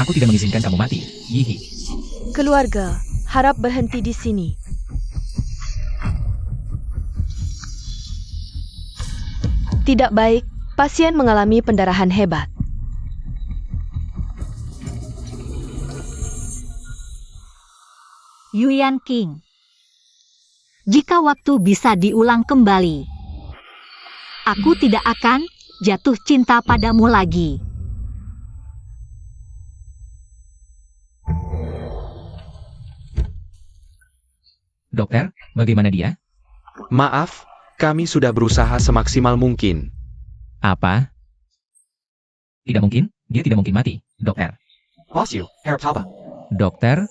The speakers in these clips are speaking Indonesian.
Aku tidak mengizinkan kamu mati. Yihi. Keluarga, harap berhenti di sini. Tidak baik, pasien mengalami pendarahan hebat. Yuan King. Jika waktu bisa diulang kembali, aku tidak akan jatuh cinta padamu lagi. Dokter, bagaimana dia? Maaf, kami sudah berusaha semaksimal mungkin. Apa? Tidak mungkin, dia tidak mungkin mati, dokter. Bosyu, harap sabar. Dokter.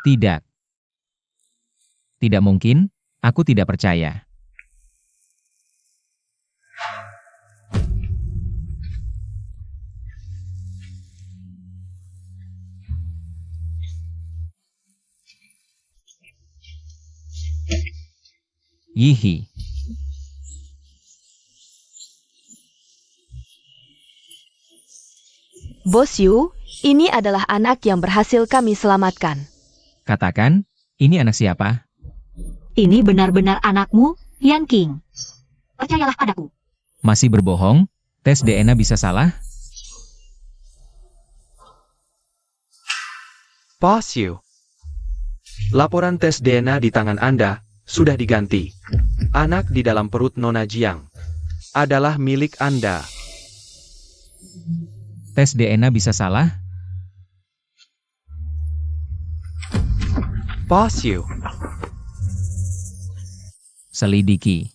Tidak. Tidak mungkin, aku tidak percaya. Yihi. Bos Yu, ini adalah anak yang berhasil kami selamatkan. Katakan, ini anak siapa? Ini benar-benar anakmu, Yan King. Percayalah padaku. Masih berbohong? Tes DNA bisa salah? Bosyu. Laporan tes DNA di tangan Anda sudah diganti. Anak di dalam perut Nona Jiang adalah milik Anda. Tes DNA bisa salah? Bosyu. Selidiki.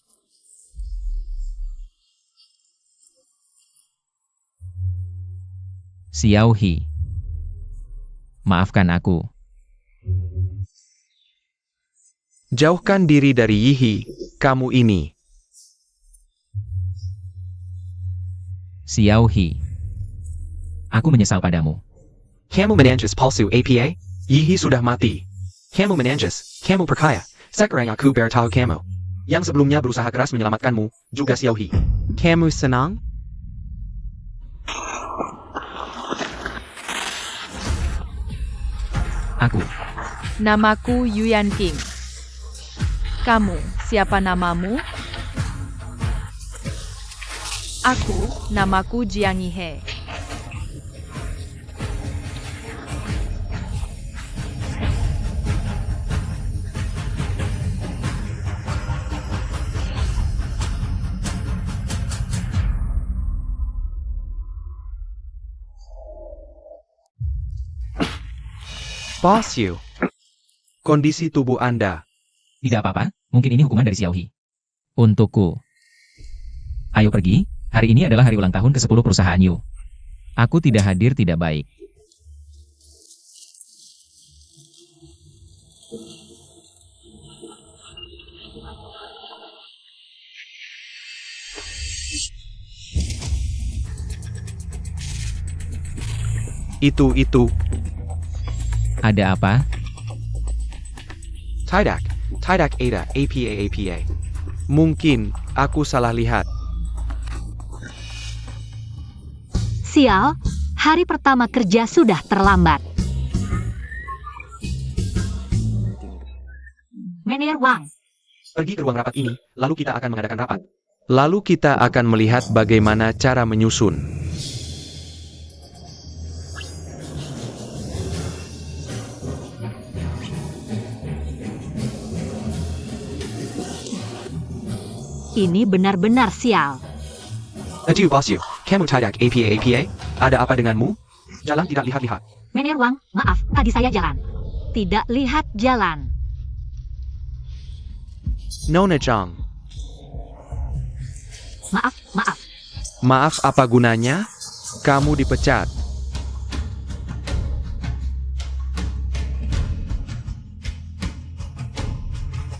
Xiaohi. Maafkan aku. Jauhkan diri dari Yihi, kamu ini. Xiaohi. Aku menyesal padamu. Kamu menanjus palsu APA? Yihi sudah mati. Kamu menanjus, kamu perkaya. Sekarang aku beritahu kamu. Yang sebelumnya berusaha keras menyelamatkanmu, juga Xiaohi. Kamu senang? Aku. Namaku Yuan King. Kamu, siapa namamu? Aku, namaku Jiang Yihe. Bosyu. Kondisi tubuh Anda. Tidak apa-apa, mungkin ini hukuman dari Xiaohi. Untukku. Ayo pergi, hari ini adalah hari ulang tahun ke-10 perusahaan Yu. Aku tidak hadir tidak baik. Itu. Ada apa? Tidak ada APA. Mungkin aku salah lihat. Sial, hari pertama kerja sudah terlambat. Manajer Wang. Pergi ke ruang rapat ini, lalu kita akan mengadakan rapat. Lalu kita akan melihat bagaimana cara menyusun. Ini benar-benar sial. Adieu Bosyu, kamu tidak APA? Ada apa denganmu? Jalan tidak lihat-lihat. Manajer Wang, maaf, tadi saya jalan. Tidak lihat jalan. Nona Jiang. Maaf. Maaf apa gunanya? Kamu dipecat.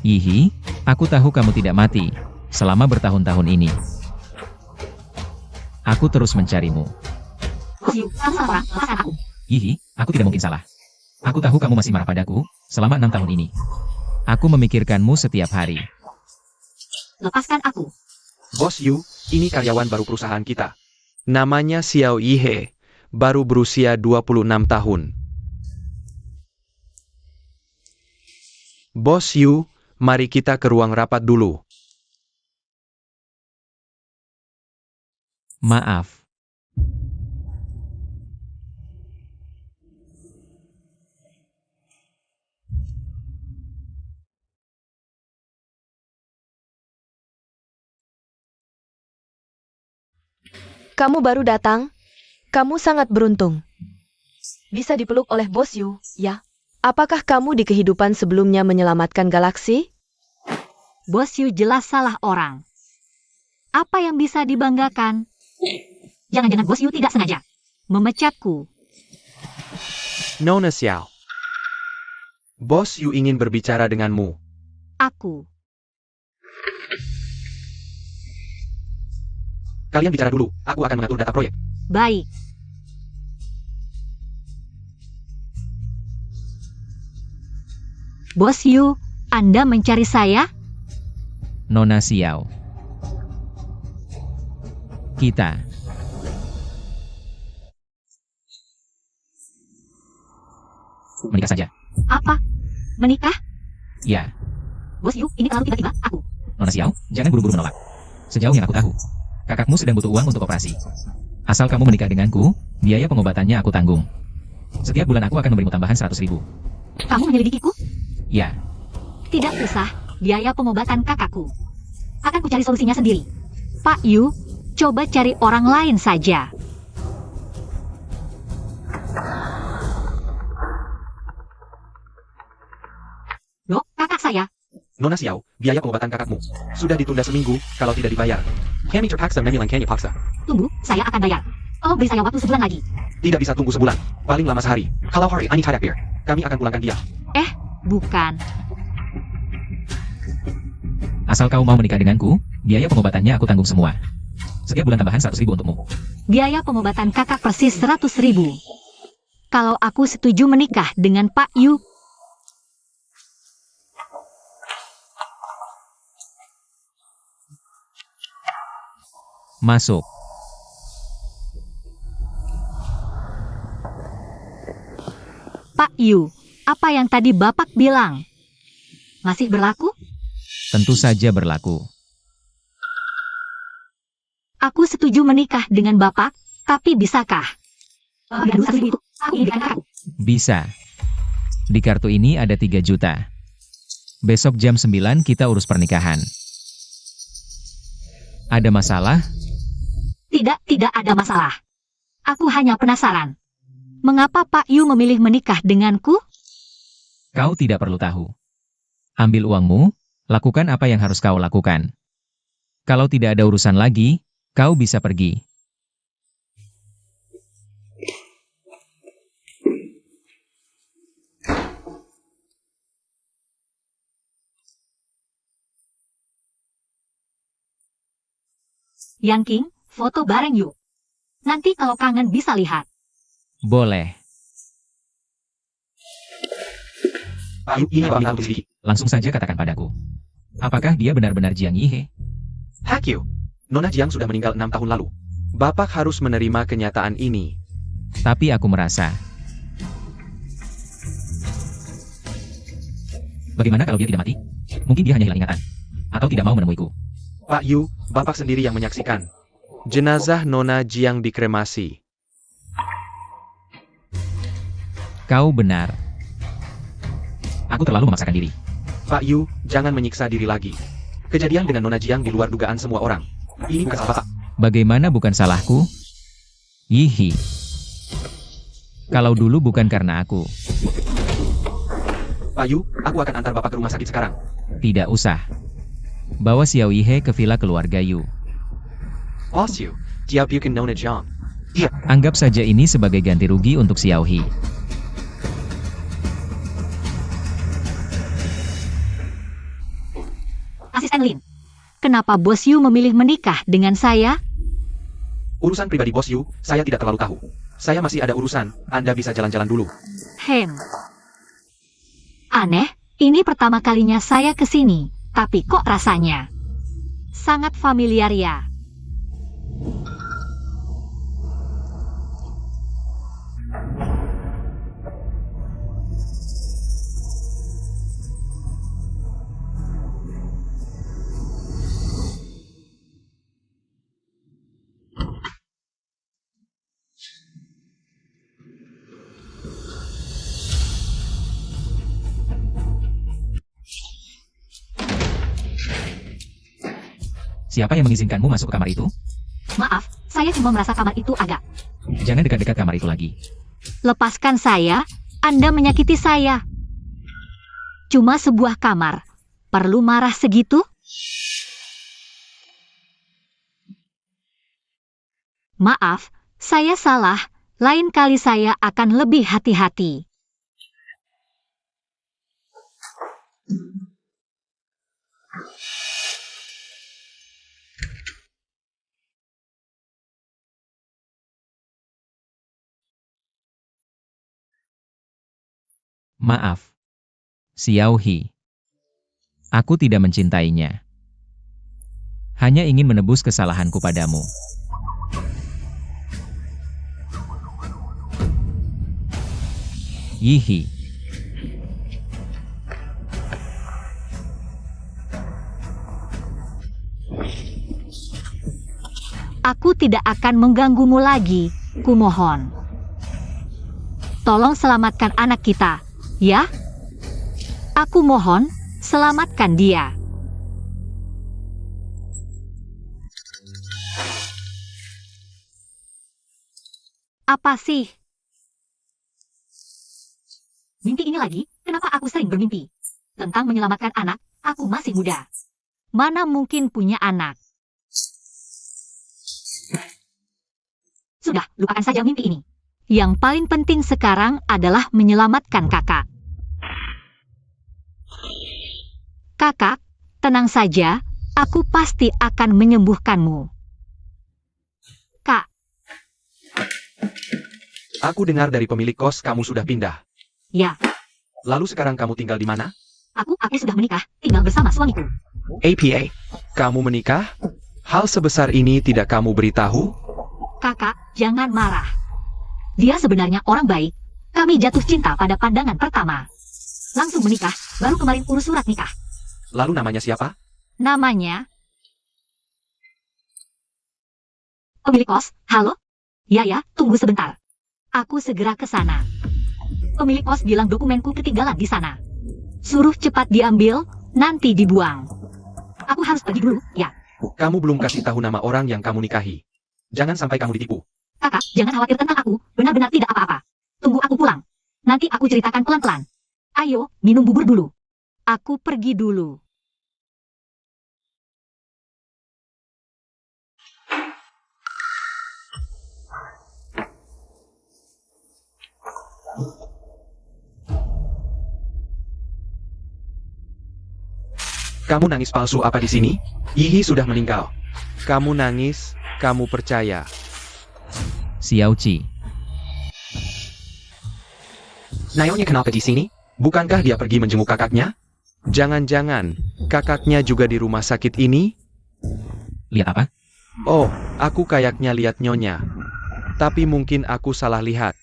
Yihi, aku tahu kamu tidak mati. Selama bertahun-tahun ini. Aku terus mencarimu. Yihi, aku tidak mungkin salah. Aku tahu kamu masih marah padaku, selama 6 tahun ini. Aku memikirkanmu setiap hari. lepaskan aku. Bos Yu, ini karyawan baru perusahaan kita. Namanya Xiao Yihe, baru berusia 26 tahun. Bos Yu, mari kita ke ruang rapat dulu. Maaf. Kamu baru datang? Kamu sangat beruntung. Bisa dipeluk oleh Bos Yu, ya? Apakah kamu di kehidupan sebelumnya menyelamatkan galaksi? Bos Yu jelas salah orang. Apa yang bisa dibanggakan? Jangan-jangan Bos Yu tidak sengaja memecatku. Nona Xiao. Bos Yu ingin berbicara denganmu. Aku. Kalian bicara dulu, aku akan mengatur data proyek. Baik. Bos Yu, Anda mencari saya? Nona Xiao. Kita. Menikah saja. Apa? Menikah? Ya. Bos Yu, ini terlalu tiba-tiba. Aku. Nona Xiao, jangan buru-buru menolak. Sejauh yang aku tahu, kakakmu sedang butuh uang untuk operasi. Asal kamu menikah denganku, biaya pengobatannya aku tanggung. Setiap bulan aku akan memberimu tambahan 100.000. Kamu menyelidikiku? Ya. Tidak usah. Biaya pengobatan kakakku. Akan ku cari solusinya sendiri. Pak Yu, coba cari orang lain saja. Loh, kakak saya. Nona Xiao, biaya pengobatan kakakmu sudah ditunda seminggu kalau tidak dibayar. Kami terpaksa memilangkannya paksa. Tunggu, saya akan bayar. Tolong beri saya waktu sebulan lagi. Tidak bisa tunggu sebulan, paling lama sehari. Kalau hari ini tidak bayar, kami akan pulangkan dia. Bukan. Asal kau mau menikah denganku, biaya pengobatannya aku tanggung semua. Setiap bulan tambahan 100.000 untukmu. Biaya pengobatan kakak persis 100.000. Kalau aku setuju menikah dengan Pak Yu, Masuk. Pak Yu, apa yang tadi Bapak bilang? Masih berlaku? Tentu saja berlaku. Aku setuju menikah dengan Bapak, tapi bisakah? Dulu 1.000 itu, aku ingin kakakku. Bisa. Di kartu ini ada 3 juta. Besok jam 9 kita urus pernikahan. Ada masalah? Tidak ada masalah. Aku hanya penasaran. Mengapa Pak Yu memilih menikah denganku? Kau tidak perlu tahu. Ambil uangmu, lakukan apa yang harus kau lakukan. Kalau tidak ada urusan lagi, kau bisa pergi. Yang King, foto bareng yuk. Nanti kalau kangen bisa lihat. Boleh. Pak Yu, ini Bapak untuk sedikit. Langsung saja katakan padaku. Apakah dia benar-benar Jiang Yihe? Hakyu, Nona Jiang sudah meninggal 6 tahun lalu. Bapak harus menerima kenyataan ini. Tapi aku merasa. Bagaimana kalau dia tidak mati? Mungkin dia hanya hilang ingatan. Atau tidak mau menemuiku. Pak Yu, Bapak sendiri yang menyaksikan. Jenazah Nona Jiang dikremasi. Kau benar. Aku terlalu memaksakan diri. Pak Yu, jangan menyiksa diri lagi. Kejadian dengan Nona Jiang di luar dugaan semua orang. Ini bukan salah Bapak. Bagaimana bukan salahku? Yihi. Kalau dulu bukan karena aku. Pak Yu, aku akan antar Bapak ke rumah sakit sekarang. Tidak usah. Bawa Xiao Yihe ke villa keluarga Yu. Boss Yu, Jiao Bukan Nona Jiang. Anggap saja ini sebagai ganti rugi untuk Xiao He. Asisten Lin, kenapa Bos Yu memilih menikah dengan saya? Urusan pribadi Bos Yu, saya tidak terlalu tahu. Saya masih ada urusan, Anda bisa jalan-jalan dulu. Aneh, ini pertama kalinya saya ke sini, tapi kok rasanya sangat familiar ya. Siapa yang mengizinkanmu masuk ke kamar itu? Maaf, saya cuma merasa kamar itu agak. Jangan dekat-dekat kamar itu lagi. Lepaskan saya, Anda menyakiti saya. Cuma sebuah kamar. Perlu marah segitu? Maaf, saya salah. Lain kali saya akan lebih hati-hati. Maaf, Xiao He. Aku tidak mencintainya. Hanya ingin menebus kesalahanku padamu. Yihi. Aku tidak akan mengganggumu lagi, kumohon. Tolong selamatkan anak kita, ya? Aku mohon, selamatkan dia. Apa sih? Mimpi ini lagi, kenapa aku sering bermimpi? Tentang menyelamatkan anak, aku masih muda. Mana mungkin punya anak? Sudah, lupakan saja mimpi ini. Yang paling penting sekarang adalah menyelamatkan kakak. Kakak, tenang saja, aku pasti akan menyembuhkanmu. Kak, Aku dengar dari pemilik kos kamu sudah pindah. ya, Lalu sekarang kamu tinggal di mana? aku sudah menikah, tinggal bersama suamiku. APA, kamu menikah? Hal sebesar ini tidak kamu beritahu? Kakak, jangan marah. Dia sebenarnya orang baik. Kami jatuh cinta pada pandangan pertama. Langsung menikah, baru kemarin urus surat nikah. Lalu namanya siapa? Namanya... Pemilik kos, halo? Ya, tunggu sebentar. Aku segera ke sana. Pemilik kos bilang dokumenku ketinggalan di sana. Suruh cepat diambil, nanti dibuang. Aku harus pergi dulu, ya. Kamu belum kasih tahu nama orang yang kamu nikahi. Jangan sampai kamu ditipu. Kakak, jangan khawatir tentang aku, benar-benar tidak apa-apa. Tunggu aku pulang. Nanti aku ceritakan pelan-pelan. Ayo, minum bubur dulu. Aku pergi dulu. Kamu nangis palsu apa di sini? Yihi sudah meninggal. Kamu nangis, kamu percaya. Xiao Qi. Naonya kenapa di sini? Bukankah dia pergi menjenguk kakaknya? Jangan-jangan, kakaknya juga di rumah sakit ini? Lihat apa? Oh, aku kayaknya lihat nyonya. Tapi mungkin aku salah lihat.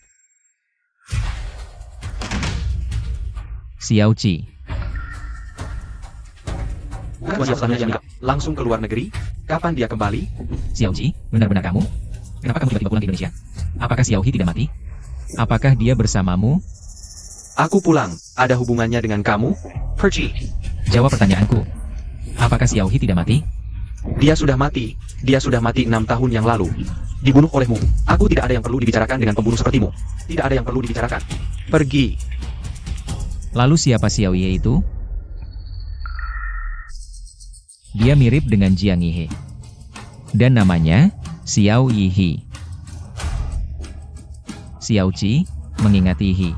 Xiao Qi. Langsung ke luar negeri? Kapan dia kembali? Xiao Qi, benar-benar kamu? Kenapa kamu tiba-tiba pulang ke Indonesia? Apakah Xiao He tidak mati? Apakah dia bersamamu? Aku pulang, ada hubungannya dengan kamu? Perci. Jawab pertanyaanku. Apakah Xiao He tidak mati? Dia sudah mati. Dia sudah mati 6 tahun yang lalu. Dibunuh olehmu. Aku tidak ada yang perlu dibicarakan dengan pembunuh sepertimu. Tidak ada yang perlu dibicarakan. Pergi. Lalu siapa Xiao Ye itu? Dia mirip dengan Jiang Yihe. Dan namanya Xiao Yihi. Xiao Qi mengingat Yihi.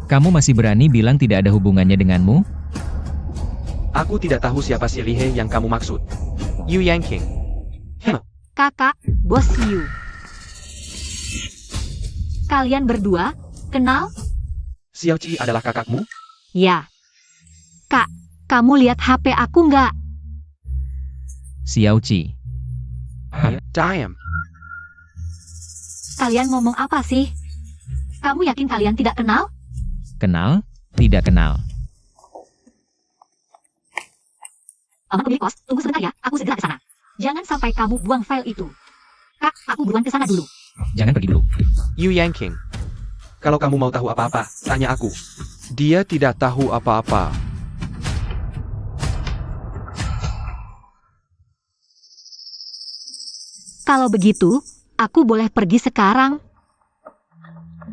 Kamu masih berani bilang tidak ada hubungannya denganmu? Aku tidak tahu siapa si Lihe yang kamu maksud. Yu Yangqing. Kakak, bos Yu. Kalian berdua, kenal? Xiao Qi adalah kakakmu? Ya. Kak, kamu lihat HP aku nggak? Xiao Qi. Diam. Kalian ngomong apa sih? Kamu yakin kalian tidak kenal? Kenal? Tidak kenal. Pemilik kos, tunggu sebentar ya, aku segera ke sana. Jangan sampai kamu buang file itu. Kak, aku buruan ke sana dulu. Jangan pergi dulu. Yu Yanqing. Kalau kamu mau tahu apa-apa, tanya aku. Dia tidak tahu apa-apa. Kalau begitu, aku boleh pergi sekarang.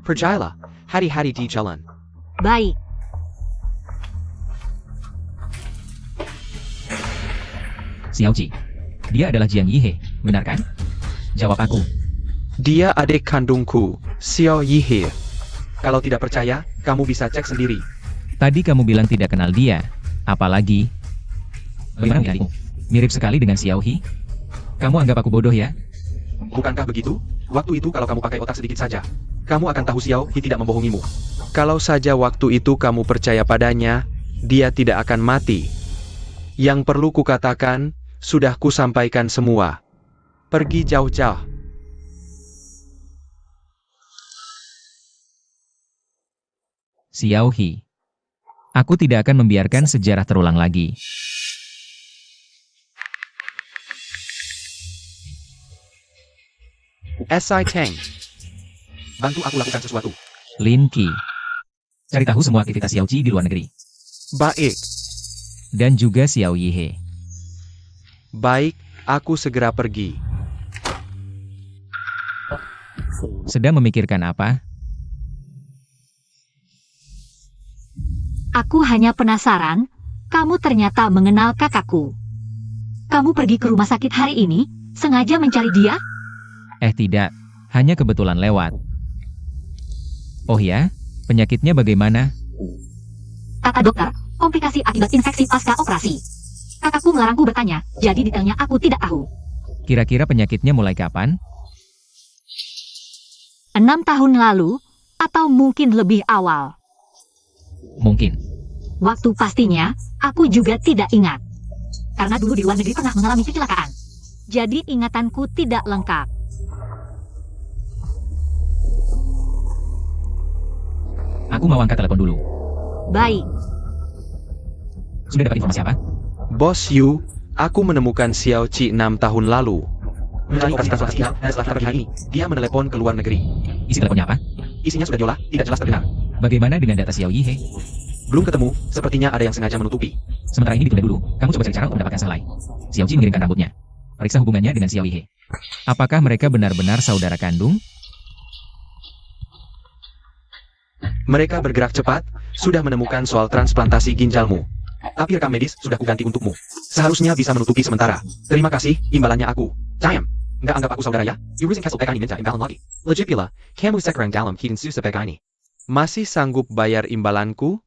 Percayalah, hari-hari di jalan. Baik. Xiao Qi. Dia adalah Jiang Yihe, benar kan? Jawab aku. Dia adik kandungku, Xiao Yihe. Kalau tidak percaya, kamu bisa cek sendiri. Tadi kamu bilang tidak kenal dia. Apalagi? Bagaimana adikmu? Mirip sekali dengan Xiao He. Kamu anggap aku bodoh ya? Bukankah begitu? Waktu itu kalau kamu pakai otak sedikit saja, kamu akan tahu Xiao He tidak membohongimu. Kalau saja waktu itu kamu percaya padanya, dia tidak akan mati. Yang perlu kukatakan, sudah kusampaikan semua. Pergi jauh-jauh. Xiao He. Aku tidak akan membiarkan sejarah terulang lagi. S.I. Tang. Bantu aku lakukan sesuatu. Lin Qi. Cari tahu semua aktivitas Xiao Qi di luar negeri. Baik, Dan juga Xiao Yihe. baik, aku segera pergi. Sedang memikirkan apa? Aku hanya penasaran, kamu ternyata mengenal kakakku. Kamu pergi ke rumah sakit hari ini, sengaja mencari dia? Tidak. Hanya kebetulan lewat. Oh ya? Penyakitnya bagaimana? Kata dokter, komplikasi akibat infeksi pasca operasi. Kakakku melarangku bertanya, jadi detailnya aku tidak tahu. Kira-kira penyakitnya mulai kapan? 6 tahun lalu, atau mungkin lebih awal. Mungkin. Waktu pastinya, aku juga tidak ingat. Karena dulu di luar negeri pernah mengalami kecelakaan. Jadi ingatanku tidak lengkap. Aku mau angkat telepon dulu. Baik, Sudah dapat informasi apa? Bos Yu, aku menemukan Xiao Qi 6 tahun lalu. Menjalani operasi transplantasi ginjal, dan setelah terapi hari ini, dia menelepon ke luar negeri. Isi teleponnya apa? Isinya sudah diolah, tidak jelas terdengar. Bagaimana dengan data Xiao Yihe? Belum ketemu, sepertinya ada yang sengaja menutupi. Sementara ini ditunda dulu. Kamu coba cari cara untuk mendapatkan selai. Xiao Qi mengirimkan rambutnya. Periksa hubungannya dengan Xiao Yihe. Apakah mereka benar-benar saudara kandung? Mereka bergerak cepat, sudah menemukan soal transplantasi ginjalmu. Tapi rekam medis sudah kuganti untukmu. Seharusnya bisa menutupi sementara. Terima kasih, imbalannya aku. Diam. Nggak anggap aku saudara ya? You using castle pegani minta imbalan lagi. Legit pila, kamu sekarang dalam hidden susah pegani. Masih sanggup bayar imbalanku?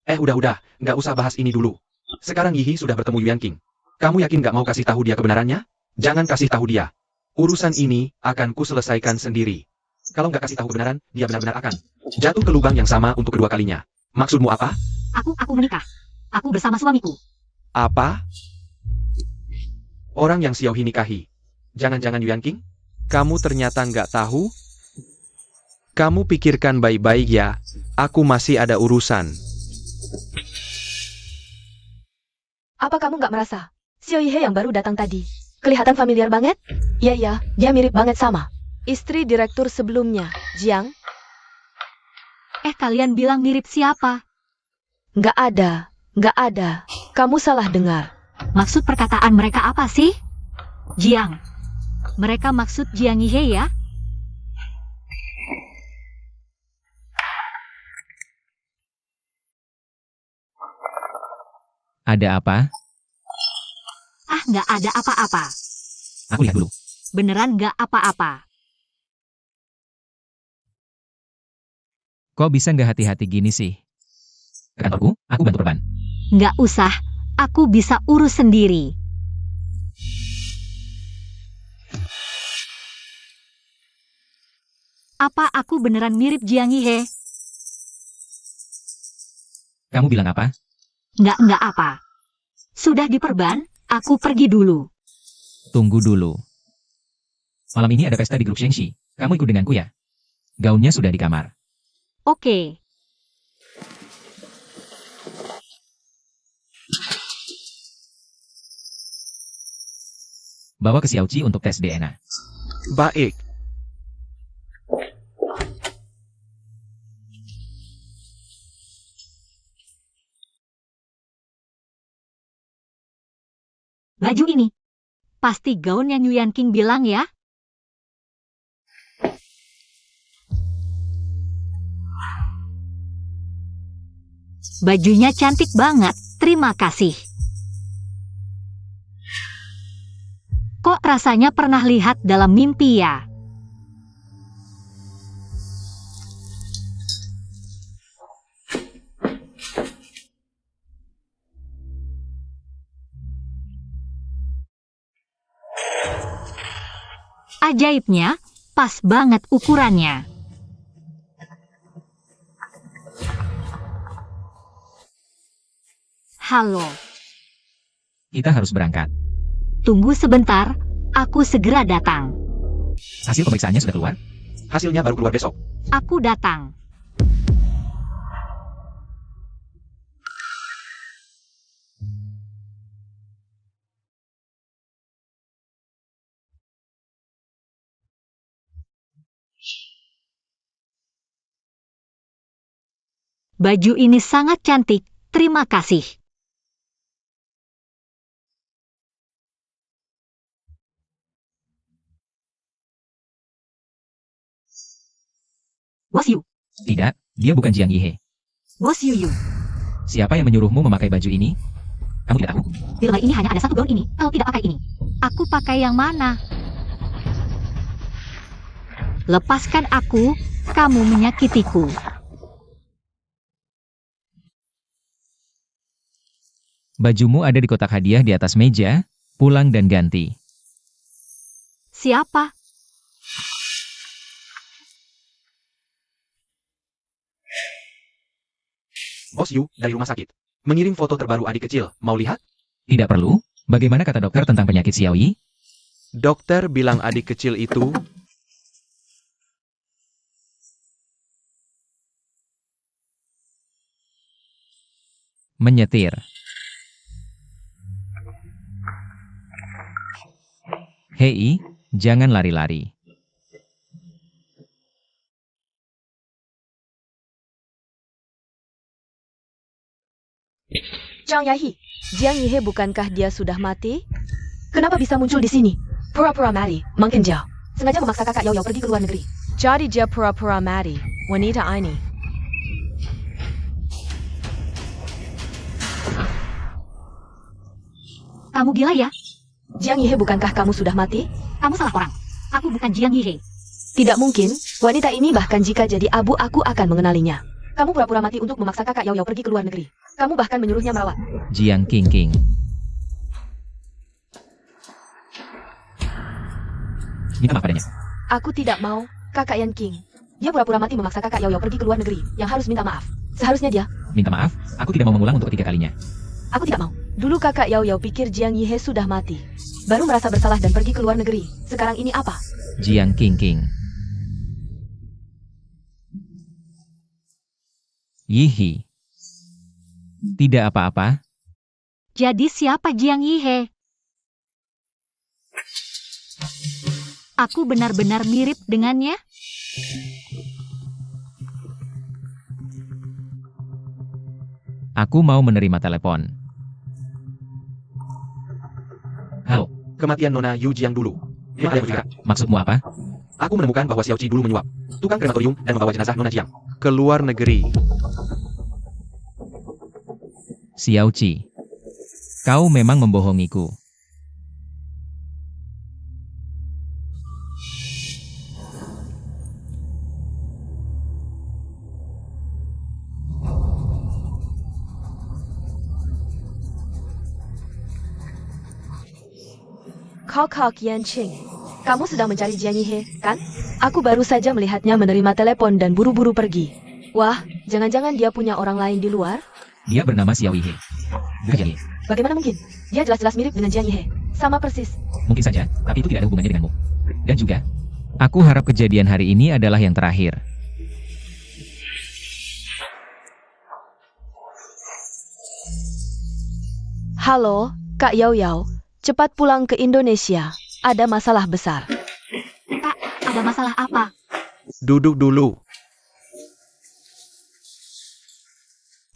Udah, nggak usah bahas ini dulu. Sekarang Yihi sudah bertemu Yuan King. Kamu yakin nggak mau kasih tahu dia kebenarannya? Jangan kasih tahu dia. Urusan ini akan ku selesaikan sendiri. Kalau nggak kasih tahu kebenaran, dia benar-benar akan jatuh ke lubang yang sama untuk kedua kalinya. Maksudmu apa? aku menikah. Aku bersama suamiku. Apa? Orang yang Xiao He nikahi. Jangan-jangan Yuan King? Kamu ternyata nggak tahu? Kamu pikirkan baik-baik ya. Aku masih ada urusan. Apa kamu nggak merasa? Xiao Yihe yang baru datang tadi. Kelihatan familiar banget? Iya, dia mirip banget sama istri direktur sebelumnya, Jiang. Kalian bilang mirip siapa? Nggak ada. Kamu salah dengar. Maksud perkataan mereka apa sih? Jiang. Mereka maksud Jiang Yihe ya? Ada apa? Nggak ada apa-apa. Aku lihat dulu. Beneran nggak apa-apa. Kok bisa nggak hati-hati gini sih? Ke kantorku, aku bantu perban. Nggak usah, aku bisa urus sendiri. Apa aku beneran mirip Jiang Yihe? Kamu bilang apa? Nggak apa. Sudah diperban, Aku pergi dulu. Tunggu dulu. Malam ini ada pesta di grup Shengxi. Kamu ikut denganku ya? Gaunnya sudah di kamar. Oke. Bawa ke Xiaoqi untuk tes DNA. Baik. Baju ini. Pasti gaun yang Yuan King bilang ya. Bajunya cantik banget. Terima kasih. Kok rasanya pernah lihat dalam mimpi ya? Ajaibnya, pas banget ukurannya. Halo, Kita harus berangkat. tunggu sebentar, aku segera datang. Hasil pemeriksaannya sudah keluar? Hasilnya baru keluar besok. Aku datang. Baju ini sangat cantik, terima kasih. Bos Yu, Tidak, dia bukan Jiang Yihe. Bos Yu. Siapa yang menyuruhmu memakai baju ini? Kamu tidak tahu? Di lemari ini hanya ada satu gaun ini. Kau tidak pakai ini. Aku pakai yang mana? Lepaskan aku, kamu menyakitiku. Bajumu ada di kotak hadiah di atas meja, pulang dan ganti. Siapa? Bos Yu, dari rumah sakit. Mengirim foto terbaru adik kecil. Mau lihat? Tidak perlu? Bagaimana kata dokter tentang penyakit Xiaoyi? Dokter bilang adik kecil itu... Menyetir. Hei, jangan lari-lari. Zhang Yahi, Jiang Yihe bukankah dia sudah mati? Kenapa bisa muncul di sini? Pura-pura mati, mungkin dia sengaja memaksa kakak Yao Yao pergi ke luar negeri. Jadi dia pura-pura mati, wanita ini. Kamu gila ya? Jiang Yihe bukankah kamu sudah mati? Kamu salah orang. Aku bukan Jiang Yihe. Tidak mungkin, wanita ini bahkan jika jadi abu aku akan mengenalinya. Kamu pura-pura mati untuk memaksa kakak Yao Yao pergi ke luar negeri. Kamu bahkan menyuruhnya merawat. Jiang Qingqing. Minta maaf padanya. Aku tidak mau, kakak Yan King. Dia pura-pura mati memaksa kakak Yao Yao pergi ke luar negeri, yang harus minta maaf. Seharusnya dia. Minta maaf, aku tidak mau mengulang untuk ketiga kalinya. Aku tidak mau. Dulu kakak Yao Yao pikir Jiang Yihe sudah mati. Baru merasa bersalah dan pergi ke luar negeri. Sekarang ini apa? Jiang Qingqing. Yihi. Tidak apa-apa. Jadi siapa Jiang Yihe? Aku benar-benar mirip dengannya? Aku mau menerima telepon. Halo, Kematian Nona Yu Jiang dulu. Memang ada bergerak. maksudmu apa? Aku menemukan bahwa Xiaoqi dulu menyuap tukang krematorium dan membawa jenazah Nona Jiang ke luar negeri. Xiaoqi. Kau memang membohongiku. Kok Yan Qing. Kamu sedang mencari Jiang Yihe, kan? Aku baru saja melihatnya menerima telepon dan buru-buru pergi. Wah, jangan-jangan dia punya orang lain di luar? Dia bernama Xiao Yihe. Bukan Jiang Yihe. Bagaimana mungkin? Dia jelas-jelas mirip dengan Jiang Yihe. Sama persis. Mungkin saja, tapi itu tidak ada hubungannya denganmu. Dan juga, aku harap kejadian hari ini adalah yang terakhir. Halo, Kak Yao Yao. Cepat pulang ke Indonesia. Ada masalah besar. Kak, ada masalah apa? Duduk dulu.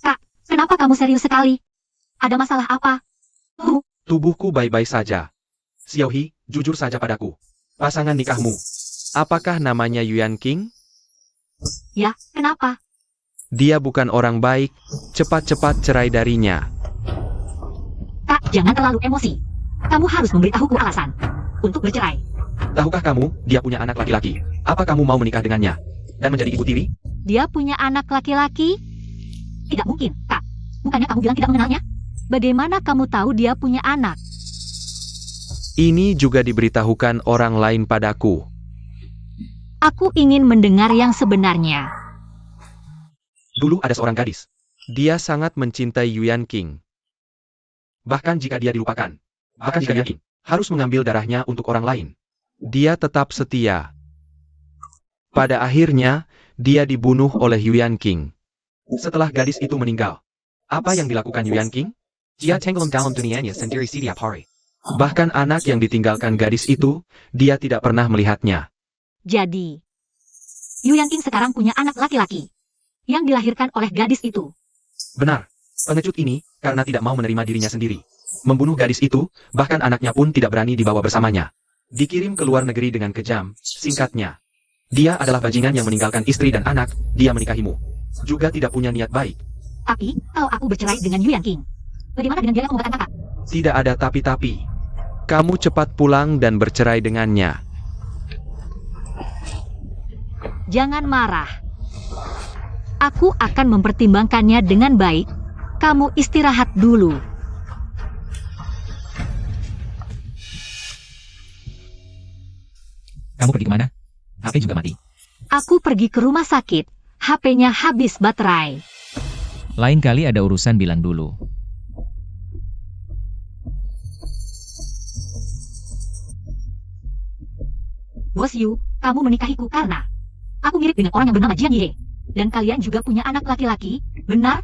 Kak, kenapa kamu serius sekali? Ada masalah apa? Tubuhku baik-baik saja. Xiaohi, jujur saja padaku. Pasangan nikahmu. Apakah namanya Yuan King? Ya, kenapa? Dia bukan orang baik. Cepat-cepat cerai darinya. Kak, jangan terlalu emosi. Kamu harus memberitahuku alasan untuk bercerai. Tahukah kamu, dia punya anak laki-laki. Apa kamu mau menikah dengannya? Dan menjadi ibu tiri? Dia punya anak laki-laki? Tidak mungkin, Kak. Bukannya kamu bilang tidak mengenalnya? Bagaimana kamu tahu dia punya anak? Ini juga diberitahukan orang lain padaku. Aku ingin mendengar yang sebenarnya. Dulu ada seorang gadis. Dia sangat mencintai Yuan King. Bahkan jika dia dilupakan, bahkan jika dia harus mengambil darahnya untuk orang lain, dia tetap setia. Pada akhirnya, dia dibunuh oleh Yuan King. Setelah gadis itu meninggal, apa yang dilakukan Yuan King? Dia tenggelam dalam dunianya sendiri setiap hari. Bahkan anak yang ditinggalkan gadis itu, dia tidak pernah melihatnya. Jadi, Yuan King sekarang punya anak laki-laki yang dilahirkan oleh gadis itu. Benar. Pengecut ini, karena tidak mau menerima dirinya sendiri, membunuh gadis itu, bahkan anaknya pun tidak berani dibawa bersamanya. Dikirim ke luar negeri dengan kejam. Singkatnya, dia adalah bajingan yang meninggalkan istri dan anak. Dia menikahimu. Juga tidak punya niat baik. Tapi, kalau aku bercerai dengan Yuan King, bagaimana dengan biaya pengobatan kakak? Tidak ada tapi-tapi. Kamu cepat pulang dan bercerai dengannya. Jangan marah. Aku akan mempertimbangkannya dengan baik. Kamu istirahat dulu. Kamu pergi kemana? HP juga mati. Aku pergi ke rumah sakit. HP-nya habis baterai. Lain kali ada urusan bilang dulu. Bos Yu, kamu menikahiku karena aku mirip dengan orang yang bernama Jiang Yihe. Dan kalian juga punya anak laki-laki, benar?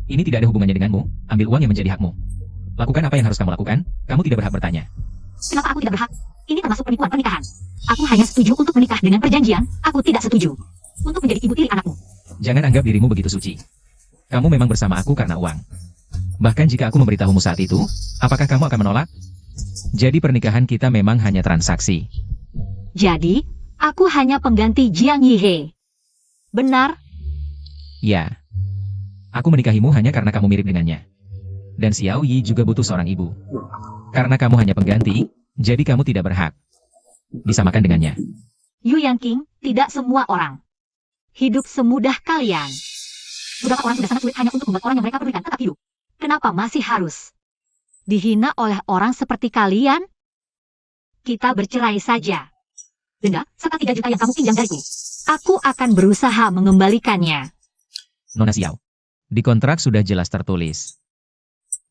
Ini tidak ada hubungannya denganmu. Ambil uang yang menjadi hakmu. Lakukan apa yang harus kamu lakukan. Kamu tidak berhak bertanya. Kenapa aku tidak berhak? Ini termasuk penipuan pernikahan. Aku hanya setuju untuk menikah dengan perjanjian. Aku tidak setuju untuk menjadi ibu tiri anakmu. Jangan anggap dirimu begitu suci. Kamu memang bersama aku karena uang. Bahkan jika aku memberitahumu saat itu, apakah kamu akan menolak? Jadi pernikahan kita memang hanya transaksi. Jadi, aku hanya pengganti Jiang Yihe. Benar? Ya. Aku menikahimu hanya karena kamu mirip dengannya. Dan Xiao Yi juga butuh seorang ibu. Karena kamu hanya pengganti, jadi kamu tidak berhak disamakan dengannya. Yuan King, tidak semua orang hidup semudah kalian. Beberapa orang sudah sangat sulit hanya untuk membuat orang yang mereka pedulikan tetap hidup. Kenapa masih harus dihina oleh orang seperti kalian? Kita bercerai saja. Denda, serta 3 juta yang kamu pinjam dariku. Aku akan berusaha mengembalikannya. Nona Xiao. Di kontrak sudah jelas tertulis.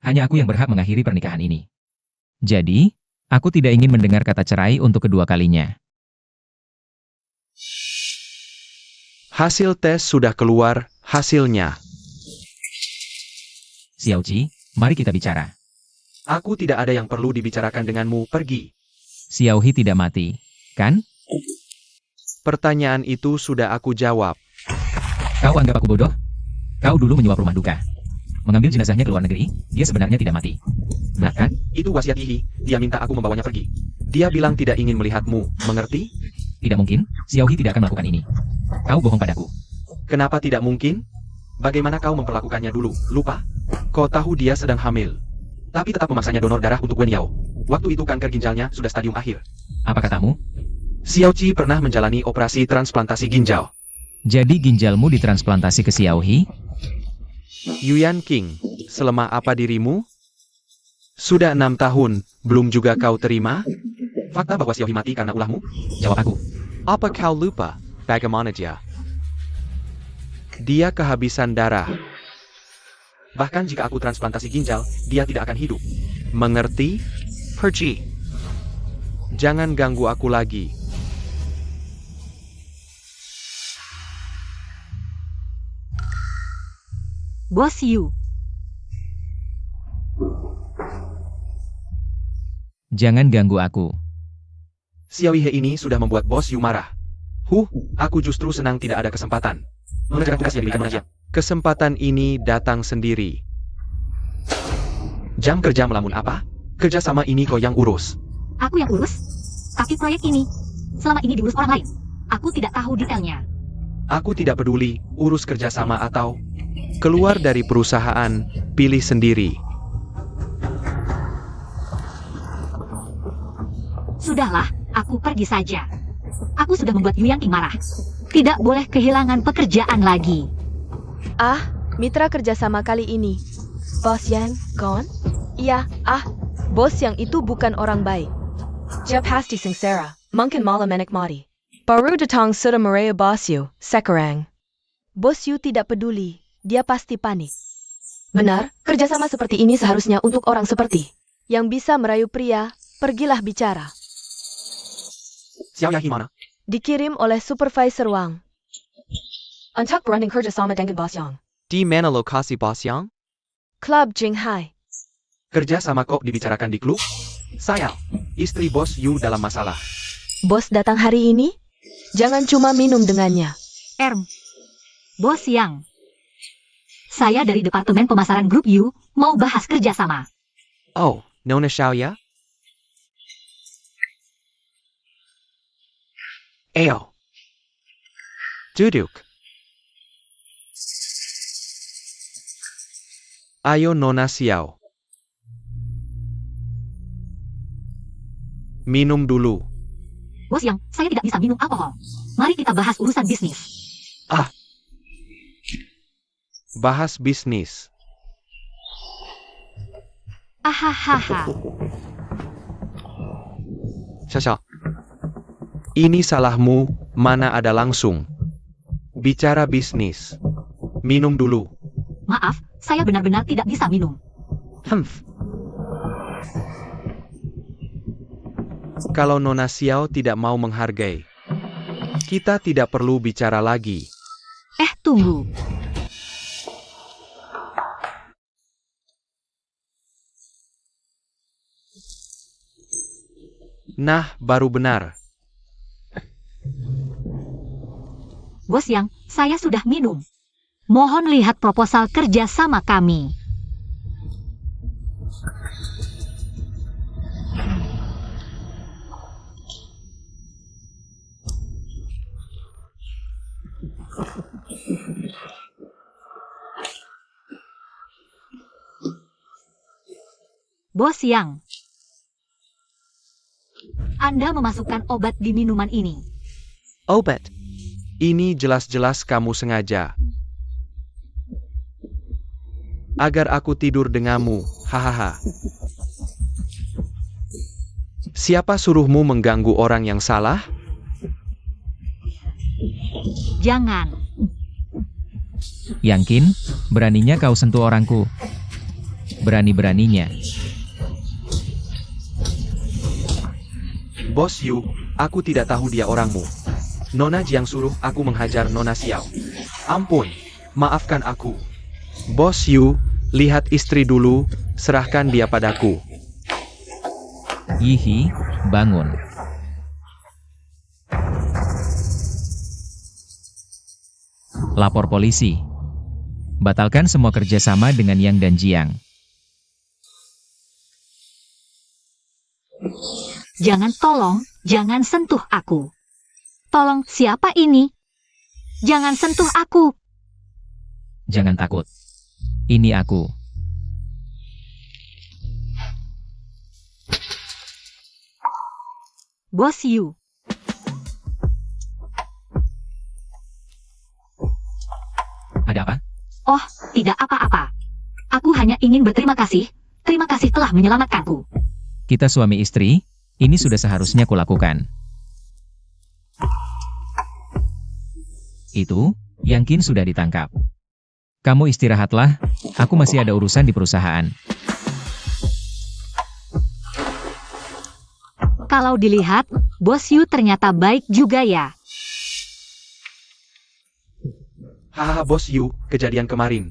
Hanya aku yang berhak mengakhiri pernikahan ini. Jadi, aku tidak ingin mendengar kata cerai untuk kedua kalinya. Hasil tes sudah keluar, hasilnya. Xiao Ji, mari kita bicara. Aku tidak ada yang perlu dibicarakan denganmu, pergi. Xiao Hi tidak mati, kan? Pertanyaan itu sudah aku jawab. Kau anggap aku bodoh? Kau dulu menyuap rumah duka. Mengambil jenazahnya ke luar negeri, dia sebenarnya tidak mati. Benar kan? Itu wasiat Yihi, dia minta aku membawanya pergi. Dia bilang tidak ingin melihatmu, mengerti? Tidak mungkin, Xiao Hi tidak akan melakukan ini. Kau bohong padaku. Kenapa tidak mungkin? Bagaimana kau memperlakukannya dulu, lupa? Kau tahu dia sedang hamil. Tapi tetap memaksanya donor darah untuk Wen Yao. Waktu itu kanker ginjalnya sudah stadium akhir. Apa katamu? Xiao Qi pernah menjalani operasi transplantasi ginjal. Jadi ginjalmu ditransplantasi ke Xiao Hi? Yuan King, selemah apa dirimu? Sudah 6 tahun, belum juga kau terima? Fakta bahwa Xiao Hi mati karena ulahmu? Jawab aku. Apa kau lupa? Bagaimana dia? Dia kehabisan darah. Bahkan jika aku transplantasi ginjal, dia tidak akan hidup. Mengerti? Pergi. Jangan ganggu aku lagi. Bos Yu. Jangan ganggu aku. Xiao Yihe ini sudah membuat Bos Yu marah. Aku justru senang tidak ada kesempatan mengerjakan tugas yang diberikan manusia. Kesempatan ini datang sendiri. Jam kerja melamun apa? Kerja sama ini kau yang urus. Aku yang urus? Tapi proyek ini, selama ini diurus orang lain. Aku tidak tahu detailnya. Aku tidak peduli, urus kerjasama atau keluar dari perusahaan, pilih sendiri. Sudahlah, aku pergi saja. Aku sudah membuat Yu Yangqing marah. Tidak boleh kehilangan pekerjaan lagi. Mitra kerjasama kali ini. Bos Yang, gone? Iya, bos yang itu bukan orang baik. Dia pasti sengsara, mungkin malah menikmati. Baru datang sudah meraya Bos Yu, sekarang. Bos Yu tidak peduli, dia pasti panik. Benar, kerjasama seperti ini seharusnya untuk orang seperti yang bisa merayu pria, pergilah bicara. Xiao Yahi mana? Dikirim oleh Supervisor Wang. Untuk berunding kerjasama dengan Bos Yang. Di mana lokasi Bos Yang? Club Jinghai. Kerja sama kok dibicarakan di klub? Sayang, istri Bos Yu dalam masalah. Bos datang hari ini? Jangan cuma minum dengannya. Bos Yang. Saya dari Departemen Pemasaran Grup Yu, mau bahas kerjasama. Oh, Nona Xiao ya? Ayo. Duduk. Ayo Nona Xiao. Minum dulu. Bos Yang, saya tidak bisa minum alkohol. Mari kita bahas urusan bisnis. Bahas bisnis. Ahahaha. Syasha. Ini salahmu, mana ada langsung. Bicara bisnis. Minum dulu. Maaf, saya benar-benar tidak bisa minum. Kalau Nona Xiao tidak mau menghargai, kita tidak perlu bicara lagi. Tunggu. Nah, baru benar. Bos Yang, saya sudah minum. Mohon lihat proposal kerja sama kami. Bos Yang, Anda memasukkan obat di minuman ini. Obat. Ini jelas-jelas kamu sengaja. Agar aku tidur denganmu, hahaha. Siapa suruhmu mengganggu orang yang salah? Jangan. Yangqin, beraninya kau sentuh orangku. Berani-beraninya. Bos Yu, aku tidak tahu dia orangmu. Nona Jiang suruh aku menghajar Nona Xiao. Ampun, maafkan aku. Bos Yu, lihat istri dulu, serahkan dia padaku. Yihi, bangun. Lapor polisi. Batalkan semua kerjasama dengan Yang dan Jiang. Tolong, jangan sentuh aku. Tolong, siapa ini? Jangan sentuh aku. Jangan takut. Ini aku. Bos Yu. Ada apa? Oh, tidak apa-apa. Aku hanya ingin berterima kasih. Terima kasih telah menyelamatkanku. Kita suami istri, ini sudah seharusnya kulakukan. Itu, Yangqin sudah ditangkap. Kamu istirahatlah, aku masih ada urusan di perusahaan. Kalau dilihat, Bos Yu ternyata baik juga ya. Hahaha Bos Yu, kejadian kemarin.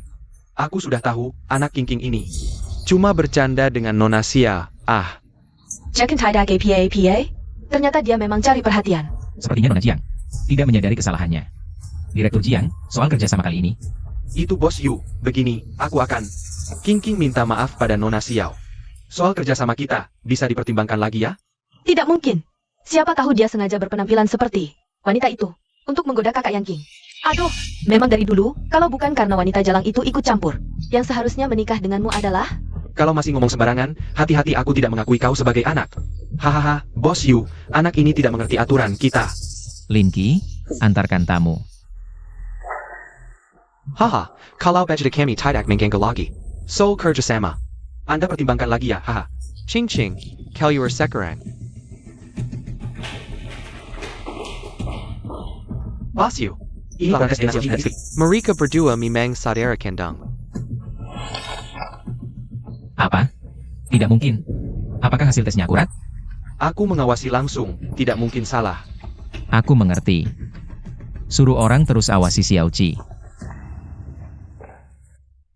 Aku sudah tahu, anak King ini. Cuma bercanda dengan Nona Xia, Jangan tidak APA. Ternyata dia memang cari perhatian. Sepertinya Nona Jiang tidak menyadari kesalahannya. Direktur Jiang, soal kerjasama kali ini. Itu Bos Yu, begini, aku akan. King minta maaf pada Nona Xiao. Soal kerjasama kita, bisa dipertimbangkan lagi ya? Tidak mungkin. Siapa tahu dia sengaja berpenampilan seperti wanita itu untuk menggoda kakak Yang King. Aduh, memang dari dulu, kalau bukan karena wanita jalang itu ikut campur, yang seharusnya menikah denganmu adalah... Kalau masih ngomong sembarangan, hati-hati aku tidak mengakui kau sebagai anak. Hahaha, Bos Yu, anak ini tidak mengerti aturan kita. Lin Qi, antarkan tamu. Haha, kalau baju kami tidak mengganggu lagi. Soal kerjasama. Anda pertimbangkan lagi ya, haha. Ching, kau you are sekarang. Bos Yu, mereka berdua memang saudara kandung. Apa? Tidak mungkin. Apakah hasil tesnya akurat? Aku mengawasi langsung, tidak mungkin salah. Aku mengerti. Suruh orang terus awasi Xiao Qi.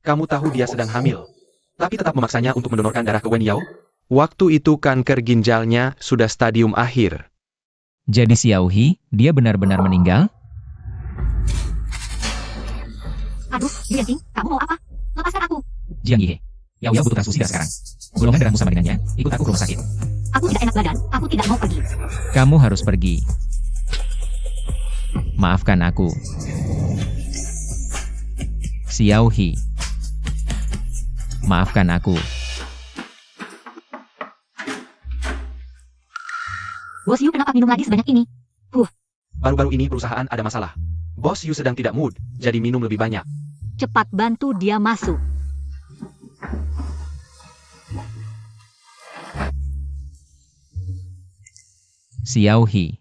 Kamu tahu dia sedang hamil, tapi tetap memaksanya untuk mendonorkan darah ke Wen Yao? Waktu itu kanker ginjalnya sudah stadium akhir. Jadi Xiao He, dia benar-benar meninggal? Aduh, Yu Yanqing, kamu mau apa? Lepaskan aku. Jiang Yihe, Yao butuh transfusi darah sekarang. Golongan darahmu sama dengannya, ikut aku ke rumah sakit. Aku tidak enak badan, aku tidak mau pergi. Kamu harus pergi. Maafkan aku. Xiao He. Maafkan aku. Bos Yu kenapa minum lagi sebanyak ini? Baru-baru ini perusahaan ada masalah. Bos Yu sedang tidak mood, jadi minum lebih banyak. Cepat bantu dia masuk. Xiao He.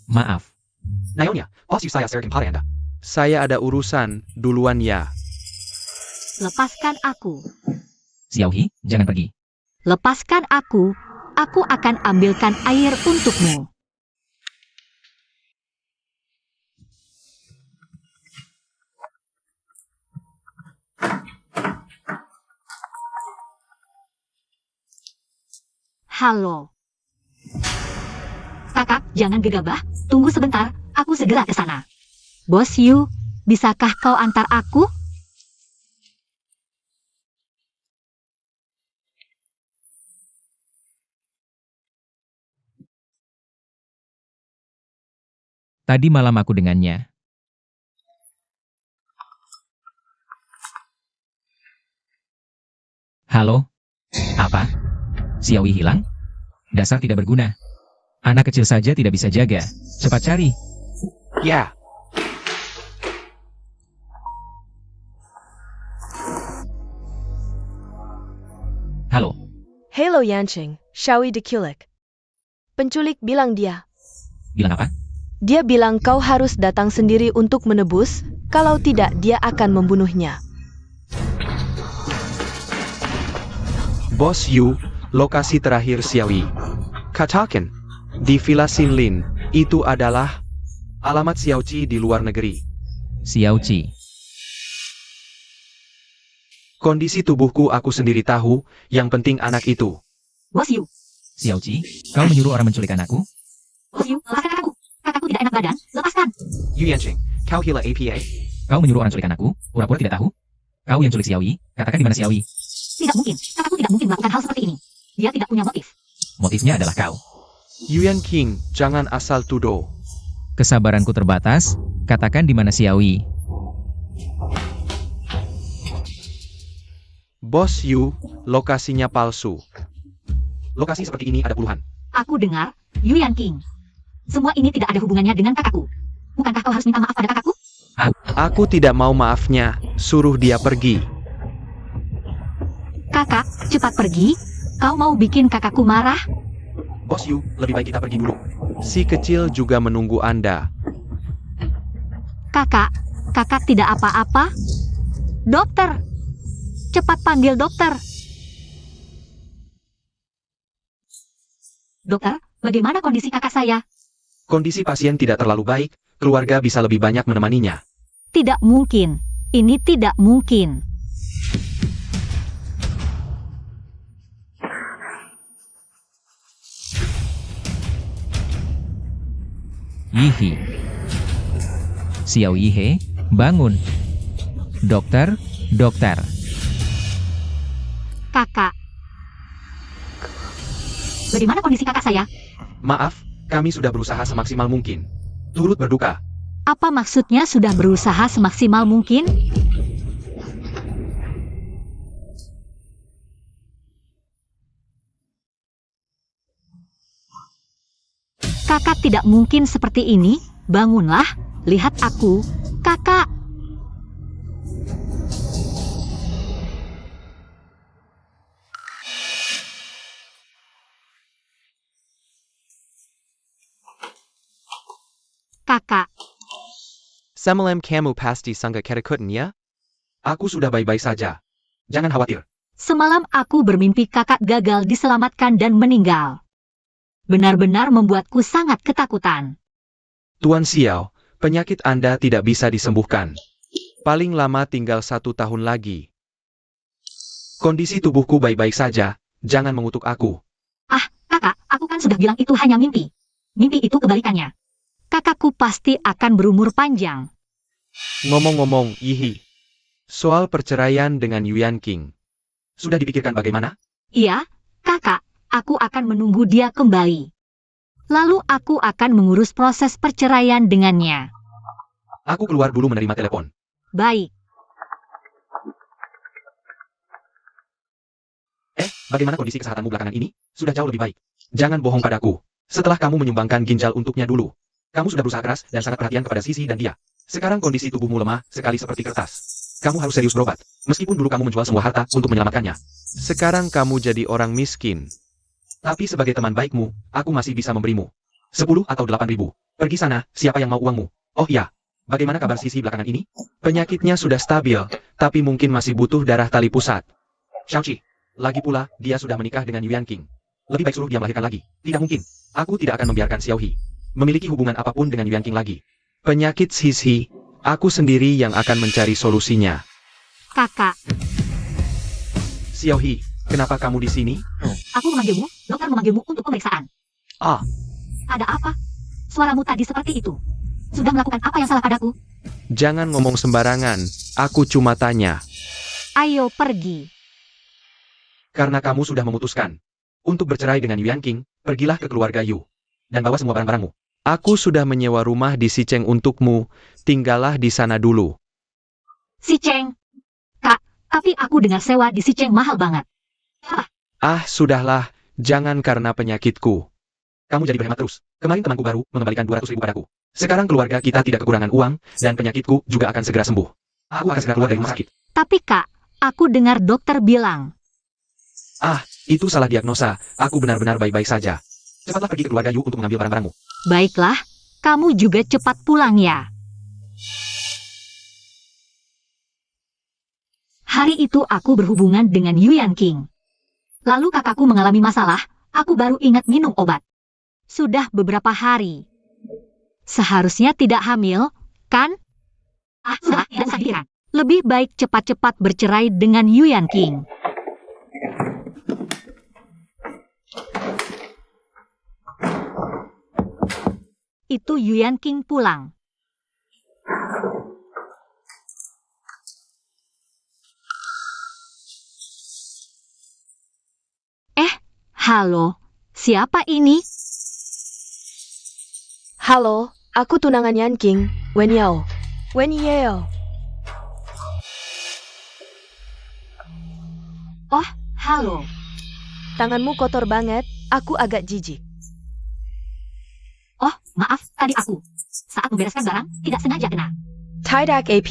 Maaf. Nyonya, Bos Yu saya serahkan pada Anda. Saya ada urusan, duluan ya. Lepaskan aku. Xiao He, jangan pergi. Lepaskan aku akan ambilkan air untukmu. Halo. Kakak, jangan gegabah. Tunggu sebentar, aku segera ke sana. Bos Yu, bisakah kau antar aku? Tadi malam aku dengannya. Halo? Apa? Xiao Yi hilang? Dasar tidak berguna. Anak kecil saja tidak bisa jaga. Cepat cari. Ya. Halo? Hello Yanqing, Xiaoyi diculik. Penculik bilang dia. Bilang apa? Dia bilang kau harus datang sendiri untuk menebus, kalau tidak dia akan membunuhnya. Bos Yu, lokasi terakhir Xiao Yi. Katakan, di Villa Xinlin, itu adalah alamat Xiao Qi di luar negeri. Xiao Qi. Kondisi tubuhku aku sendiri tahu, yang penting anak itu. Bos Yu. Xiao Qi, kau menyuruh orang menculik anakku? Bos Yu, lepaskan kakakku. Kakakku tidak enak badan, lepaskan. Yu Yanqing, kau hila APA? Kau menyuruh orang culik anakku? Pura-pura tidak tahu? Kau yang culik Xiao Yi, katakan di mana Xiao Yi? Tidak mungkin, kakakku tidak mungkin melakukan hal seperti ini. Dia tidak punya motif. Motifnya adalah kau. Yu Yanqing, jangan asal tuduh. Kesabaranku terbatas, katakan di mana Xiao Yi. Bos Yu, lokasinya palsu. Lokasi seperti ini ada puluhan. Aku dengar, Yu Yanqing. Semua ini tidak ada hubungannya dengan kakakku. Bukankah kau harus minta maaf pada kakakku? Aku tidak mau maafnya, suruh dia pergi. Kakak, cepat pergi. Kau mau bikin kakakku marah? Bos Yu, lebih baik kita pergi dulu. Si kecil juga menunggu Anda. Kakak, kakak tidak apa-apa? Dokter! Cepat panggil dokter! Dokter, bagaimana kondisi kakak saya? Kondisi pasien tidak terlalu baik, keluarga bisa lebih banyak menemaninya. Tidak mungkin. Ini tidak mungkin. Yihi. Xiao Yihe, bangun. Dokter, dokter. Kakak. Bagaimana kondisi kakak saya? Maaf, kami sudah berusaha semaksimal mungkin. Turut berduka. Apa maksudnya sudah berusaha semaksimal mungkin? Kakak tidak mungkin seperti ini. Bangunlah, lihat aku. Kakak. Kakak. Semalam kamu pasti sangat ketakutan ya? Aku sudah baik-baik saja. Jangan khawatir. Semalam aku bermimpi kakak gagal diselamatkan dan meninggal. Benar-benar membuatku sangat ketakutan. Tuan Xiao, penyakit Anda tidak bisa disembuhkan. Paling lama tinggal 1 tahun lagi. Kondisi tubuhku baik-baik saja, jangan mengutuk aku. Ah, kakak, aku kan sudah bilang itu hanya mimpi. Mimpi itu kebalikannya. Kakakku pasti akan berumur panjang. Ngomong-ngomong, Yihi. Soal perceraian dengan Yuan King. Sudah dipikirkan bagaimana? Iya, kakak, aku akan menunggu dia kembali. Lalu aku akan mengurus proses perceraian dengannya. Aku keluar dulu menerima telepon. Baik. Bagaimana kondisi kesehatanmu belakangan ini? Sudah jauh lebih baik. Jangan bohong padaku. Setelah kamu menyumbangkan ginjal untuknya dulu. Kamu sudah berusaha keras dan sangat perhatian kepada Sisi dan dia. Sekarang kondisi tubuhmu lemah sekali seperti kertas. Kamu harus serius berobat. Meskipun dulu kamu menjual semua harta untuk menyelamatkannya. Sekarang kamu jadi orang miskin. Tapi sebagai teman baikmu, aku masih bisa memberimu 10 atau 8.000. Pergi sana, siapa yang mau uangmu? Oh iya, bagaimana kabar Sisi belakangan ini? Penyakitnya sudah stabil, tapi mungkin masih butuh darah tali pusat. Xiaoqi, lagi pula, dia sudah menikah dengan Yuan King. Lebih baik suruh dia melahirkan lagi. Tidak mungkin. Aku tidak akan membiarkan Xiaohi memiliki hubungan apapun dengan Yuan King lagi. Penyakit Sisi, aku sendiri yang akan mencari solusinya. Kakak, Xiaohi, kenapa kamu di sini? aku memanggilmu, dokter memanggilmu untuk pemeriksaan. Ah, Ada apa? Suaramu tadi seperti itu. Sudah melakukan apa yang salah padaku? jangan ngomong sembarangan. Aku cuma tanya. Ayo pergi. Karena kamu sudah memutuskan untuk bercerai dengan Yuan King, pergilah ke keluarga Yu dan bawa semua barang-barangmu. Aku sudah menyewa rumah di Sicheng untukmu, tinggallah di sana dulu. Si Cheng. Kak, tapi aku dengar sewa di Si Cheng mahal banget. Ah, sudahlah, jangan karena penyakitku. Kamu jadi berhemat terus. Kemarin temanku baru mengembalikan 200.000 padaku. Sekarang keluarga kita tidak kekurangan uang, dan penyakitku juga akan segera sembuh. Aku akan segera keluar dari rumah sakit. Tapi kak, aku dengar dokter bilang. Ah, itu salah diagnosa. Aku benar-benar baik-baik saja. Cepatlah pergi ke keluarga Yu untuk mengambil barang-barangmu. Baiklah, kamu juga cepat pulang ya. Hari itu aku berhubungan dengan Yuan King. Lalu kakakku mengalami masalah, aku baru ingat minum obat. Sudah beberapa hari. Seharusnya tidak hamil, kan? Ah, salah dan salah. Lebih baik cepat-cepat bercerai dengan Yuan King. Itu Yuan King pulang. Halo, siapa ini? Halo, aku tunangan Yan King, Wen Yao. Wen Yao. Oh, halo. Tanganmu kotor banget, aku agak jijik. Oh, maaf, tadi aku. Saat membereskan barang, tidak sengaja kena. Tidak apa,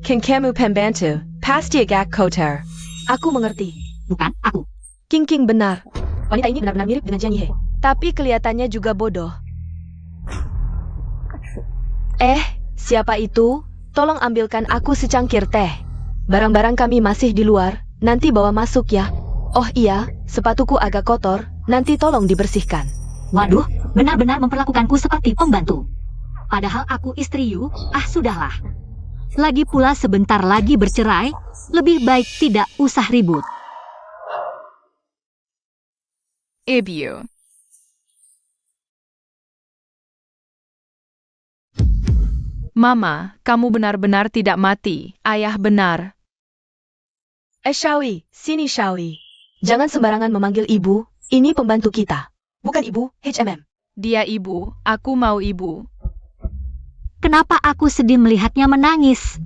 kan kamu pembantu, pasti agak kotor. Aku mengerti. Bukan, aku. King benar. Wanita ini benar-benar mirip dengan Jiang Yihe. Tapi kelihatannya juga bodoh. Siapa itu? tolong ambilkan aku secangkir teh. Barang-barang kami masih di luar, nanti bawa masuk ya. Oh iya, sepatuku agak kotor, nanti tolong dibersihkan. Waduh, benar-benar memperlakukanku seperti pembantu. Padahal aku istri you, sudahlah. Lagi pula sebentar lagi bercerai, lebih baik tidak usah ribut. Ibu. Mama, kamu benar-benar tidak mati. Ayah benar. Shawi, sini Shawi. Jangan sembarangan memanggil ibu, ini pembantu kita. Bukan ibu, HMM. Dia ibu, aku mau ibu. Kenapa aku sedih melihatnya menangis?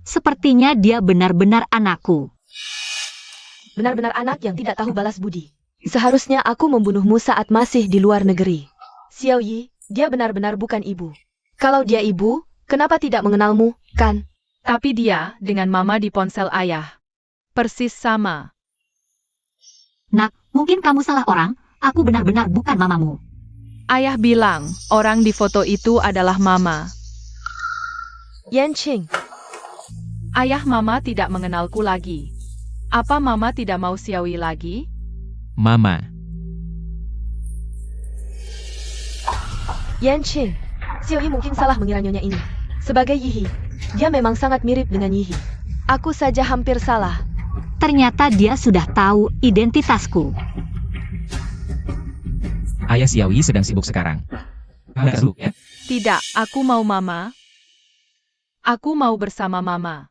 Sepertinya dia benar-benar anakku. Benar-benar anak yang tidak tahu balas budi. Seharusnya aku membunuhmu saat masih di luar negeri. Xiao Yi, dia benar-benar bukan ibu. Kalau dia ibu, kenapa tidak mengenalmu, kan? Tapi dia dengan mama di ponsel ayah. Persis sama. Nak, mungkin kamu salah orang, aku benar-benar bukan mamamu. Ayah bilang, orang di foto itu adalah mama. Yanqing, Ayah mama tidak mengenalku lagi. Apa mama tidak mau Xiaoyi lagi? Mama. Yanqing. Xiao Yi mungkin salah mengira nyonya ini. Sebagai Yihi, dia memang sangat mirip dengan Yihi. Aku saja hampir salah. Ternyata dia sudah tahu identitasku. Ayah Xiaoyi sedang sibuk sekarang. Nggak sibuk ya? Tidak, aku mau mama. Aku mau bersama mama.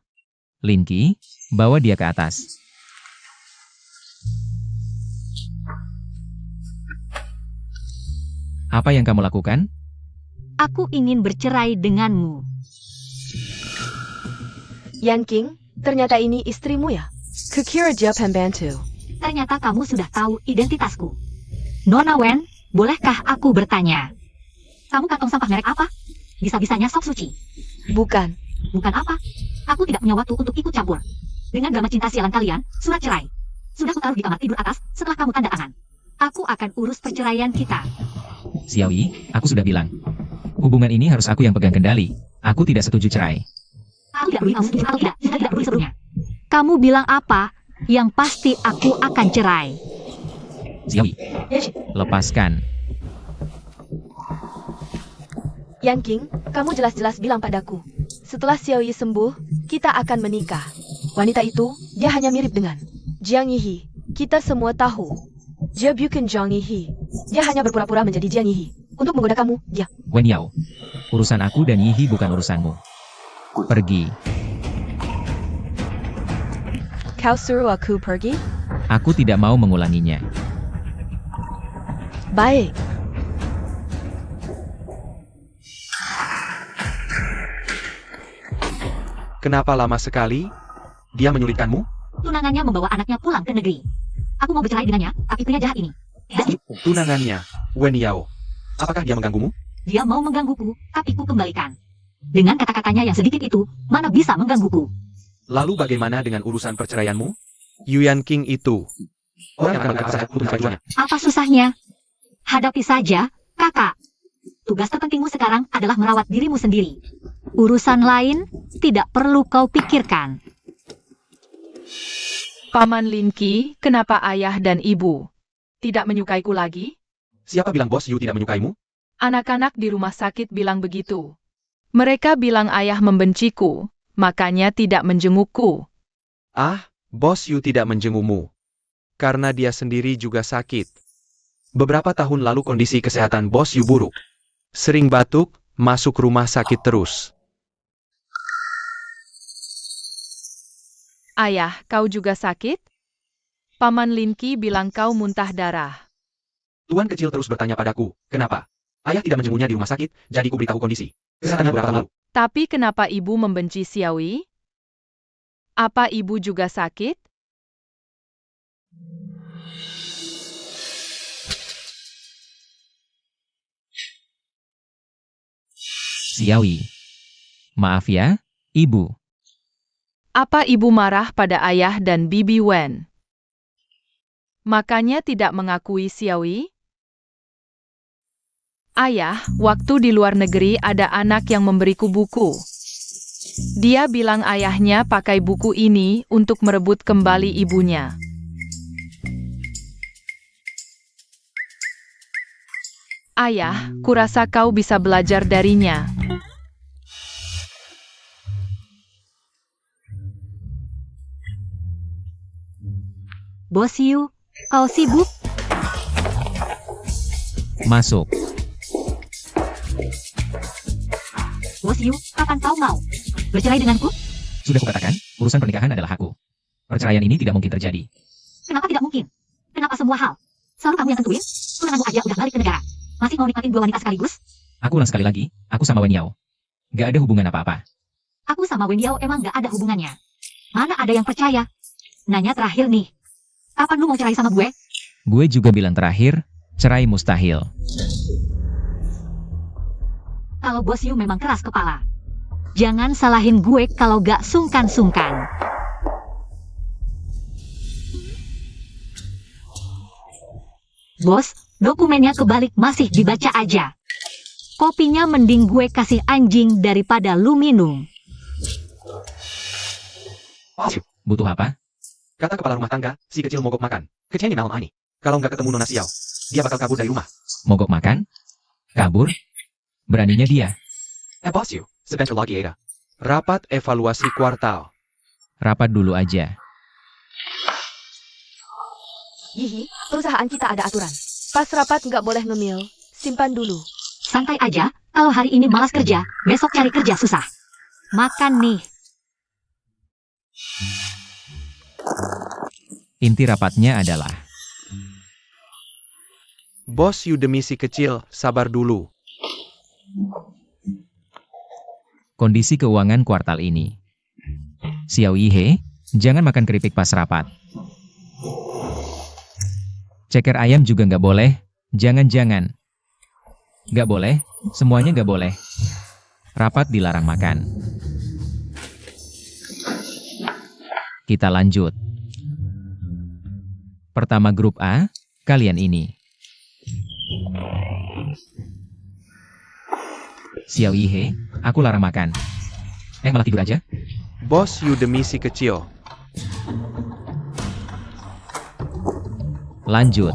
Linky, bawa dia ke atas. Apa yang kamu lakukan? Aku ingin bercerai denganmu. Yanqing, ternyata ini istrimu ya? Kukira dia pembantu. Ternyata kamu sudah tahu identitasku. Nona Wen, bolehkah aku bertanya? Kamu kantong sampah merek apa? Bisa-bisanya sok suci. Bukan. Bukan apa? Aku tidak punya waktu untuk ikut campur. Dengan drama cinta sialan kalian, surat cerai. Sudah kutaruh di kamar tidur atas setelah kamu tanda tangan. Aku akan urus perceraian kita. Xiaoyi, aku sudah bilang. Hubungan ini harus aku yang pegang kendali. Aku tidak setuju cerai. Aku tidak peduli kamu setuju atau tidak, sudah tidak peduli sebelumnya. Kamu bilang apa? Yang pasti aku akan cerai. Xiaoyi, lepaskan. Yanqing, kamu jelas-jelas bilang padaku. Setelah Xiao Yi sembuh, kita akan menikah. Wanita itu, dia hanya mirip dengan Jiang Yihi. Kita semua tahu. Dia bukan Jiang Yihi. Dia hanya berpura-pura menjadi Jiang Yihi. Untuk menggoda kamu, dia. Wen Yao, urusan aku dan Yihi bukan urusanmu. Pergi. Kau suruh aku pergi? Aku tidak mau mengulanginya. Baik. Kenapa lama sekali? Dia menyulitkanmu? Tunangannya membawa anaknya pulang ke negeri. Aku mau bercerai dengannya, tapi pria jahat ini. Tunangannya, Wen Yao. Apakah dia mengganggumu? Dia mau menggangguku, tapi ku kembalikan. Dengan kata-katanya yang sedikit itu, mana bisa menggangguku? Lalu bagaimana dengan urusan perceraianmu? Yuan King itu. Orang yang akan mengangkat saya untuk tujuannya. Apa susahnya? Hadapi saja, kakak. Tugas terpentingmu sekarang adalah merawat dirimu sendiri. Urusan lain tidak perlu kau pikirkan. Paman Linky, kenapa ayah dan ibu tidak menyukaiku lagi? Siapa bilang bos Yu tidak menyukaimu? Anak-anak di rumah sakit bilang begitu. Mereka bilang ayah membenciku, makanya tidak menjengukku. Ah, bos Yu tidak menjengukmu. Karena dia sendiri juga sakit. Beberapa tahun lalu kondisi kesehatan bos Yu buruk. Sering batuk, masuk rumah sakit terus. Ayah, kau juga sakit? Paman Linky bilang kau muntah darah. Tuan kecil terus bertanya padaku, kenapa? Ayah tidak menjenguknya di rumah sakit, jadi ku beritahu kondisi. Kesehatannya beberapa tahun lalu. Tapi kenapa ibu membenci Xiaoyi? Apa ibu juga sakit? Xiaoyi. Maaf ya, ibu. Apa ibu marah pada ayah dan bibi Wen? Makanya tidak mengakui Xiaoyi? Ayah, waktu di luar negeri ada anak yang memberiku buku. Dia bilang ayahnya pakai buku ini untuk merebut kembali ibunya. Ayah, kurasa kau bisa belajar darinya. Bos Yu, kau sibuk? Masuk. Bos Yu, kapan kau mau bercerai denganku? Sudah kukatakan, urusan pernikahan adalah hakku. Perceraian ini tidak mungkin terjadi. Kenapa tidak mungkin? Kenapa semua hal selalu kamu yang tentuin? Tunanganmu aja udah balik ke negara. Masih mau nikmatin dua wanita sekaligus? Aku ulang sekali lagi, aku sama Wen Yao. Gak ada hubungan apa-apa. Aku sama Wen Yao emang gak ada hubungannya. Mana ada yang percaya? Nanya terakhir nih. Kapan lu mau cerai sama gue? Gue juga bilang terakhir, cerai mustahil. Kalau bos Yu memang keras kepala. Jangan salahin gue kalau gak sungkan-sungkan. Bos, dokumennya kebalik masih dibaca aja. Kopinya mending gue kasih anjing daripada lu minum. Boss Yu, Butuh apa? kata kepala rumah tangga, si kecil mogok makan. Kecilnya malam ini. Kalau nggak ketemu Nona Xiao, dia bakal kabur dari rumah. Mogok makan? Kabur? Beraninya dia. Boss Yu, sebentar lagi ada. Rapat evaluasi kuartal. Rapat dulu aja. Yihi, perusahaan kita ada aturan. Pas rapat nggak boleh ngemil. Simpan dulu. Santai aja, kalau hari ini malas kerja, besok cari kerja susah. Makan nih. Inti rapatnya adalah Bos Yu demi si kecil, sabar dulu. kondisi keuangan kuartal ini. Xiao Yihe, jangan makan keripik pas rapat. Ceker ayam juga nggak boleh, jangan-jangan. Nggak boleh, semuanya nggak boleh. Rapat dilarang makan. Kita lanjut. Pertama grup A, kalian ini. Xiao Yihe, aku larang makan. Malah tidur aja? Bos Yu demi si kecil. Lanjut.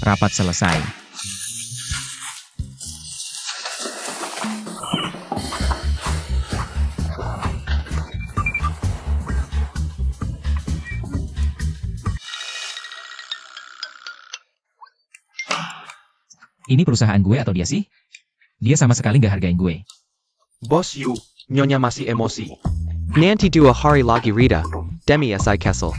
Rapat selesai. Ini perusahaan gue atau dia sih? Dia sama sekali nggak hargain gue. Bos Yu, Nyonya masih emosi. Nanti dua hari lagi Rita, demi SI Kessel.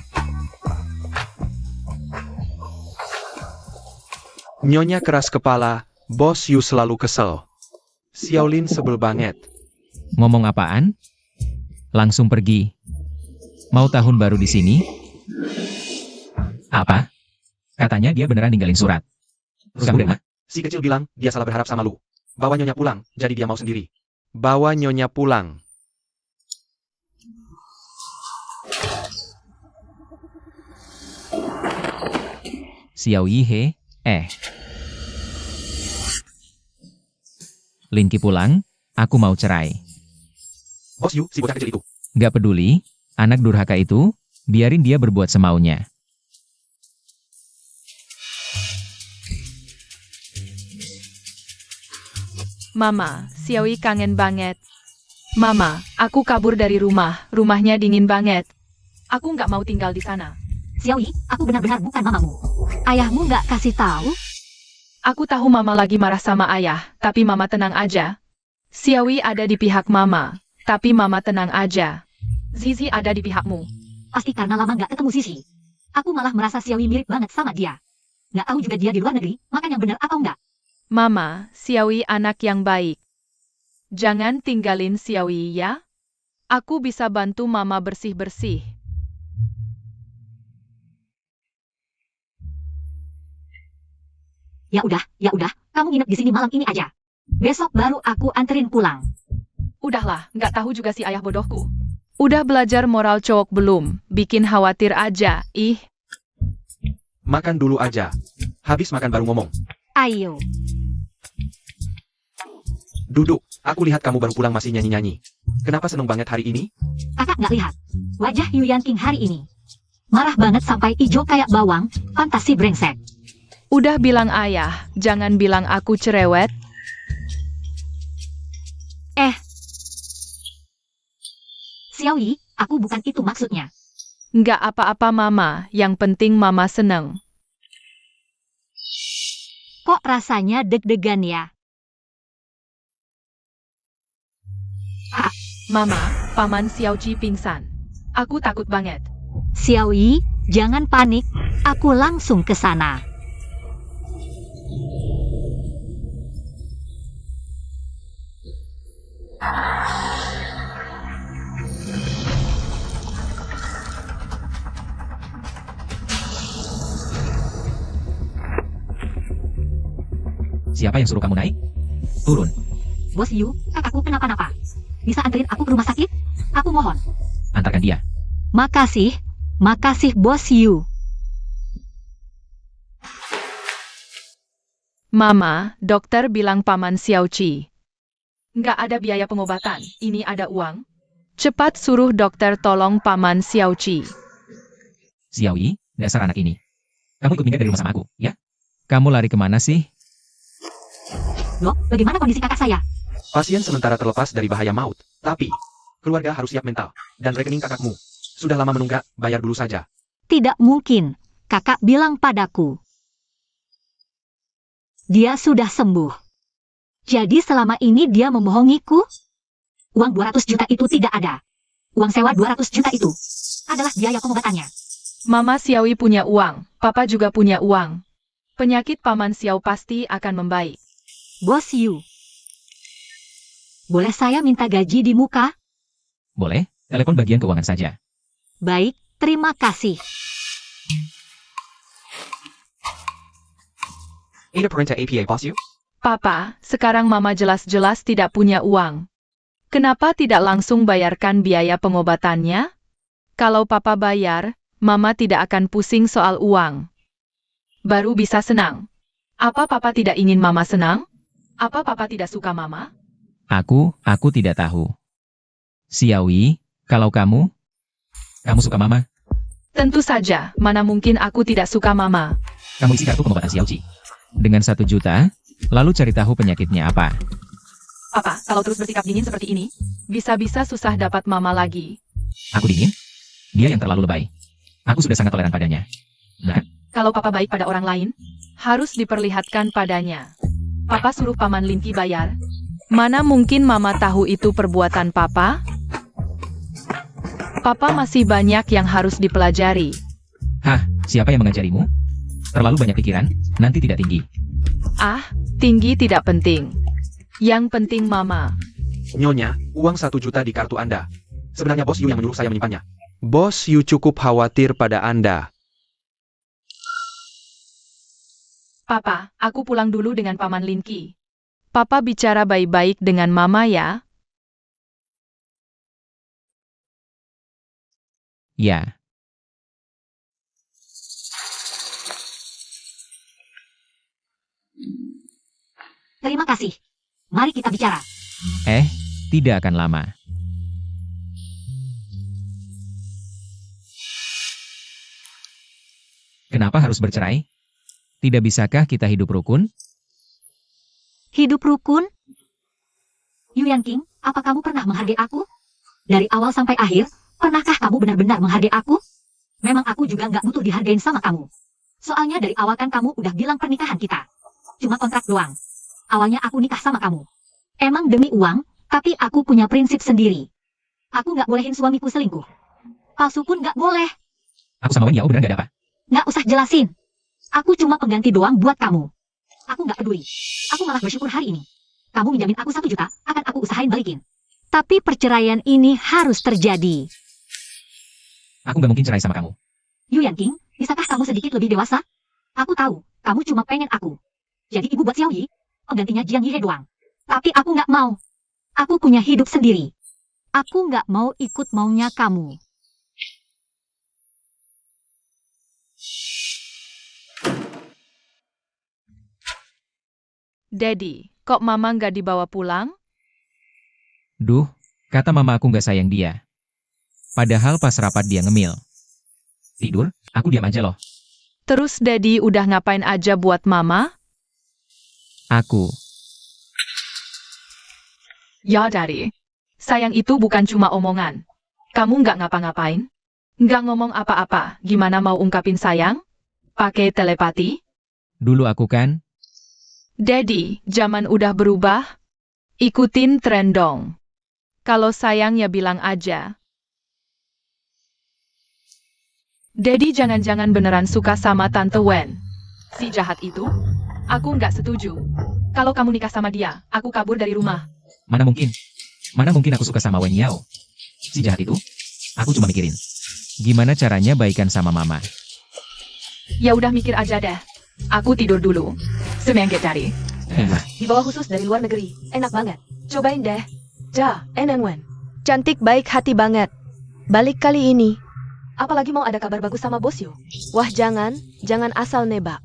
Nyonya keras kepala, Bos Yu selalu kesel. Xiaolin sebel banget. Ngomong apaan? Langsung pergi. Mau tahun baru di sini? Apa? Katanya dia beneran ninggalin surat. Terus kamu dengar? Si kecil bilang, dia salah berharap sama lu. Bawa Nyonya pulang, jadi dia mau sendiri. Bawa Nyonya pulang. Xiao Yihe, Linki pulang, aku mau cerai. Bos Yu, si bocah kecil itu. Gak peduli, anak durhaka itu, biarin dia berbuat semaunya. Mama, Xiaoyi kangen banget. Mama, aku kabur dari rumah, rumahnya dingin banget. Aku nggak mau tinggal di sana. Xiaoyi, aku benar-benar bukan mamamu. Ayahmu nggak kasih tahu? Aku tahu mama lagi marah sama ayah, tapi mama tenang aja. Xiaoyi ada di pihak mama, tapi mama tenang aja. Zizi ada di pihakmu. Pasti karena lama nggak ketemu Sisi. Aku malah merasa Xiaoyi mirip banget sama dia. Nggak tahu juga dia di luar negeri, makan yang benar atau enggak. Mama, Xiaoyi anak yang baik. Jangan tinggalin Xiaoyi ya. Aku bisa bantu mama bersih-bersih. Ya udah, kamu nginep di sini malam ini aja. Besok baru aku anterin pulang. Udahlah, nggak tahu juga si ayah bodohku. Udah belajar moral cowok belum? Bikin khawatir aja, ih. Makan dulu aja. Habis makan baru ngomong. Ayo. Duduk, aku lihat kamu baru pulang masih nyanyi-nyanyi. Kenapa seneng banget hari ini? Kakak nggak lihat wajah Yuyan King hari ini. Marah banget sampai ijo kayak bawang, fantasi brengsek. Udah bilang ayah, jangan bilang aku cerewet. Xiaoyi, aku bukan itu maksudnya. Nggak apa-apa mama, yang penting mama seneng. Kok rasanya deg-degan ya? Mama, paman Xiaoji pingsan. Aku takut banget. Xiaoyi, jangan panik, aku langsung ke sana. Siapa yang suruh kamu naik? Turun. Bos Yu, kakakku kenapa-napa. Bisa anterin aku ke rumah sakit? Aku mohon. Antarkan dia. Makasih, Bos Yu. Mama, dokter bilang paman Xiaoji. Nggak ada biaya pengobatan, ini ada uang. Cepat suruh dokter tolong paman Xiaoji. Xiaoyi, dasar anak ini. Kamu ikut minggat dari rumah sama aku, ya? Kamu lari kemana sih? Loh, bagaimana kondisi kakak saya? Pasien sementara terlepas dari bahaya maut. Tapi, keluarga harus siap mental. Dan rekening kakakmu. Sudah lama menunggak, bayar dulu saja. Tidak mungkin, kakak bilang padaku. Dia sudah sembuh. Jadi selama ini dia membohongiku? Uang 200 juta itu tidak ada. Uang sewa 200 juta itu adalah biaya pengobatannya. Mama Xiaoyi punya uang, papa juga punya uang. Penyakit paman Xiao pasti akan membaik. Bos Yu, boleh saya minta gaji di muka? Boleh, telepon bagian keuangan saja. Baik, terima kasih. Ada perintah APA, Bos Yu? Papa, sekarang mama jelas-jelas tidak punya uang. Kenapa tidak langsung bayarkan biaya pengobatannya? Kalau papa bayar, mama tidak akan pusing soal uang. Baru bisa senang. Apa papa tidak ingin mama senang? Apa papa tidak suka mama? Aku tidak tahu. Xiaoyi, kalau kamu suka mama, Tentu saja, mana mungkin aku tidak suka mama. kamu isi kartu pengobatan Xiaoji. Dengan 1 juta, lalu cari tahu penyakitnya apa. Papa, kalau terus bersikap dingin seperti ini, bisa-bisa susah dapat mama lagi. Aku dingin? Dia yang terlalu lebay. Aku sudah sangat toleran padanya. Nah, Kalau papa baik pada orang lain, harus diperlihatkan padanya. Papa suruh paman Linki bayar. Mana mungkin mama tahu itu perbuatan papa? Papa masih banyak yang harus dipelajari. hah, siapa yang mengajarimu? Terlalu banyak pikiran, nanti tidak tinggi. Ah, tinggi tidak penting. Yang penting mama. Nyonya, uang 1 juta di kartu Anda. Sebenarnya Bos Yu yang menyuruh saya menyimpannya. Bos Yu cukup khawatir pada Anda. Papa, aku pulang dulu dengan paman Linki. Papa bicara baik-baik dengan mama ya. Ya, Terima kasih. Mari kita bicara. tidak akan lama. Kenapa harus bercerai? Tidak bisakah kita hidup rukun? Hidup rukun? Yuyan King, apa kamu pernah menghargai aku? Dari awal sampai akhir, pernahkah kamu benar-benar menghargai aku? Memang aku juga nggak butuh dihargain sama kamu. Soalnya dari awal kan kamu udah bilang pernikahan kita. Cuma kontrak doang. Awalnya aku nikah sama kamu. Emang demi uang, tapi aku punya prinsip sendiri. Aku nggak bolehin suamiku selingkuh. Palsu pun nggak boleh. Aku sama Wen Yao benar gak ada apa? Nggak usah jelasin. Aku cuma pengganti doang buat kamu. Aku nggak peduli. Aku malah bersyukur hari ini. Kamu minjamin aku 1 juta, akan aku usahain balikin. Tapi perceraian ini harus terjadi. Aku gak mungkin cerai sama kamu. Yuyan King, bisakah kamu sedikit lebih dewasa? Aku tahu, kamu cuma pengen aku. Jadi ibu buat Xiaoyi, penggantinya Jiang Yihe doang. Tapi aku nggak mau. Aku punya hidup sendiri. Aku nggak mau ikut maunya kamu. Daddy, kok mama nggak dibawa pulang? Duh, kata mama aku nggak sayang dia. Padahal pas rapat dia ngemil. Tidur, aku diam aja loh. Terus Daddy udah ngapain aja buat Mama? Aku. Ya Daddy. Sayang itu bukan cuma omongan. Kamu nggak ngapa-ngapain? Nggak ngomong apa-apa, gimana mau ungkapin sayang? Pakai telepati? Dulu aku kan, Daddy, zaman udah berubah. Ikutin tren dong. Kalau sayang ya bilang aja. Daddy jangan-jangan beneran suka sama Tante Wen. Si jahat itu? Aku nggak setuju. Kalau kamu nikah sama dia, aku kabur dari rumah. mana mungkin. Mana mungkin aku suka sama Wen Yao. Si jahat itu, aku cuma mikirin. Gimana caranya baikan sama mama. Ya udah mikir aja deh. Aku tidur dulu. Semengget Daddy. Dibawa khusus dari luar negeri. Enak banget. Cobain deh. Ja, Wen. Cantik baik hati banget. Balik kali ini. Apalagi mau ada kabar bagus sama bos Yu. Wah jangan asal nebak.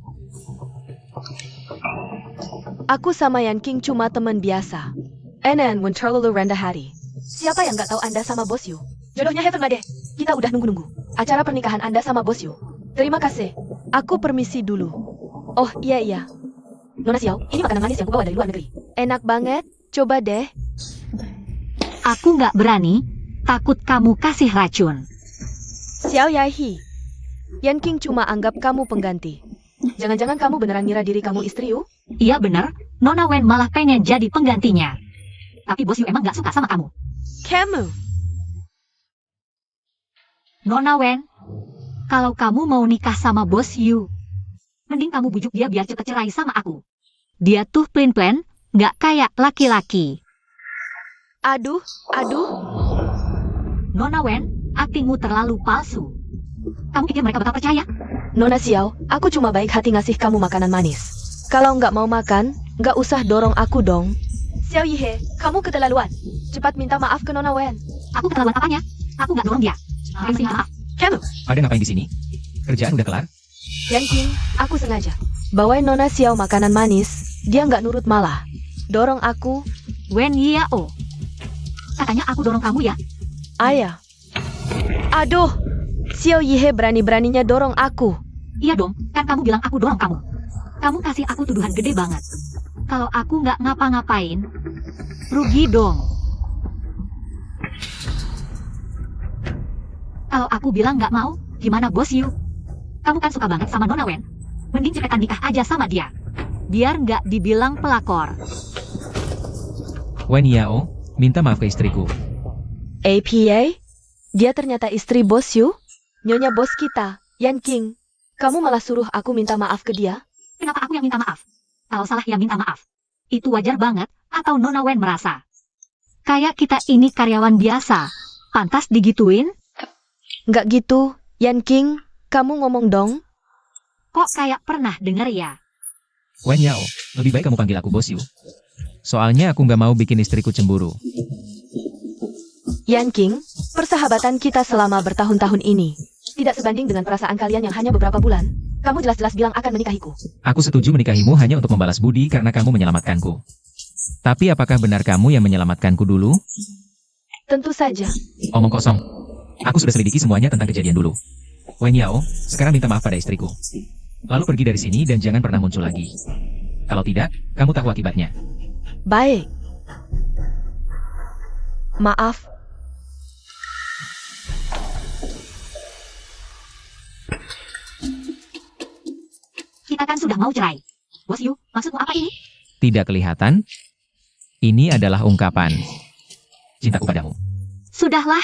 Aku sama Yan King cuma teman biasa. Wen terlalu rendah hati. Siapa yang nggak tahu Anda sama bos Yu? Jodohnya Heaven Made. Kita udah nunggu-nunggu. Acara pernikahan Anda sama bos Yu. Terima kasih. Aku permisi dulu. Oh iya. Nona Xiao, ini makanan manis yang kubawa dari luar negeri. Enak banget. Coba deh. Aku nggak berani, takut kamu kasih racun. Xiao Yaihi. Yan King cuma anggap kamu pengganti. Jangan-jangan kamu beneran ngira diri kamu istri Yu? Iya bener, Nona Wen malah pengen jadi penggantinya. Tapi bos Yu emang nggak suka sama kamu. Kamu. Nona Wen, kalau kamu mau nikah sama bos Yu, mending kamu bujuk dia biar cepet cerai sama aku. Dia tuh plain-plain, nggak kayak laki-laki. Aduh. Nona Wen, aktingmu terlalu palsu. Kamu pikir mereka bakal percaya? Nona Xiao, aku cuma baik hati ngasih kamu makanan manis. Kalau nggak mau makan, nggak usah dorong aku dong. Xiao Yihe, kamu keterlaluan. Cepat minta maaf ke Nona Wen. Aku keterlaluan apanya? Aku nggak dorong dia. Aku minta maaf. Kamu. Ada ngapain di sini? Kerjaan udah kelar? Yan King, aku sengaja. Bawain Nona Xiao makanan manis, dia nggak nurut malah. Dorong aku. Wen Yao. Katanya aku dorong kamu ya? Ayah. Aduh. Xiao Yihe berani-beraninya dorong aku. Iya dong, kan kamu bilang aku dorong kamu. Kamu kasih aku tuduhan gede banget. Kalau aku nggak ngapa-ngapain, rugi dong. Kalau aku bilang nggak mau, gimana bos Yu? Kamu kan suka banget sama Nona Wen. Mending cepetan nikah aja sama dia. Biar nggak dibilang pelakor. Wen Yao, minta maaf ke istriku. APA? Dia ternyata istri bos Yu? Nyonya bos kita, Yan King. Kamu malah suruh aku minta maaf ke dia? Kenapa aku yang minta maaf? Kalau salah ya minta maaf. Itu wajar banget, atau Nona Wen merasa. Kayak kita ini karyawan biasa. Pantas digituin? Nggak gitu, Yan King. Kamu ngomong dong. Kok kayak pernah denger ya? Wen Yao, lebih baik kamu panggil aku bos Yu. Soalnya aku nggak mau bikin istriku cemburu. Yan King, persahabatan kita selama bertahun-tahun ini tidak sebanding dengan perasaan kalian yang hanya beberapa bulan. Kamu jelas-jelas bilang akan menikahiku. Aku setuju menikahimu hanya untuk membalas budi karena kamu menyelamatkanku. Tapi apakah benar kamu yang menyelamatkanku dulu? Tentu saja. Omong kosong. Aku sudah selidiki semuanya tentang kejadian dulu. Wen Yao, sekarang minta maaf pada istriku. Lalu pergi dari sini dan jangan pernah muncul lagi. Kalau tidak, kamu tahu akibatnya. Baik. Maaf. Kita kan sudah mau cerai. Bos Yu, maksudmu apa ini? Tidak kelihatan? Ini adalah ungkapan cintaku padamu. Sudahlah.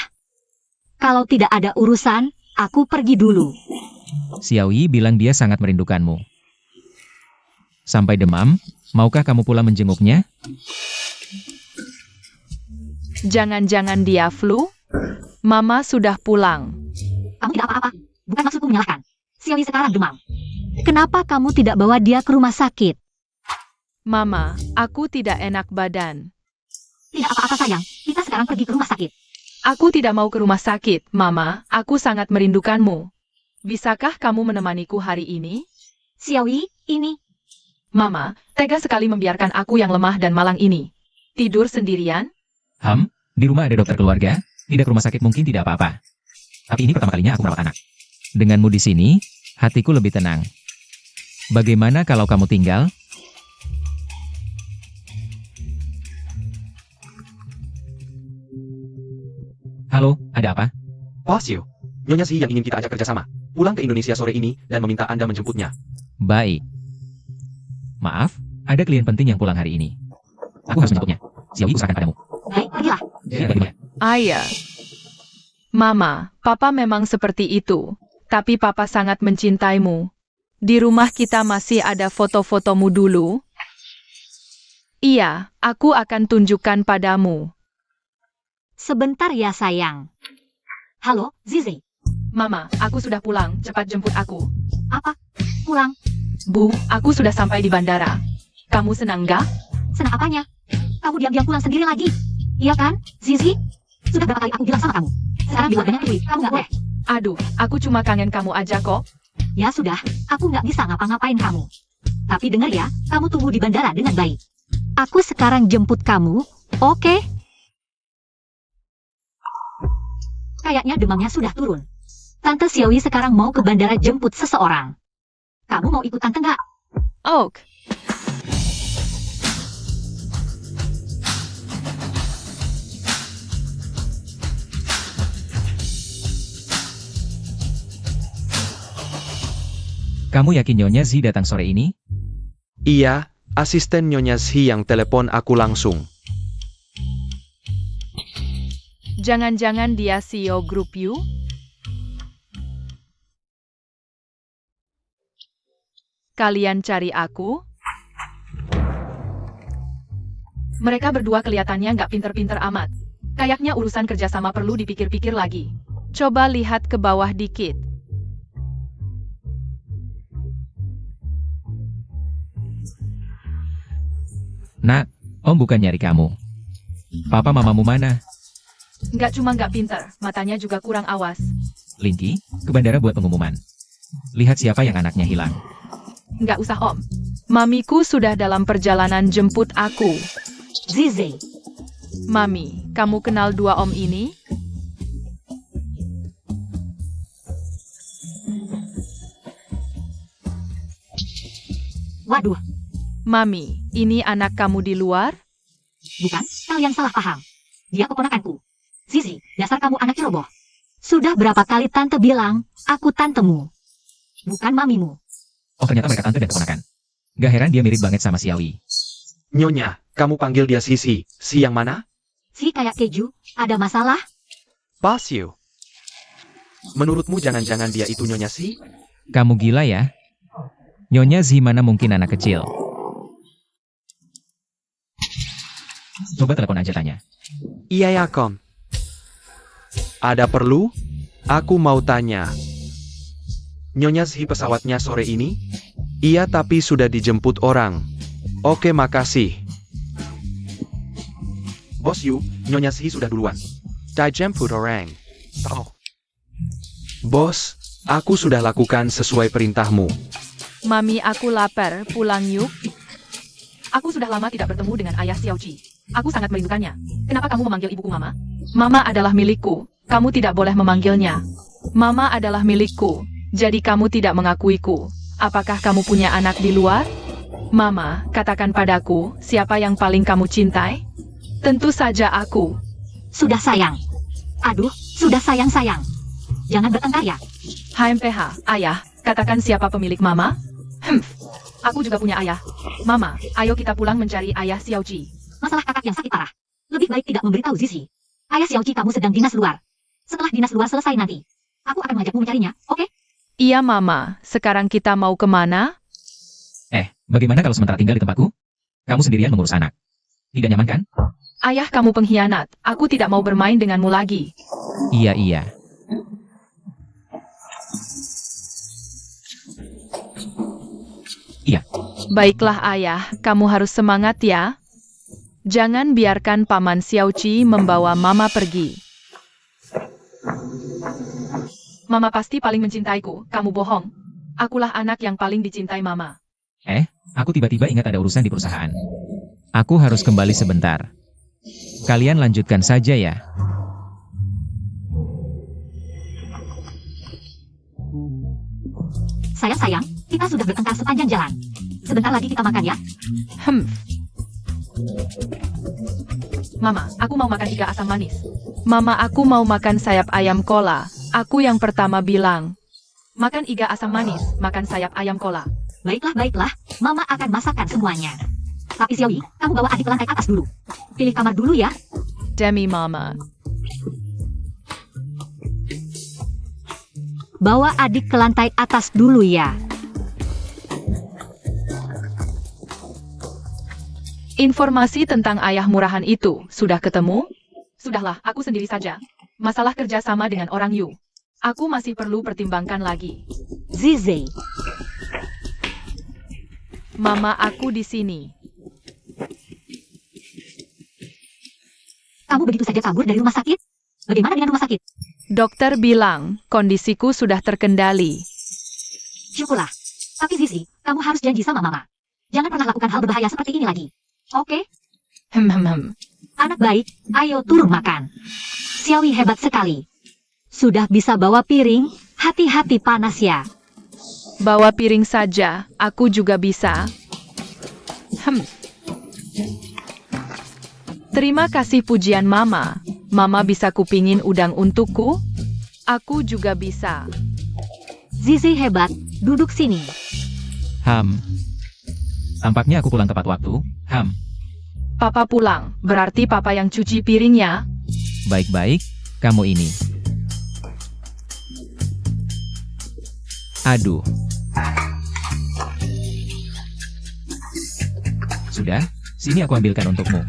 Kalau tidak ada urusan, aku pergi dulu. Xiao Yi bilang dia sangat merindukanmu. Sampai demam, maukah kamu pula menjenguknya? Jangan-jangan dia flu? Mama sudah pulang. Kamu tidak apa-apa. Bukan maksudku menyalahkan. Xiao Yi sekarang demam. Kenapa kamu tidak bawa dia ke rumah sakit? Mama, aku tidak enak badan. Tidak apa-apa sayang. Kita sekarang pergi ke rumah sakit. Aku tidak mau ke rumah sakit, Mama. Aku sangat merindukanmu. Bisakah kamu menemaniku hari ini? Xiao Yi, ini. Mama, tega sekali membiarkan aku yang lemah dan malang ini tidur sendirian. Di rumah ada dokter keluarga, tidak ke rumah sakit mungkin tidak apa-apa. Tapi ini pertama kalinya aku merawat anak. Denganmu di sini, hatiku lebih tenang. Bagaimana kalau kamu tinggal? Halo, ada apa? Bos Yu, Nyonya Si yang ingin kita ajak kerjasama. Pulang ke Indonesia sore ini dan meminta Anda menjemputnya. Baik. Maaf, ada klien penting yang pulang hari ini. Aku harus menjemputnya. Xiaoyi usahakan padamu. Baik, pergilah. Jadi bagaimana? Ayah. Mama, Papa memang seperti itu. Tapi Papa sangat mencintaimu. Di rumah kita masih ada foto-fotomu dulu. Iya, aku akan tunjukkan padamu. Sebentar ya sayang. Halo, Zizi. Mama, aku sudah pulang. Cepat jemput aku. Apa? Pulang? Bu, aku sudah sampai di bandara. Kamu senang gak? Senang apanya? Kamu diam-diam pulang sendiri lagi. Iya kan, Zizi? Sudah berapa kali aku bilang sama kamu? Sekarang bilang dengan Dewi, kamu nggak boleh. Aduh, aku cuma kangen kamu aja kok. Ya sudah, aku nggak bisa ngapa-ngapain kamu. Tapi dengar ya, kamu tunggu di bandara dengan baik. Aku sekarang jemput kamu, oke? Kayaknya demamnya sudah turun. Tante Xiaoyi sekarang mau ke bandara jemput seseorang. Kamu mau ikut tante nggak? Ok. Kamu yakin Nyonya Zi datang sore ini? Iya, asisten Nyonya Si yang telepon aku langsung. Jangan-jangan dia CEO Group You? Kalian cari aku? Mereka berdua kelihatannya nggak pinter-pinter amat. Kayaknya urusan kerjasama perlu dipikir-pikir lagi. Coba lihat ke bawah dikit. Nak, Om bukan nyari kamu. Papa mamamu mana? Nggak cuma nggak pinter, matanya juga kurang awas. Linky, ke bandara buat pengumuman. Lihat siapa yang anaknya hilang. Nggak usah Om. Mamiku sudah dalam perjalanan jemput aku. Zizi. Mami, kamu kenal dua Om ini? Waduh, Mami, ini anak kamu di luar? bukan, kalian salah paham. Dia keponakanku. Zizi, dasar kamu anak ceroboh. Sudah berapa kali tante bilang, aku tantemu. Bukan mamimu. Oh ternyata mereka tante dan keponakan. Gak heran dia mirip banget sama Xiaoyi. Nyonya, kamu panggil dia Si yang mana? Si kayak keju, ada masalah? Bos Yu. Menurutmu jangan-jangan dia itu Nyonya Si? Kamu gila ya? Nyonya Zi mana mungkin anak kecil? Coba telepon aja tanya. Iya ya, Kom. Ada perlu? Aku mau tanya. Nyonya Si pesawatnya sore ini? Iya tapi sudah dijemput orang. Oke makasih. Bos Yu, Nyonya Si sudah duluan. Dijemput orang. Oh. Bos, aku sudah lakukan sesuai perintahmu. Mami, aku lapar, pulang yuk. Aku sudah lama tidak bertemu dengan ayah Xiaoji. Aku sangat merindukannya. Kenapa kamu memanggil ibuku Mama? Mama adalah milikku. Kamu tidak boleh memanggilnya. Mama adalah milikku. Jadi kamu tidak mengakuiku. Apakah kamu punya anak di luar? Mama, katakan padaku, siapa yang paling kamu cintai? Tentu saja aku. Sudah sayang. Aduh, sudah sayang-sayang. Jangan bertengkar ya. HMPH, ayah, katakan siapa pemilik Mama? Aku juga punya ayah. Mama, ayo kita pulang mencari ayah Xiaoji. Masalah kakak yang sakit parah. Lebih baik tidak memberitahu Zizi. Ayah Xiaoji kamu sedang dinas luar. Setelah dinas luar selesai nanti, aku akan mengajakmu mencarinya, oke? Iya Mama, sekarang kita mau kemana? Bagaimana kalau sementara tinggal di tempatku? Kamu sendirian mengurus anak. Tidak nyaman kan? Ayah kamu pengkhianat, aku tidak mau bermain denganmu lagi. Iya. Iya. Baiklah ayah, kamu harus semangat ya. Jangan biarkan Paman Xiaoji membawa Mama pergi. Mama pasti paling mencintaiku, kamu bohong. Akulah anak yang paling dicintai Mama. Aku tiba-tiba ingat ada urusan di perusahaan. Aku harus kembali sebentar. Kalian lanjutkan saja ya. Sayang, kita sudah bertengkar sepanjang jalan. Sebentar lagi kita makan ya. Mama, aku mau makan iga asam manis. Mama, aku mau makan sayap ayam kola. Aku yang pertama bilang. Makan iga asam manis, makan sayap ayam kola. Baiklah. Mama akan masakkan semuanya. Tapi Xiaoyi, kamu bawa adik ke lantai atas dulu. Pilih kamar dulu ya. Demi Mama. Bawa adik ke lantai atas dulu ya. Informasi tentang ayah murahan itu sudah ketemu? Sudahlah, aku sendiri saja. Masalah kerja sama dengan orang Yu. Aku masih perlu pertimbangkan lagi. Zizi, Mama, aku di sini. kamu begitu saja kabur dari rumah sakit? Bagaimana dengan rumah sakit? Dokter bilang kondisiku sudah terkendali. Syukurlah. Tapi Zizi, kamu harus janji sama Mama. Jangan pernah lakukan hal berbahaya seperti ini lagi. Oke? Anak baik, ayo turun makan. Xiaoyi hebat sekali. Sudah bisa bawa piring, hati-hati panas ya. Bawa piring saja, aku juga bisa. Terima kasih pujian Mama. Mama bisa kupingin udang untukku? Aku juga bisa. Zizi hebat, duduk sini. Tampaknya aku pulang tepat waktu. Papa pulang, berarti Papa yang cuci piringnya. Baik-baik, kamu ini. Aduh. Sudah, sini aku ambilkan untukmu.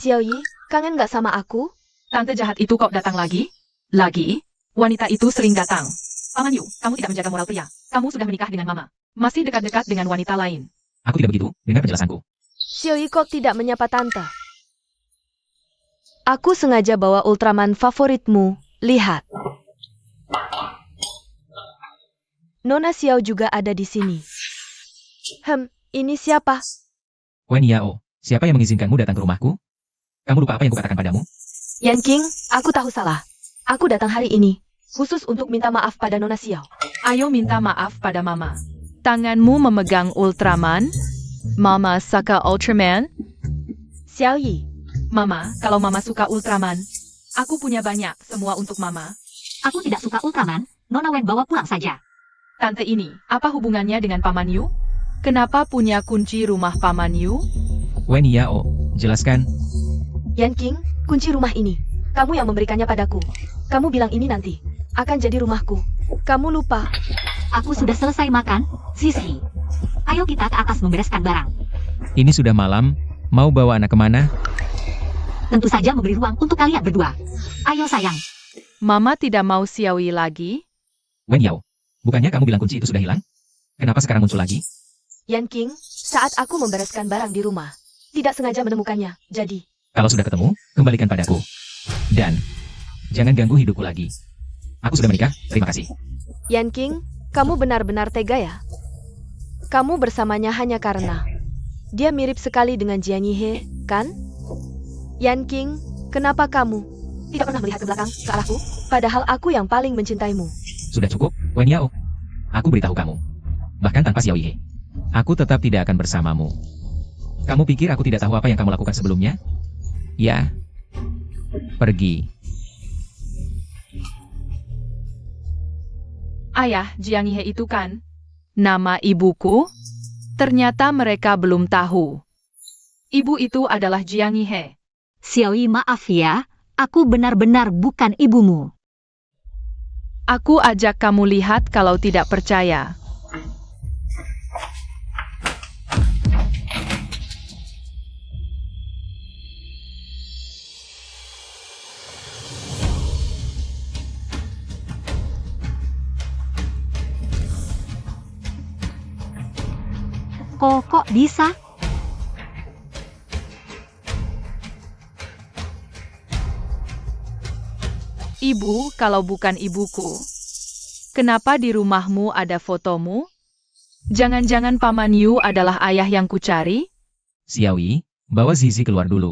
Xiaoyi, kangen nggak sama aku? Tante jahat itu kok datang lagi? Lagi? Wanita itu sering datang. Paman Yu, kamu tidak menjaga moral pria. Kamu sudah menikah dengan Mama. Masih dekat-dekat dengan wanita lain. Aku tidak begitu, dengar penjelasanku. Xiaoyi kok tidak menyapa tante? Aku sengaja bawa Ultraman favoritmu. Lihat. Nona Xiao juga ada di sini. Ini siapa? Wen Yao, siapa yang mengizinkanmu datang ke rumahku? Kamu lupa apa yang kukatakan padamu? Yan King, aku tahu salah. Aku datang hari ini, khusus untuk minta maaf pada Nona Xiao. Ayo minta maaf pada Mama. Tanganmu memegang Ultraman? Mama suka Ultraman? Xiaoyi, Mama, kalau Mama suka Ultraman, aku punya banyak, semua untuk Mama. Aku tidak suka Ultraman, Nona Wen bawa pulang saja. Tante ini, apa hubungannya dengan Paman Yu? Kenapa punya kunci rumah Paman Yu? Wen Yao, jelaskan. Yan King, kunci rumah ini. Kamu yang memberikannya padaku. Kamu bilang ini nanti akan jadi rumahku. Kamu lupa. Aku sudah selesai makan, Zizi. Ayo kita ke atas membereskan barang. Ini sudah malam, mau bawa anak kemana? Tentu saja memberi ruang untuk kalian berdua. Ayo sayang. Mama tidak mau Xiaoyi lagi? Wen Yao, bukannya kamu bilang kunci itu sudah hilang? Kenapa sekarang muncul lagi? Yan King, saat aku membereskan barang di rumah, tidak sengaja menemukannya. Jadi, Kalau sudah ketemu, kembalikan padaku. Dan, jangan ganggu hidupku lagi. Aku sudah menikah, terima kasih. Yan King, kamu benar-benar tega ya? Kamu bersamanya hanya karena dia mirip sekali dengan Jiang Yihe, kan? Yan King, kenapa kamu tidak pernah melihat ke belakang, ke arahku? Padahal aku yang paling mencintaimu. Sudah cukup, Wen Yao. Aku beritahu kamu. Bahkan tanpa Xiao Ye, aku tetap tidak akan bersamamu. Kamu pikir aku tidak tahu apa yang kamu lakukan sebelumnya? Ya. Pergi. Ayah, Jiang Yihe itu kan nama ibuku? Ternyata mereka belum tahu. Ibu itu adalah Jiang Yihe. Xiaoyi maaf ya, aku benar-benar bukan ibumu. Aku ajak kamu lihat kalau tidak percaya. Kok bisa? Ibu, kalau bukan ibuku. Kenapa di rumahmu ada fotomu? Jangan-jangan Paman Yu adalah ayah yang kucari? Xiao Yi, bawa Zizi keluar dulu.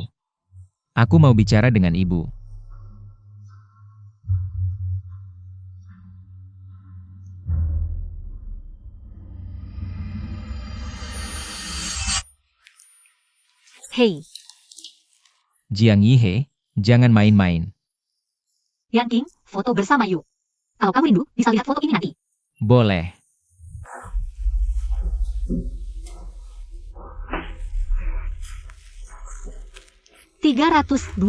Aku mau bicara dengan ibu. Hei, Jiang Yihe, jangan main-main. Yang King, foto bersama yuk. Kalau kamu rindu, bisa lihat foto ini nanti. Boleh. $321.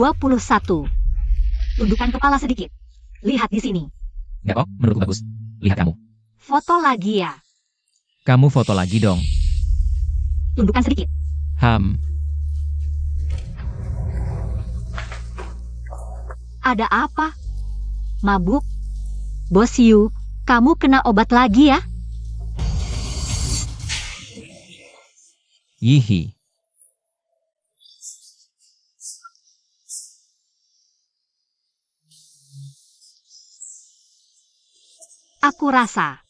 Tundukkan kepala sedikit. Lihat di sini. Nggak kok, menurutku bagus. Lihat kamu. Foto lagi ya. Kamu foto lagi dong. Tundukkan sedikit. Ada apa? Mabuk? Bos Yu, kamu kena obat lagi ya? Yihi. Aku rasa.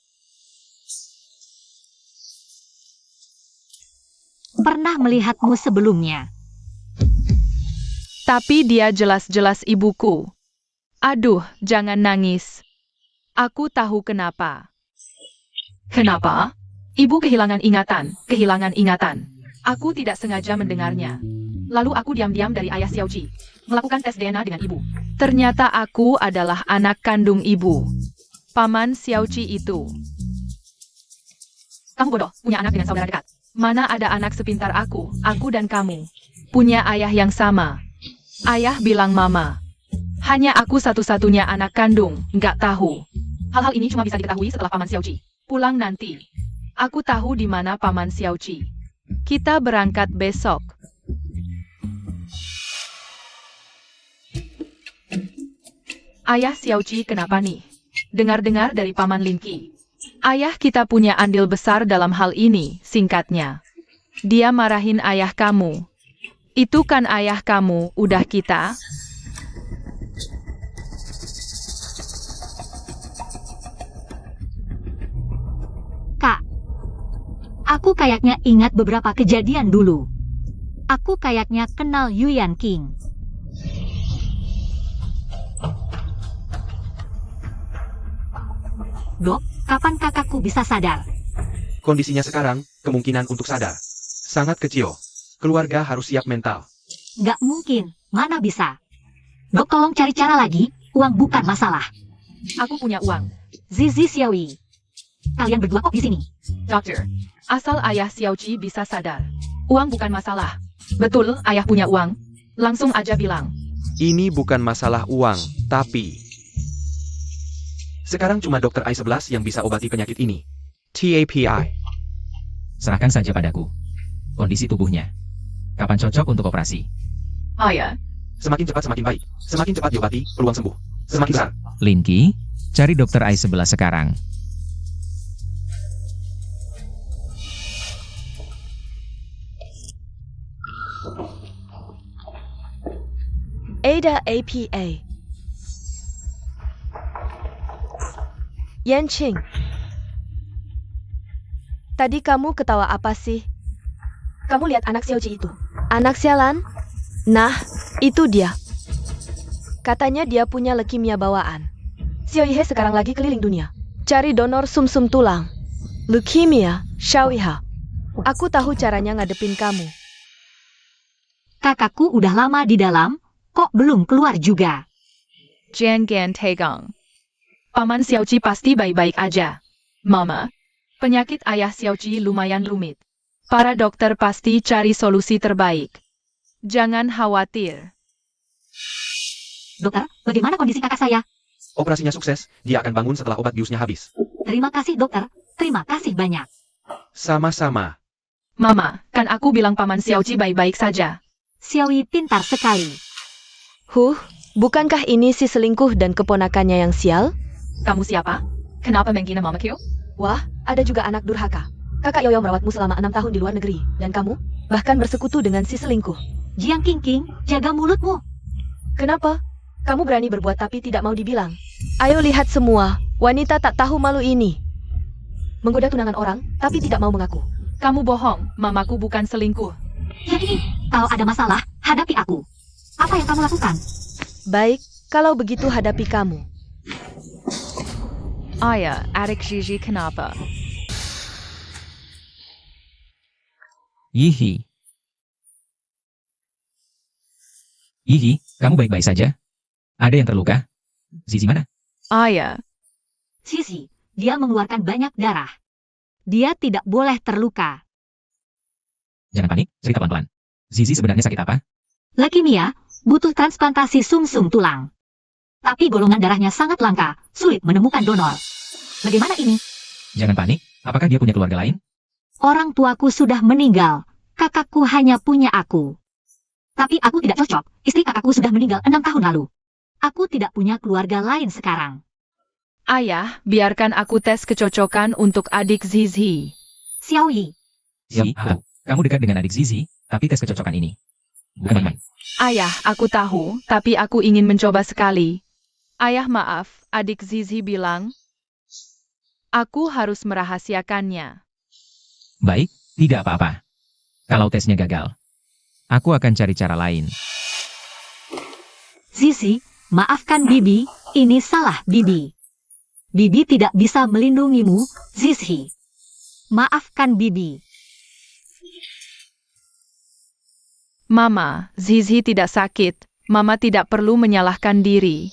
Pernah melihatmu sebelumnya. Tapi dia jelas-jelas ibuku. Aduh, jangan nangis. Aku tahu kenapa. Kenapa? Ibu kehilangan ingatan. Aku tidak sengaja mendengarnya. Lalu aku diam-diam dari ayah Xiaoji, melakukan tes DNA dengan ibu. Ternyata aku adalah anak kandung ibu. Paman Xiaoji itu. Kamu bodoh, punya anak dengan saudara dekat. Mana ada anak sepintar aku dan kamu. Punya ayah yang sama. Ayah bilang mama. Hanya aku satu-satunya anak kandung, nggak tahu. Hal-hal ini cuma bisa diketahui setelah Paman Xiaoji pulang nanti. Aku tahu di mana Paman Xiaoji. Kita berangkat besok. Ayah Xiaoji kenapa nih? Dengar-dengar dari Paman Linki. Ayah kita punya andil besar dalam hal ini, singkatnya. Dia marahin ayah kamu. Itu kan ayah kamu, udah kita. Kak, aku kayaknya ingat beberapa kejadian dulu. Aku kayaknya kenal Yuan King. Dok, kapan kakakku bisa sadar? Kondisinya sekarang, kemungkinan untuk sadar sangat kecil. Keluarga harus siap mental. Nggak mungkin, mana bisa. Dok, tolong cari cara lagi, uang bukan masalah. Aku punya uang. Zizi Xiaoyi. Kalian berdua kok di sini? Dokter, asal ayah Xiaoji bisa sadar. Uang bukan masalah. Betul, ayah punya uang. Langsung aja bilang. Ini bukan masalah uang, tapi sekarang cuma dokter I11 yang bisa obati penyakit ini. TAPI. Serahkan saja padaku. Kondisi tubuhnya. Kapan cocok untuk operasi? Ayah. Semakin cepat semakin baik. Semakin cepat diobati, peluang sembuh semakin besar. Linki, cari dokter I11 sekarang. Ada APA. Yanqing. Tadi kamu ketawa apa sih? Kamu lihat anak Xiaoji itu? Anak sialan? Nah, itu dia. Katanya dia punya leukemia bawaan. Xiaoyihe sekarang lagi keliling dunia. Cari donor sumsum tulang. Leukemia, Xiaoyiha. Aku tahu caranya ngadepin kamu. Kakakku udah lama di dalam, kok belum keluar juga? Jian Gan Tegang. Paman Xiaoji pasti baik-baik aja. Mama, penyakit ayah Xiaoji lumayan rumit. Para dokter pasti cari solusi terbaik. Jangan khawatir. Dokter, bagaimana kondisi kakak saya? Operasinya sukses, dia akan bangun setelah obat biusnya habis. Terima kasih dokter, terima kasih banyak. Sama-sama. Mama, kan aku bilang Paman Xiaoji baik-baik saja. Xiaoyi pintar sekali. Bukankah ini si selingkuh dan keponakannya yang sial? Kamu siapa? Kenapa menghina Mama Kyo? Wah, ada juga anak durhaka. Kakak Yoyo merawatmu selama 6 tahun di luar negeri, dan kamu bahkan bersekutu dengan si selingkuh. Jiang King, jaga mulutmu. Kenapa? Kamu berani berbuat tapi tidak mau dibilang. Ayo lihat semua, wanita tak tahu malu ini. Menggoda tunangan orang, tapi tidak mau mengaku. Kamu bohong, mamaku bukan selingkuh. Jadi, kalau ada masalah, hadapi aku. Apa yang kamu lakukan? Baik, kalau begitu hadapi kamu. Ayah, adik Gigi kenapa? Yihi. Yihi, kamu baik-baik saja? Ada yang terluka? Zizi mana? Ayah, Sisi, dia mengeluarkan banyak darah. Dia tidak boleh terluka. Jangan panik, cerita pelan-pelan. Zizi sebenarnya sakit apa? Leukemia, butuh transplantasi sumsum tulang. Tapi golongan darahnya sangat langka, sulit menemukan donor. Bagaimana ini? Jangan panik, apakah dia punya keluarga lain? Orang tuaku sudah meninggal. Kakakku hanya punya aku. Tapi aku tidak cocok. Istri kakakku sudah meninggal 6 tahun lalu. Aku tidak punya keluarga lain sekarang. ayah, biarkan aku tes kecocokan untuk adik Zizi. Xiaoyi, Zizi, kamu dekat dengan adik Zizi, tapi tes kecocokan ini bukan main-main. Ayah, aku tahu, tapi aku ingin mencoba sekali. Ayah, maaf, adik Zizi bilang, aku harus merahasiakannya. Baik, tidak apa-apa. Kalau tesnya gagal, aku akan cari cara lain. Zizi, maafkan Bibi, ini salah Bibi. Bibi tidak bisa melindungimu, Zizi. Maafkan Bibi. Mama, Zizi tidak sakit. Mama tidak perlu menyalahkan diri.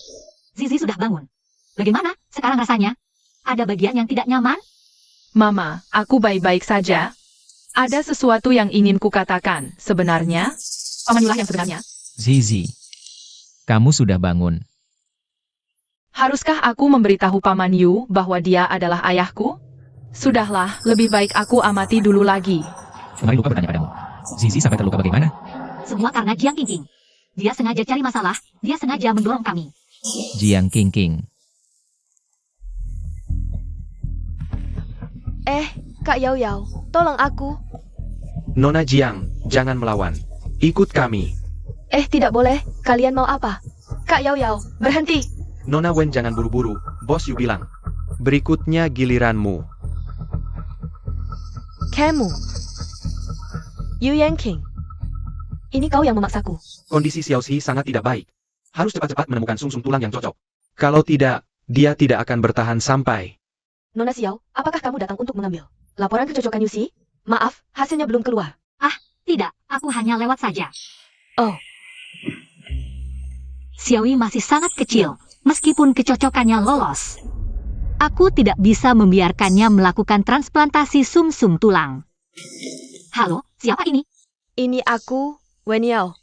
Zizi sudah bangun. Bagaimana sekarang rasanya? Ada bagian yang tidak nyaman? Mama, aku baik-baik saja. Ada sesuatu yang ingin kukatakan. Sebenarnya, Paman Yulah yang sebenarnya. Zizi, kamu sudah bangun. haruskah aku memberitahu Paman Yu bahwa dia adalah ayahku? Sudahlah, lebih baik aku amati dulu lagi. Kemarin lupa bertanya padamu. Zizi sampai terluka bagaimana? Semua karena Jiang Qingqing. Dia sengaja cari masalah, dia sengaja mendorong kami. Jiang Qingqing. Kak Yao Yao, tolong aku. Nona Jiang, jangan melawan. Ikut kami. Tidak boleh. Kalian mau apa? Kak Yao Yao, berhenti. Nona Wen jangan buru-buru, Bos Yu bilang. Berikutnya giliranmu. Kamu. Yu Yanqing. Ini kau yang memaksaku. Kondisi Xiao Xi sangat tidak baik. Harus cepat-cepat menemukan sumsum tulang yang cocok. Kalau tidak, dia tidak akan bertahan sampai. Nona Xiao, apakah kamu datang untuk mengambil laporan kecocokan Yusi? Maaf, hasilnya belum keluar. Tidak, aku hanya lewat saja. Oh. Xiaoyi masih sangat kecil, meskipun kecocokannya lolos. Aku tidak bisa membiarkannya melakukan transplantasi sumsum tulang. Halo, siapa ini? Ini aku, Wen Yao.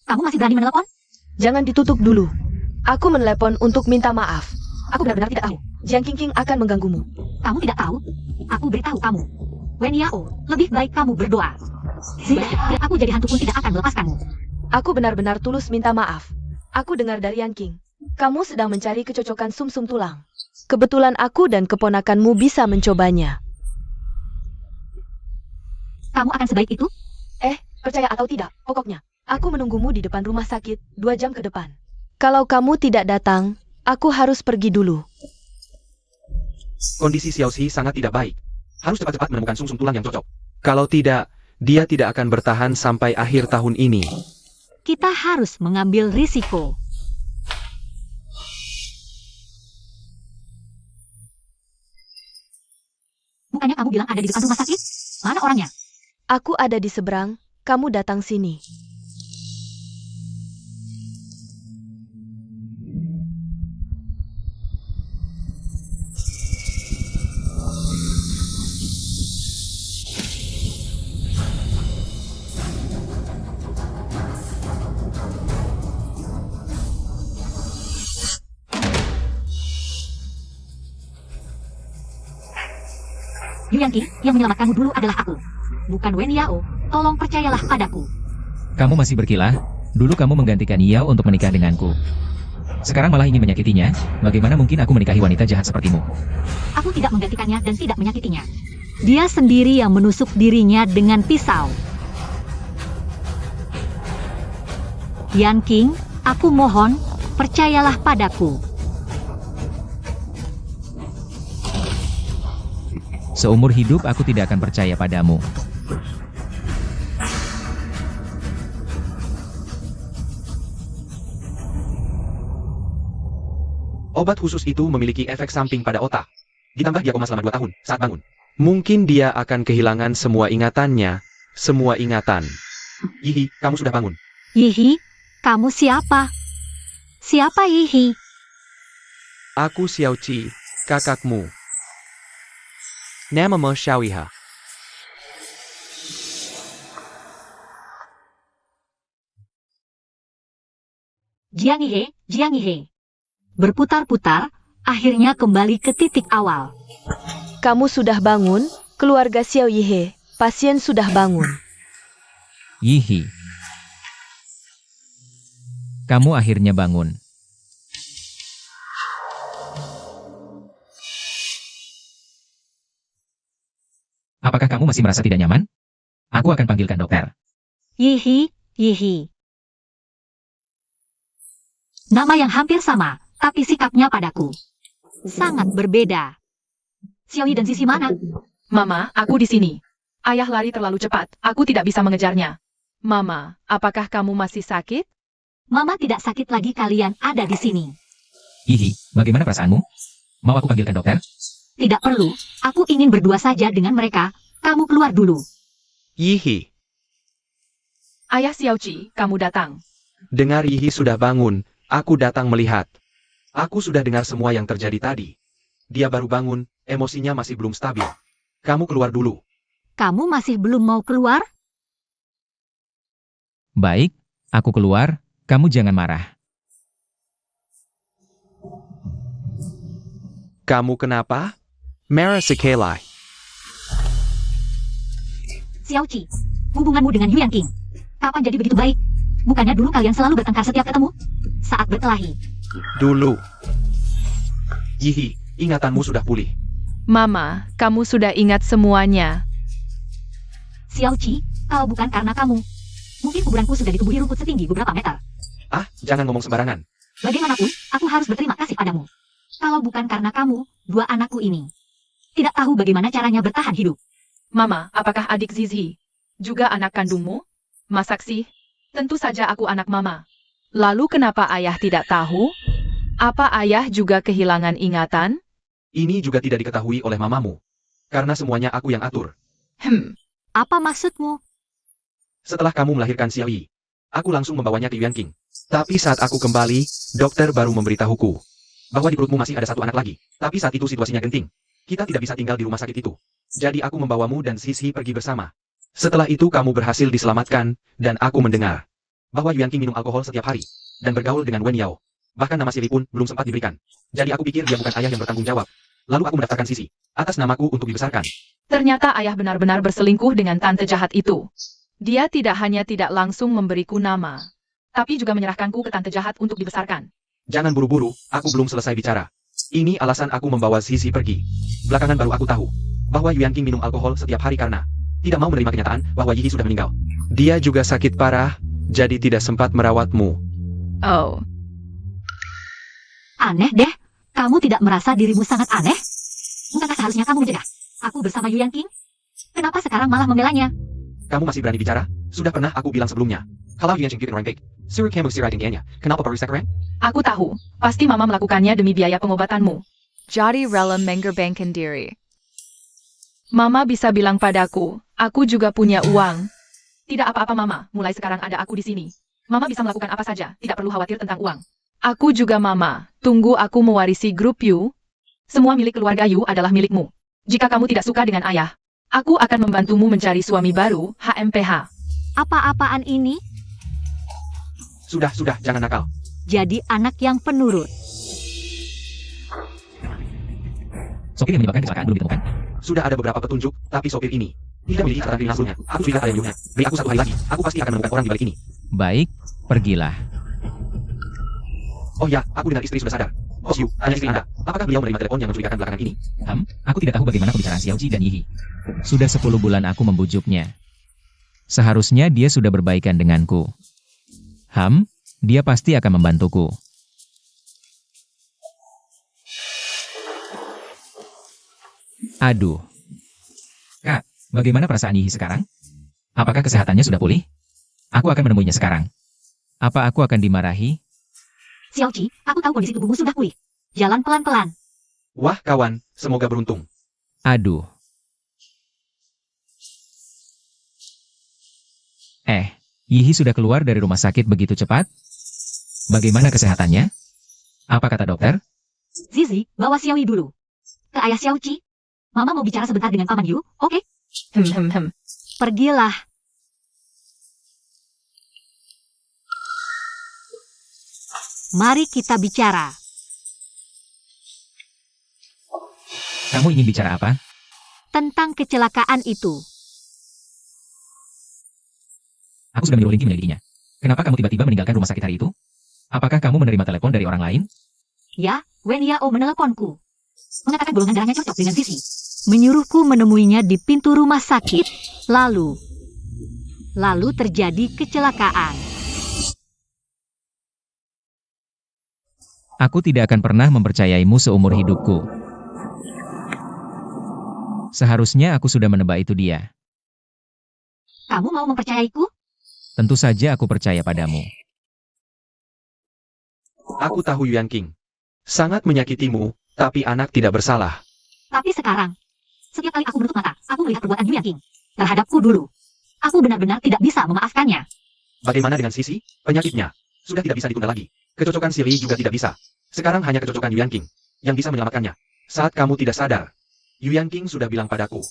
Kamu masih berani menelepon? Jangan ditutup dulu. Aku menelepon untuk minta maaf. Aku benar-benar tidak tahu. Jiang Qingqing akan mengganggumu. Kamu tidak tahu? Aku beritahu kamu. Wen Yao, lebih baik kamu berdoa. Biar aku jadi hantu pun tidak akan melepaskanmu. Aku benar-benar tulus minta maaf. Aku dengar dari Yanqing. Kamu sedang mencari kecocokan sumsum tulang. Kebetulan aku dan keponakanmu bisa mencobanya. Kamu akan sebaik itu? Percaya atau tidak, pokoknya, aku menunggumu di depan rumah sakit 2 jam ke depan. Kalau kamu tidak datang, aku harus pergi dulu. Kondisi Xiao Xi sangat tidak baik. Harus cepat-cepat menemukan sumsum tulang yang cocok. Kalau tidak, dia tidak akan bertahan sampai akhir tahun ini. Kita harus mengambil risiko. Bukannya kamu bilang ada di depan rumah sakit? Mana orangnya? Aku ada di seberang, kamu datang sini. Yu Yanqing, yang menyelamatkanmu dulu adalah aku. Bukan Wen Yao, tolong percayalah padaku. Kamu masih berkilah? Dulu kamu menggantikan Yao untuk menikah denganku. Sekarang malah ingin menyakitinya? Bagaimana mungkin aku menikahi wanita jahat sepertimu? Aku tidak menggantikannya dan tidak menyakitinya. Dia sendiri yang menusuk dirinya dengan pisau. Yanqing, aku mohon, percayalah padaku. Seumur hidup aku tidak akan percaya padamu. Obat khusus itu memiliki efek samping pada otak. Ditambah dia koma selama 2 tahun saat bangun. Mungkin dia akan kehilangan semua ingatannya. Semua ingatan. Yihi, kamu sudah bangun. Yihi, kamu siapa? Siapa Yihi? Aku Xiaoqi, kakakmu. Namamu Xiaoiha. Jiang Yihe. Berputar-putar, akhirnya kembali ke titik awal. Kamu sudah bangun, keluarga Xiao Yihe. Pasien sudah bangun. Yihi. Kamu akhirnya bangun. Apakah kamu masih merasa tidak nyaman? Aku akan panggilkan dokter. Yihi. Nama yang hampir sama, tapi sikapnya padaku sangat berbeda. Xiaoyi dan Sisi mana? Mama, aku di sini. Ayah lari terlalu cepat, aku tidak bisa mengejarnya. Mama, apakah kamu masih sakit? Mama tidak sakit lagi, kalian ada di sini. Yihi, bagaimana perasaanmu? Mau aku panggilkan dokter? Tidak perlu, aku ingin berdua saja dengan mereka. Kamu keluar dulu. Yihi, Ayah Xiaoqi, kamu datang. dengar Yihi sudah bangun. Aku datang melihat. Aku sudah dengar semua yang terjadi tadi. Dia baru bangun, emosinya masih belum stabil. Kamu keluar dulu. Kamu masih belum mau keluar? Baik, aku keluar, kamu jangan marah. Kamu kenapa? Merah sekali. Xiaoqi, hubunganmu dengan Yuan King. Kapan jadi begitu baik? Bukannya dulu kalian selalu bertengkar setiap ketemu? Saat berkelahi. Dulu. Yihi, ingatanmu sudah pulih. Mama, kamu sudah ingat semuanya. Xiaoqi, kalau bukan karena kamu, mungkin kuburanku sudah ditubuhi rumput setinggi beberapa meter. Ah, jangan ngomong sembarangan. Bagaimanapun, aku harus berterima kasih padamu. Kalau bukan karena kamu, dua anakku ini tidak tahu bagaimana caranya bertahan hidup. Mama, apakah adik Zizi juga anak kandungmu? Masak sih? Tentu saja aku anak mama. Lalu kenapa ayah tidak tahu? Apa ayah juga kehilangan ingatan? Ini juga tidak diketahui oleh mamamu. Karena semuanya aku yang atur. Apa maksudmu? Setelah kamu melahirkan Xiaoyi, aku langsung membawanya ke Yuan King. Tapi saat aku kembali, dokter baru memberitahuku bahwa di perutmu masih ada satu anak lagi. Tapi saat itu situasinya genting. Kita tidak bisa tinggal di rumah sakit itu. Jadi aku membawamu dan Sisi pergi bersama. Setelah itu kamu berhasil diselamatkan, dan aku mendengar bahwa Yuan King minum alkohol setiap hari, dan bergaul dengan Wen Yao. Bahkan nama Sili pun belum sempat diberikan. Jadi aku pikir dia bukan ayah yang bertanggung jawab. Lalu aku mendaftarkan Sisi atas namaku untuk dibesarkan. Ternyata ayah benar-benar berselingkuh dengan tante jahat itu. Dia tidak hanya tidak langsung memberiku nama, tapi juga menyerahkanku ke tante jahat untuk dibesarkan. Jangan buru-buru, aku belum selesai bicara. Ini alasan aku membawa Sisi pergi. Belakangan baru aku tahu bahwa Yuan King minum alkohol setiap hari karena tidak mau menerima kenyataan bahwa Yihi sudah meninggal. Dia juga sakit parah, jadi tidak sempat merawatmu. Oh, Aneh deh, kamu tidak merasa dirimu sangat aneh? Bukankah seharusnya kamu mencegah aku bersama Yuan King? Kenapa sekarang malah membelanya? Kamu masih berani bicara? Sudah pernah aku bilang sebelumnya. Kalau Yuan King orang baik, suruh kamu istirahat tingginya. Kenapa baru sekarang? aku tahu. Pasti mama melakukannya demi biaya pengobatanmu. Jadi rela mengorbankan diri. Mama bisa bilang padaku, aku juga punya uang. Tidak apa-apa mama, mulai sekarang ada aku di sini. Mama bisa melakukan apa saja, tidak perlu khawatir tentang uang. Aku juga mama, tunggu aku mewarisi grup Yu. Semua milik keluarga Yu adalah milikmu. Jika kamu tidak suka dengan ayah, aku akan membantumu mencari suami baru, HMPH. Apa-apaan ini? Sudah, jangan nakal. Jadi anak yang penurut. Sopir yang menyebabkan kecelakaan belum ditemukan. Sudah ada beberapa petunjuk, tapi sopir ini tidak memiliki catatan diri langsungnya. Aku sudah pada Yunya. Beri aku 1 hari lagi, aku pasti akan menemukan orang di balik ini. Baik, pergilah. Oh ya, aku dengar istri sudah sadar. Bos Yu, hanya istri Anda. Apakah beliau menerima telepon yang mencurigakan belakangan ini? Aku tidak tahu bagaimana pembicaraan Xiaoji dan Yihi. Sudah 10 bulan aku membujuknya. Seharusnya dia sudah berbaikan denganku. Dia pasti akan membantuku. Aduh. Kak, bagaimana perasaan Yihi sekarang? Apakah kesehatannya sudah pulih? Aku akan menemuinya sekarang. Apa aku akan dimarahi? Xiaoqi, aku tahu kondisi tubuhmu sudah pulih. Jalan pelan-pelan. Wah kawan, semoga beruntung. Aduh. Yihi sudah keluar dari rumah sakit begitu cepat? Bagaimana kesehatannya? Apa kata dokter? Zizi, bawa Xiaoyi dulu. Ke ayah Xiaoqi. Mama mau bicara sebentar dengan Paman Yu, oke? Pergilah. Mari kita bicara. Kamu ingin bicara apa? Tentang kecelakaan itu. Aku sudah menyuruh Linky menyelidikinya. Kenapa kamu tiba-tiba meninggalkan rumah sakit hari itu? Apakah kamu menerima telepon dari orang lain? Ya, Wen Yao meneleponku. Mengatakan golongan darahnya cocok dengan Zizi. Menyuruhku menemuinya di pintu rumah sakit. Lalu terjadi kecelakaan. Aku tidak akan pernah mempercayaimu seumur hidupku. Seharusnya aku sudah menebak itu dia. Kamu mau mempercayaiku? Tentu saja aku percaya padamu. Aku tahu Yuan King. Sangat menyakitimu, tapi anak tidak bersalah. Tapi sekarang, setiap kali aku menutup mata, aku melihat perbuatan Yuan King. Terhadapku dulu. Aku benar-benar tidak bisa memaafkannya. Bagaimana dengan Sisi? Penyakitnya sudah tidak bisa ditunda lagi. Kecocokan Sili juga tidak bisa. Sekarang hanya kecocokan Yuan King yang bisa menyelamatkannya. Saat kamu tidak sadar, Yuan King sudah bilang padaku.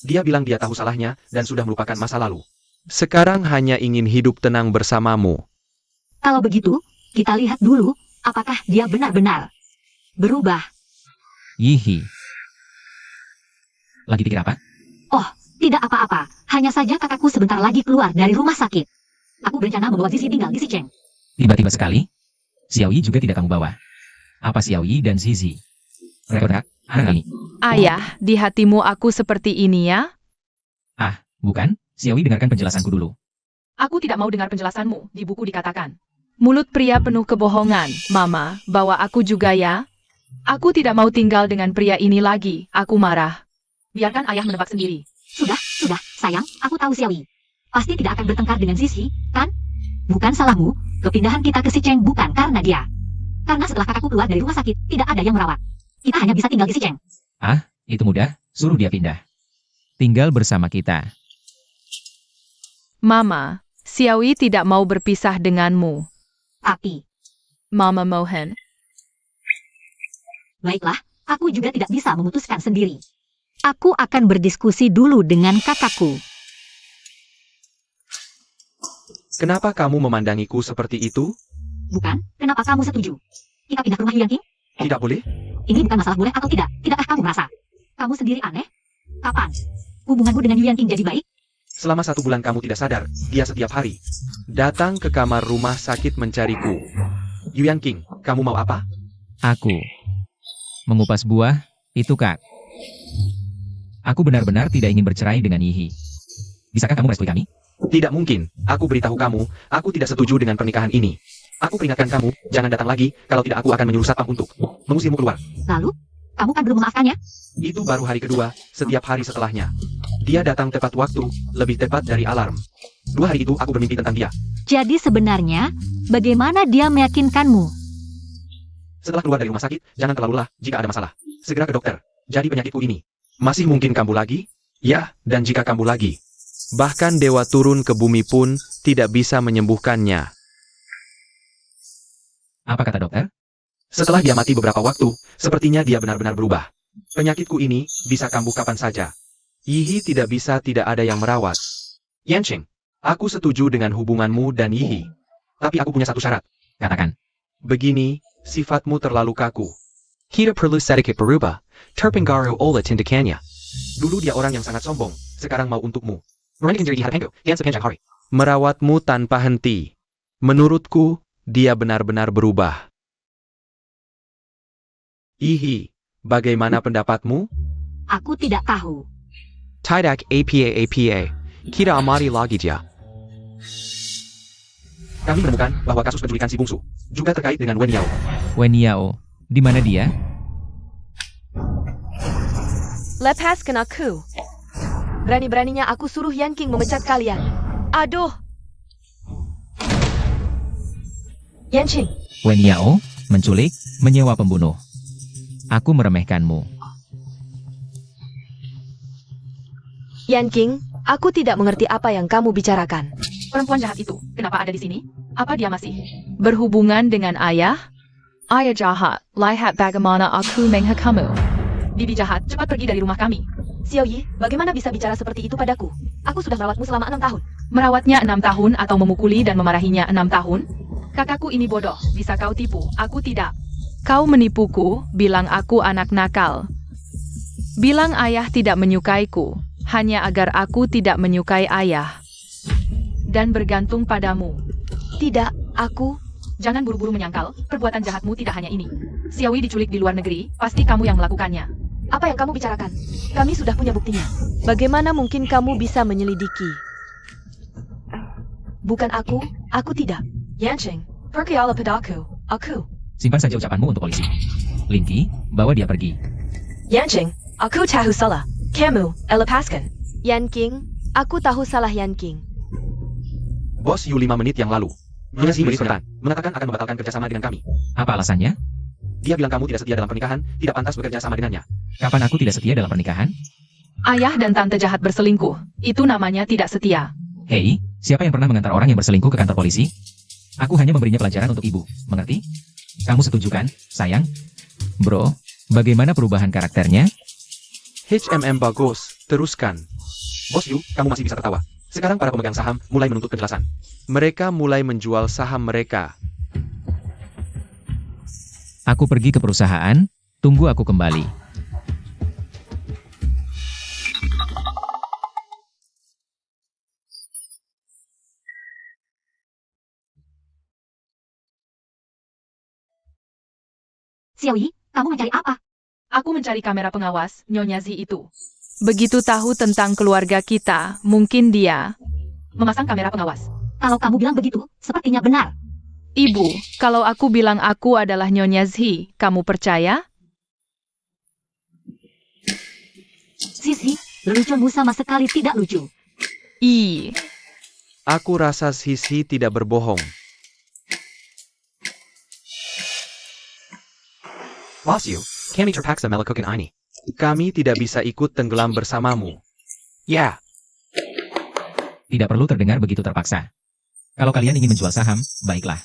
Dia bilang dia tahu salahnya dan sudah melupakan masa lalu. Sekarang hanya ingin hidup tenang bersamamu. Kalau begitu, kita lihat dulu, apakah dia benar-benar berubah. Yihi. Lagi pikir apa? Oh, tidak apa-apa. Hanya saja kakakku sebentar lagi keluar dari rumah sakit. Aku berencana membawa Zizi tinggal di Xicheng. Tiba-tiba sekali, Xiaoyi juga tidak kamu bawa. Apa Xiaoyi dan Zizi? Mereka anak ini. Ayah, di hatimu aku seperti ini ya? Bukan, Xiaoyi dengarkan penjelasanku dulu. Aku tidak mau dengar penjelasanmu, di buku dikatakan. Mulut pria penuh kebohongan, Mama, bawa aku juga ya. Aku tidak mau tinggal dengan pria ini lagi, aku marah. Biarkan ayah menebak sendiri. Sudah, sayang, aku tahu Xiaoyi. Pasti tidak akan bertengkar dengan Zizi, kan? Bukan salahmu, kepindahan kita ke Xicheng bukan karena dia. Karena setelah kakakku keluar dari rumah sakit, tidak ada yang merawat. Kita hanya bisa tinggal di Xicheng. Itu mudah, suruh dia pindah. Tinggal bersama kita. Mama, Xiaoyi tidak mau berpisah denganmu. Tapi, Mama Mohan, baiklah, aku juga tidak bisa memutuskan sendiri. Aku akan berdiskusi dulu dengan kakakku. Kenapa kamu memandangiku seperti itu? Bukan, kenapa kamu setuju? Kita pindah ke rumah Yuan King? Tidak boleh? Ini bukan masalah boleh atau tidak. Tidakkah kamu merasa? Kamu sendiri aneh? Kapan? Hubunganmu dengan Yuan King jadi baik? Selama 1 bulan kamu tidak sadar, dia setiap hari datang ke kamar rumah sakit mencariku. Yuan King, kamu mau apa? Aku mengupas buah, itu Kak. Aku benar-benar tidak ingin bercerai dengan Yihi. Bisakah kamu merestui kami? Tidak mungkin, aku beritahu kamu, aku tidak setuju dengan pernikahan ini. Aku peringatkan kamu, jangan datang lagi, kalau tidak aku akan menyuruh satpam untuk mengusirmu keluar. Lalu, kamu kan belum memaafkannya? Itu baru hari kedua, setiap hari setelahnya. Dia datang tepat waktu, lebih tepat dari alarm. 2 hari itu aku bermimpi tentang dia. Jadi sebenarnya, bagaimana dia meyakinkanmu? Setelah keluar dari rumah sakit, jangan terlalu lelah jika ada masalah. Segera ke dokter, jadi penyakitku ini. Masih mungkin kambuh lagi? Ya, dan jika kambuh lagi. Bahkan dewa turun ke bumi pun tidak bisa menyembuhkannya. Apa kata dokter? Setelah dia mati beberapa waktu, sepertinya dia benar-benar berubah. Penyakitku ini bisa kambuh kapan saja. Yihi tidak bisa tidak ada yang merawat. Yanqing, aku setuju dengan hubunganmu dan Yihi. Tapi aku punya satu syarat. Katakan. Begini, sifatmu terlalu kaku. Kita perlu sedikit berubah. Terpengaruh oleh tindakannya. Dulu dia orang yang sangat sombong, sekarang mau untukmu. Merawatmu tanpa henti. Menurutku, dia benar-benar berubah. Yihi, bagaimana pendapatmu? Aku tidak tahu. Tidak apa. Kita amati lagi ya. Kami menemukan bahwa kasus penculikan si bungsu juga terkait dengan Wen Yao. Wen Yao, di mana dia? Lepaskan aku. Berani-beraninya aku suruh Yan King memecat kalian. Aduh. Yanqing, Wen Yao, menculik, menyewa pembunuh. Aku meremehkanmu. Yan King, aku tidak mengerti apa yang kamu bicarakan. Perempuan jahat itu, kenapa ada di sini? Apa dia masih berhubungan dengan ayah? Ayah jahat, lihat bagaimana aku menghakamu. Bibi jahat, cepat pergi dari rumah kami. Xiao Yi, bagaimana bisa bicara seperti itu padaku? Aku sudah merawatmu selama 6 tahun. Merawatnya 6 tahun atau memukuli dan memarahinya 6 tahun? Kakakku ini bodoh, bisa kau tipu, aku tidak. Kau menipuku, bilang aku anak nakal. Bilang ayah tidak menyukaiku, hanya agar aku tidak menyukai ayah. Dan bergantung padamu. Tidak, aku... Jangan buru-buru menyangkal, perbuatan jahatmu tidak hanya ini. Xiaoyi diculik di luar negeri, pasti kamu yang melakukannya. Apa yang kamu bicarakan? Kami sudah punya buktinya. Bagaimana mungkin kamu bisa menyelidiki? Bukan aku tidak. Yancheng, pergilah padaku, aku. Simpan saja ucapanmu untuk polisi. Linky, bawa dia pergi. Yancheng, aku tahu salah. Kamu, lepaskan. Yan King, aku tahu salah Yan King. Bos Yu 5 menit yang lalu. Nyonya Si beneran mengatakan akan membatalkan kerjasama dengan kami. Apa alasannya? Dia bilang kamu tidak setia dalam pernikahan, tidak pantas bekerja sama dengannya. Kapan aku tidak setia dalam pernikahan? Ayah dan tante jahat berselingkuh, itu namanya tidak setia. Hei, siapa yang pernah mengantar orang yang berselingkuh ke kantor polisi? Aku hanya memberinya pelajaran untuk ibu, mengerti? Kamu setuju kan, sayang? Bro, bagaimana perubahan karakternya? Bagus, teruskan. Bos Yu, kamu masih bisa tertawa. Sekarang para pemegang saham mulai menuntut kejelasan. Mereka mulai menjual saham mereka. Aku pergi ke perusahaan, tunggu aku kembali. Xiaoyi, kamu mencari apa? Aku mencari kamera pengawas, Nyonya Zi itu. Begitu tahu tentang keluarga kita, mungkin dia memasang kamera pengawas. Kalau kamu bilang begitu, sepertinya benar. Ibu, kalau aku bilang aku adalah Nyonya Zi, kamu percaya? Sisi, lucumu sama sekali tidak lucu. Ih, Aku rasa Sisi tidak berbohong. Bos Yu, kami terpaksa melakukan ini. Kami tidak bisa ikut tenggelam bersamamu. Ya. Tidak perlu terdengar begitu terpaksa. Kalau kalian ingin menjual saham, baiklah.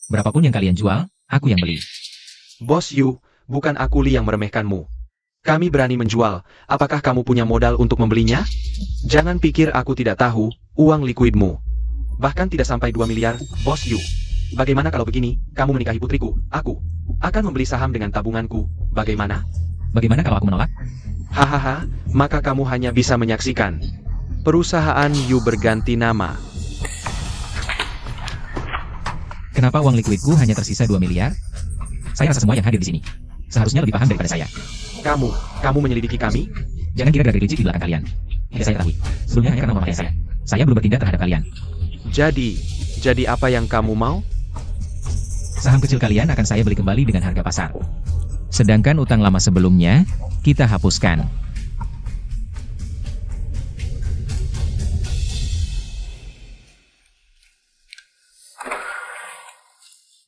Berapapun yang kalian jual, aku yang beli. Bos Yu, bukan aku Li yang meremehkanmu. Kami berani menjual. Apakah kamu punya modal untuk membelinya? Jangan pikir aku tidak tahu uang likuidmu. Bahkan tidak sampai 2 miliar, Bos Yu. Bagaimana kalau begini, kamu menikahi putriku, aku akan membeli saham dengan tabunganku. Bagaimana? Bagaimana kalau aku menolak? Hahaha, maka kamu hanya bisa menyaksikan. Perusahaan Yu berganti nama. Kenapa uang likuidku hanya tersisa 2 miliar? Saya rasa semua yang hadir di sini seharusnya lebih paham daripada saya. Kamu menyelidiki kami? Jangan kira gagal licik di belakang kalian. Tidak saya ketahui. Sebelumnya hanya karena mama saya. Saya belum bertindak terhadap kalian. Jadi apa yang kamu mau? Saham kecil kalian akan saya beli kembali dengan harga pasar. Sedangkan utang lama sebelumnya, kita hapuskan.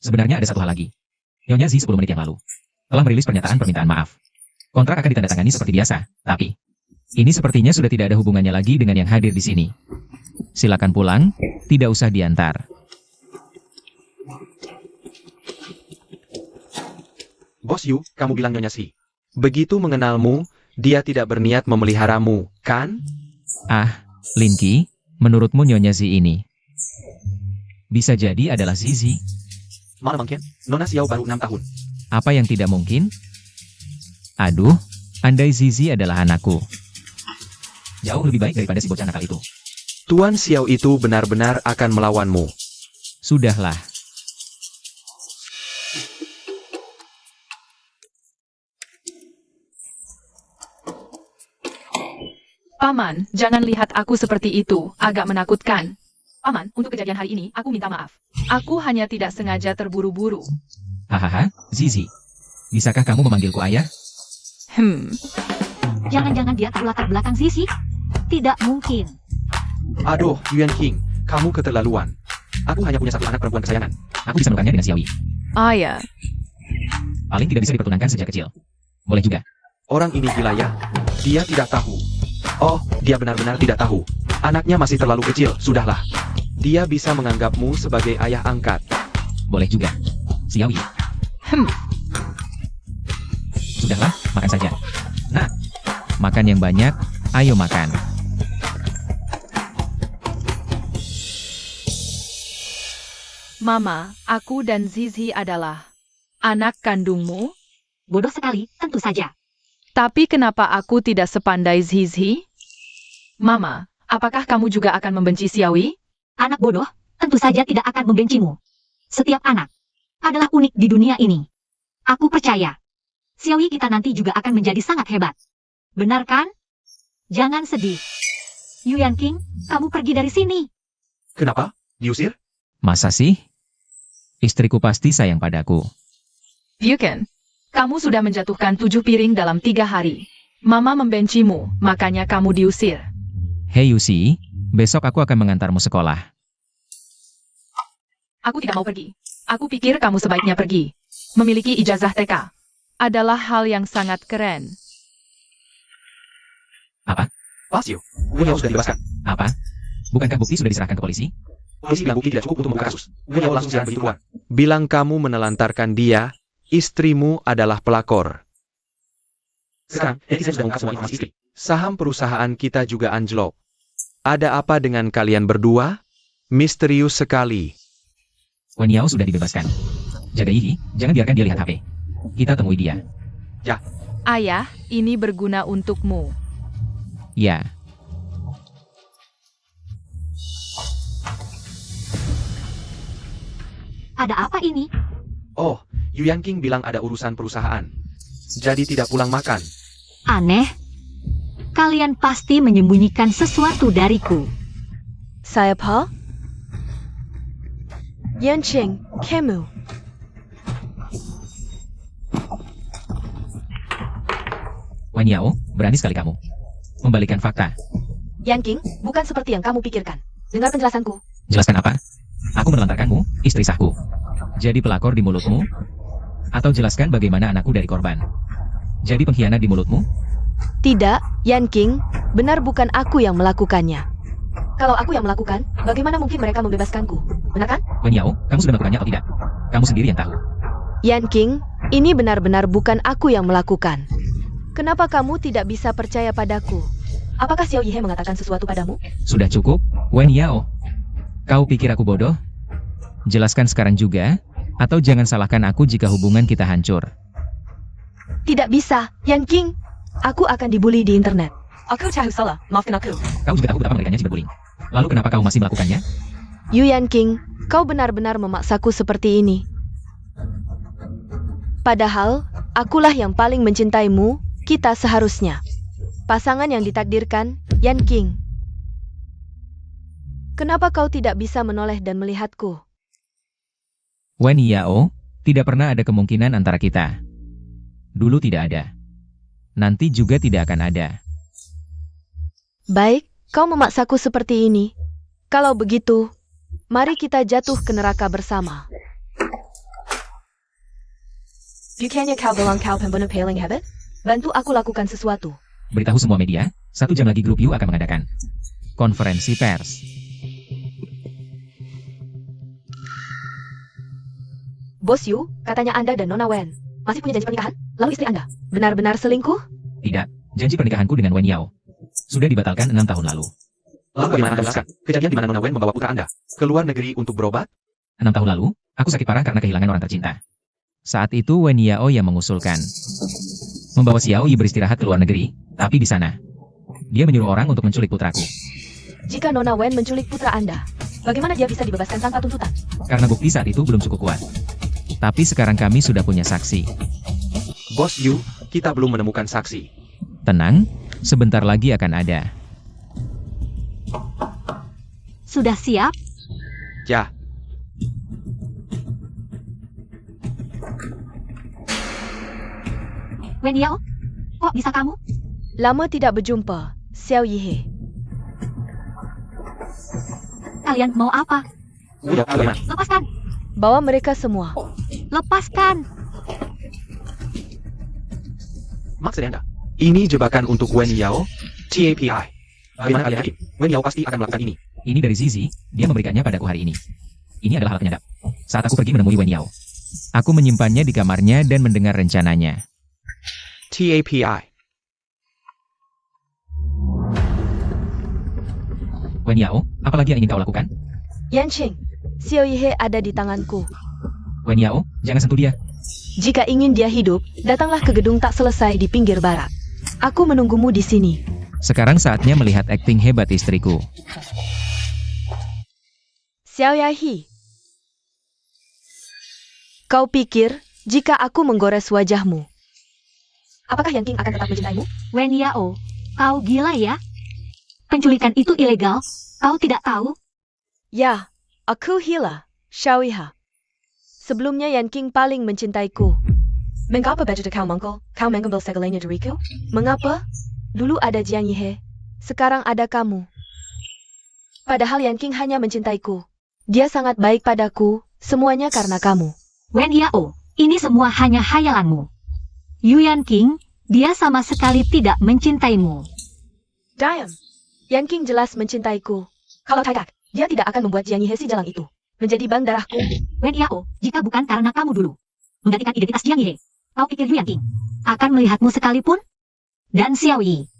Sebenarnya ada satu hal lagi. Nyonya Zi 10 menit yang lalu telah merilis pernyataan permintaan maaf. Kontrak akan ditandatangani seperti biasa, tapi ini sepertinya sudah tidak ada hubungannya lagi dengan yang hadir di sini. Silakan pulang, tidak usah diantar. Bos Yu, kamu bilang Nyonya Si. Begitu mengenalmu, dia tidak berniat memeliharamu, kan? Ah, Linky, menurutmu Nyonya Zi ini bisa jadi adalah Zizi. Mana mungkin? Nona Xiao baru 6 tahun. Apa yang tidak mungkin? Aduh, andai Zizi adalah anakku. Jauh lebih baik daripada si bocah nakal itu. Tuan Xiao itu benar-benar akan melawanmu. Sudahlah. Paman, jangan lihat aku seperti itu, agak menakutkan. Paman, untuk kejadian hari ini, aku minta maaf. Aku hanya tidak sengaja terburu-buru. Hahaha, Zizi. Bisakah kamu memanggilku ayah? Jangan-jangan dia tahu latar belakang Sisi? Tidak mungkin. Aduh, Yuan King, kamu keterlaluan. Aku hanya punya satu anak perempuan kesayangan. Aku bisa melukannya dengan Xiaoyi. Ayah, Paling tidak bisa dipertunangkan sejak kecil. Boleh juga. Orang ini gila ya. Dia tidak tahu. Oh, dia benar-benar tidak tahu. Anaknya masih terlalu kecil, sudahlah. Dia bisa menganggapmu sebagai ayah angkat. Boleh juga. Xiaoyi. Sudahlah, makan saja. Nah, makan yang banyak, ayo makan. Mama, aku dan Zizi adalah anak kandungmu? Bodoh sekali, tentu saja. Tapi kenapa aku tidak sepandai Zizi? Mama, apakah kamu juga akan membenci Xiaoyi? Anak bodoh, tentu saja tidak akan membencimu. Setiap anak adalah unik di dunia ini. Aku percaya, Xiaoyi kita nanti juga akan menjadi sangat hebat. Benar kan? Jangan sedih. Yuan King, kamu pergi dari sini. Kenapa? Diusir? Masa sih? Istriku pasti sayang padaku. Yuken, kamu sudah menjatuhkan 7 piring dalam 3 hari. Mama membencimu, makanya kamu diusir. Hei Yusi, besok aku akan mengantarmu sekolah. Aku tidak mau pergi. Aku pikir kamu sebaiknya pergi. Memiliki ijazah TK adalah hal yang sangat keren. Apa? Pasio, Wen Yao sudah dibebaskan. Apa? Bukankah bukti sudah diserahkan ke polisi? Polisi bilang bukti tidak cukup untuk membuka kasus. Wen Yao langsung serang begituan. Bilang kamu menelantarkan dia, istrimu adalah pelakor. Sekarang, netizen sudah mengungkap semua informasi istri. Saham perusahaan kita juga anjlok. Ada apa dengan kalian berdua? Misterius sekali. Wen Yao sudah dibebaskan. Jaga Yihi, jangan biarkan dia lihat HP. Kita temui dia. Ayah, ini berguna untukmu. Ya. Ada apa ini? Oh, Yuan King bilang ada urusan perusahaan. Jadi tidak pulang makan. Aneh. Kalian pasti menyembunyikan sesuatu dariku. Saya Pa? Yanqing, kamu. Wen Yao, berani sekali kamu. Membalikan fakta. Yanqing, bukan seperti yang kamu pikirkan. Dengar penjelasanku. Jelaskan apa? Aku menelantarkanmu, istri sahku. Jadi pelakor di mulutmu? Atau jelaskan bagaimana anakku dari korban? Jadi pengkhianat di mulutmu? Tidak, Yanqing, benar bukan aku yang melakukannya. Kalau aku yang melakukan, bagaimana mungkin mereka membebaskanku? Benar kan? Wen Yao, kamu sudah melakukannya atau tidak? Kamu sendiri yang tahu. Yanqing, ini benar-benar bukan aku yang melakukan. Kenapa kamu tidak bisa percaya padaku? Apakah Xiao Yihe mengatakan sesuatu padamu? Sudah cukup, Wen Yao. Kau pikir aku bodoh? Jelaskan sekarang juga, atau jangan salahkan aku jika hubungan kita hancur. Tidak bisa, Yanqing. Aku akan dibully di internet. Aku tahu salah, maafkan aku. Kau juga tahu betapa mengerikannya cyberbullying. Lalu kenapa kau masih melakukannya? Yu Yanqing, kau benar-benar memaksaku seperti ini. Padahal, akulah yang paling mencintaimu, kita seharusnya. Pasangan yang ditakdirkan, Yanqing. Kenapa kau tidak bisa menoleh dan melihatku? Wen Yao, tidak pernah ada kemungkinan antara kita. Dulu tidak ada. Nanti juga tidak akan ada. Baik, kau memaksaku seperti ini. Kalau begitu, mari kita jatuh ke neraka bersama. Bukannya kau bilang kau pembunuh paling hebat? Bantu aku lakukan sesuatu. Beritahu semua media, 1 jam lagi grup Yu akan mengadakan konferensi pers. Bos Yu, katanya Anda dan Nona Wen masih punya janji pernikahan? Lalu istri Anda benar-benar selingkuh? Tidak, janji pernikahanku dengan Wen Yao sudah dibatalkan 6 tahun lalu. Lalu bagaimana Anda jelaskan kejadian di mana Nona Wen membawa putra Anda ke luar negeri untuk berobat? 6 tahun lalu, aku sakit parah karena kehilangan orang tercinta. Saat itu Wen Yao yang mengusulkan membawa Xiao Yi beristirahat ke luar negeri, tapi di sana dia menyuruh orang untuk menculik putraku. Jika Nona Wen menculik putra Anda, bagaimana dia bisa dibebaskan tanpa tuntutan? Karena bukti saat itu belum cukup kuat. Tapi sekarang kami sudah punya saksi. Bos Yu, kita belum menemukan saksi. Tenang, sebentar lagi akan ada. Sudah siap? Ya, Wen Yao? Kok bisa kamu? Lama tidak berjumpa, Xiao Yihe. Kalian mau apa? udah bagaimana? Lepaskan! Bawa mereka semua. Lepaskan! Maksud Anda? Ini jebakan untuk Wen Yao? TAPI. Bagaimana kalian yakin? Wen Yao pasti akan melakukan ini. Ini dari Zizi, dia memberikannya padaku hari ini. Ini adalah hal penyadap. Saat aku pergi menemui Wen Yao, aku menyimpannya di kamarnya dan mendengar rencananya. TAPI. Wen Yao, apalagi yang ingin kau lakukan? Yanqing, Xiao Yihe ada di tanganku. Wen Yao, jangan sentuh dia. Jika ingin dia hidup, datanglah ke gedung tak selesai di pinggir barat. Aku menunggumu di sini. Sekarang saatnya melihat akting hebat istriku. Xiao Yahi. Kau pikir, jika aku menggores wajahmu, apakah Yanqing akan tetap mencintaimu? Wen Yao, kau gila ya? Penculikan itu ilegal, kau tidak tahu? Ya, aku Hila, Xiaoyiha. Sebelumnya Yanqing paling mencintaiku. Mengapa baju kau mengkol? Kau mengambil segalanya dariku? Mengapa? Dulu ada Jiang Yihe, sekarang ada kamu. Padahal Yanqing hanya mencintaiku. Dia sangat baik padaku, semuanya karena kamu. Wen Yao, ini semua hanya hayalanmu. Yu Yanqing, dia sama sekali tidak mencintaimu. Diam. Yanqing jelas mencintaiku. Kalau tidak, dia tidak akan membuat Jiang Yihe si jalang itu menjadi bang darahku. Wen Yao, jika bukan karena kamu dulu menggantikan identitas Jiang Yihe, kau pikir Yu Yanqing akan melihatmu sekalipun? Dan Xiao Yi,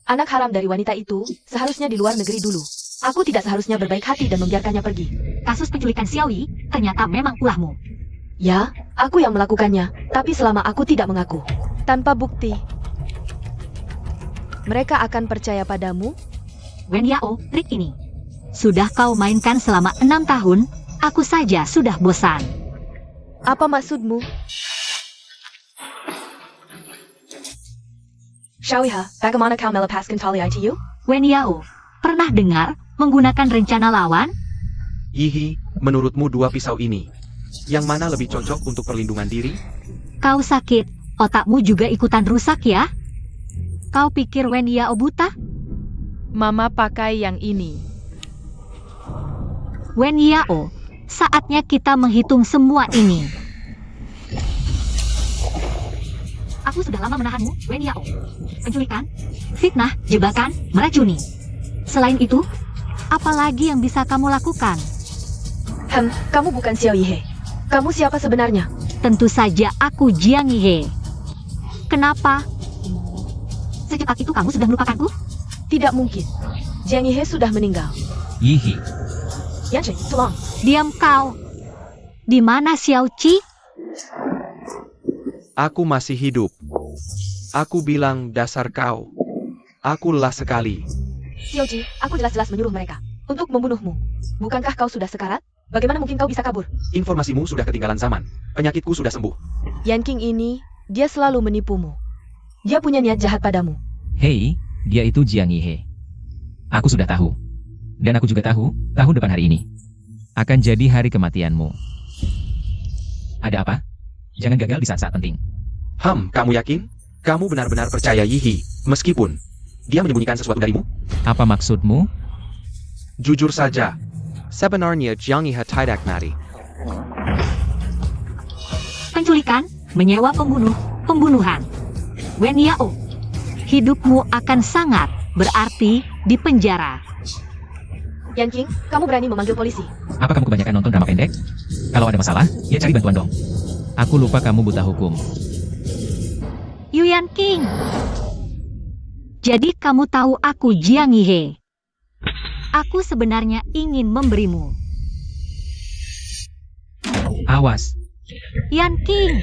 Anak haram dari wanita itu seharusnya di luar negeri dulu. Aku tidak seharusnya berbaik hati dan membiarkannya pergi. kasus penculikan Xiao Yi ternyata memang ulahmu. Ya, aku yang melakukannya, tapi selama aku tidak mengaku, tanpa bukti, mereka akan percaya padamu? Wen Yao, trik ini sudah kau mainkan selama 6 tahun, aku saja sudah bosan. Apa maksudmu? Xiaoyiha, bagaimana kau melepaskan tali ITU? Wen Yao, pernah dengar menggunakan rencana lawan? Yihi, menurutmu dua pisau ini, yang mana lebih cocok untuk perlindungan diri? Kau sakit, otakmu juga ikutan rusak ya? Kau pikir Wen Yao buta? Mama pakai yang ini. Wen Yao, saatnya kita menghitung semua ini. Aku sudah lama menahanmu, Wen Yao. Penculikan, fitnah, jebakan, meracuni. Selain itu, apa lagi yang bisa kamu lakukan? Kamu bukan Xiao Yihe. Kamu siapa sebenarnya? Tentu saja aku Jiang Yihe. Kenapa? Secepat itu kamu sudah melupakanku? Tidak mungkin. Jiang Yihe sudah meninggal. Yihi, Yanqing, tolong. Diam kau. Di mana Xiao Qi? Aku masih hidup. Aku bilang dasar kau. Aku lelah sekali. Xiao Ji, aku jelas-jelas menyuruh mereka untuk membunuhmu. Bukankah kau sudah sekarat? Bagaimana mungkin kau bisa kabur? Informasimu sudah ketinggalan zaman. Penyakitku sudah sembuh. Yanqing ini, dia selalu menipumu. Dia punya niat jahat padamu. hei, dia itu Jiang Yihe. Aku sudah tahu. Dan aku juga tahu, tahun depan hari ini akan jadi hari kematianmu. Ada apa? Jangan gagal di saat-saat penting. Kamu yakin? Kamu benar-benar percaya Yihi, meskipun dia menyembunyikan sesuatu darimu? Apa maksudmu? Jujur saja, sebenarnya Jiang Yihe tidak mati. Penculikan, menyewa pembunuh, pembunuhan. Wen Yao, hidupmu akan sangat berarti di penjara. Yanqing, kamu berani memanggil polisi? Apa kamu kebanyakan nonton drama pendek? Kalau ada masalah, ya cari bantuan dong. Aku lupa kamu buta hukum. Yu Yanqing. Jadi kamu tahu aku Jiang Yihe. Aku sebenarnya ingin memberimu. Awas. Yanqing.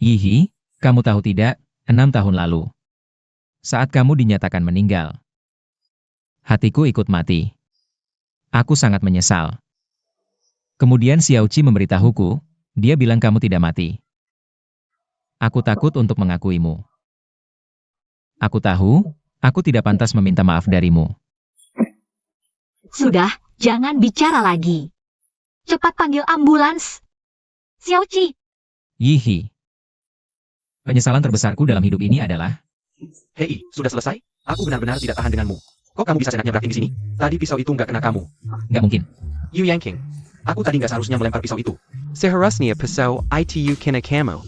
Yihi, kamu tahu tidak, 6 tahun lalu, saat kamu dinyatakan meninggal, hatiku ikut mati. Aku sangat menyesal. Kemudian Xiao Qi memberitahuku, dia bilang kamu tidak mati. Aku takut untuk mengakuimu. Aku tahu, aku tidak pantas meminta maaf darimu. Sudah, jangan bicara lagi. Cepat panggil ambulans. Xiao Qi. Yihi. Penyesalan terbesarku dalam hidup ini adalah, Hei, sudah selesai? Aku benar-benar tidak tahan denganmu. Kok kamu bisa senangnya berakting di sini? Tadi pisau itu nggak kena kamu. Nggak mungkin. Yu Yanking. Aku tadi nggak seharusnya melempar pisau itu. Seharusnya pisau itu kena kamu.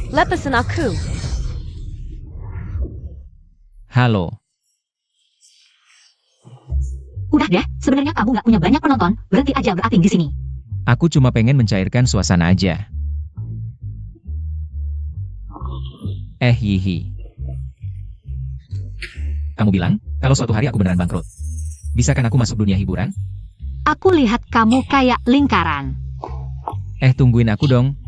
Lepasin aku. Halo. Udah deh, sebenarnya kamu nggak punya banyak penonton, berhenti aja berakting di sini. Aku cuma pengen mencairkan suasana aja. Yihi. Kamu bilang, kalau suatu hari aku beneran bangkrut. Bisakah aku masuk dunia hiburan? Aku lihat kamu kayak lingkaran. Tungguin aku dong.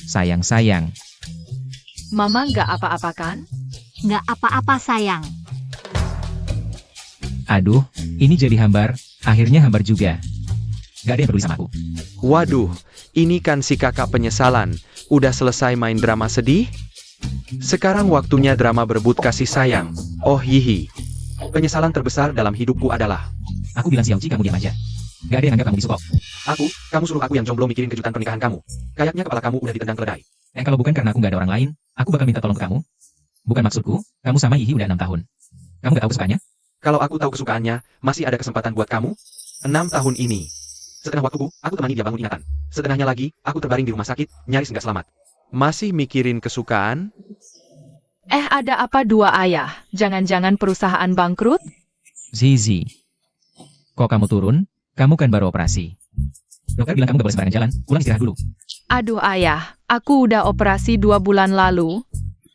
Sayang. Mama nggak apa-apa kan? Nggak apa-apa sayang. Aduh, ini jadi hambar. Akhirnya hambar juga. Gak ada yang peduli sama aku. Waduh, ini kan si kakak penyesalan. Udah selesai main drama sedih? Sekarang waktunya drama berebut kasih sayang. Oh Yihi. Penyesalan terbesar dalam hidupku adalah... Aku bilang Xiaoji kamu diam aja. Gak ada yang anggap kamu bisu kok. Kamu suruh aku yang jomblo mikirin kejutan pernikahan kamu. Kayaknya kepala kamu udah ditendang keledai. Kalau bukan karena aku gak ada orang lain, aku bakal minta tolong ke kamu. Bukan maksudku, kamu sama Yihi udah 6 tahun. Kamu gak tahu kesukaannya? Kalau aku tahu kesukaannya, masih ada kesempatan buat kamu? 6 tahun ini. Setengah waktuku, aku temani dia bangun ingatan. Setengahnya lagi, aku terbaring di rumah sakit, nyaris nggak selamat. Masih mikirin kesukaan? Ada apa dua ayah? Jangan-jangan perusahaan bangkrut? Zizi. Kok kamu turun? Kamu kan baru operasi. Dokter bilang kamu gak boleh sembarangan jalan, pulang istirahat dulu. Aduh ayah, aku udah operasi 2 bulan lalu.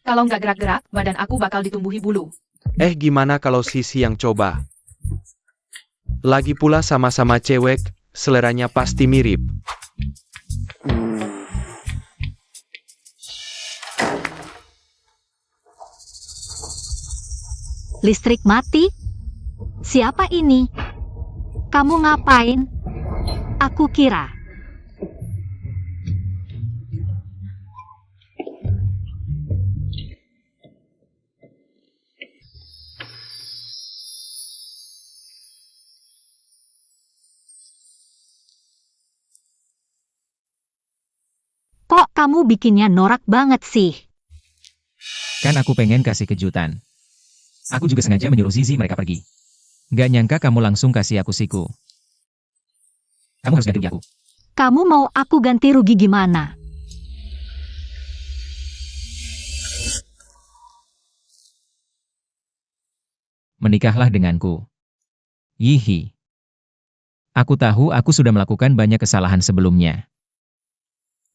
Kalau nggak gerak-gerak, badan aku bakal ditumbuhi bulu. Gimana kalau Sisi yang coba? Lagi pula sama-sama cewek, seleranya pasti mirip. Listrik mati? Siapa ini? Kamu ngapain? Aku kira. Kok kamu bikinnya norak banget sih? Kan aku pengen kasih kejutan. Aku juga sengaja menyuruh Zizi mereka pergi. Gak nyangka kamu langsung kasih aku siku. Kamu harus ganti rugi aku. Kamu mau aku ganti rugi gimana? Menikahlah denganku. Yihi. Aku tahu aku sudah melakukan banyak kesalahan sebelumnya.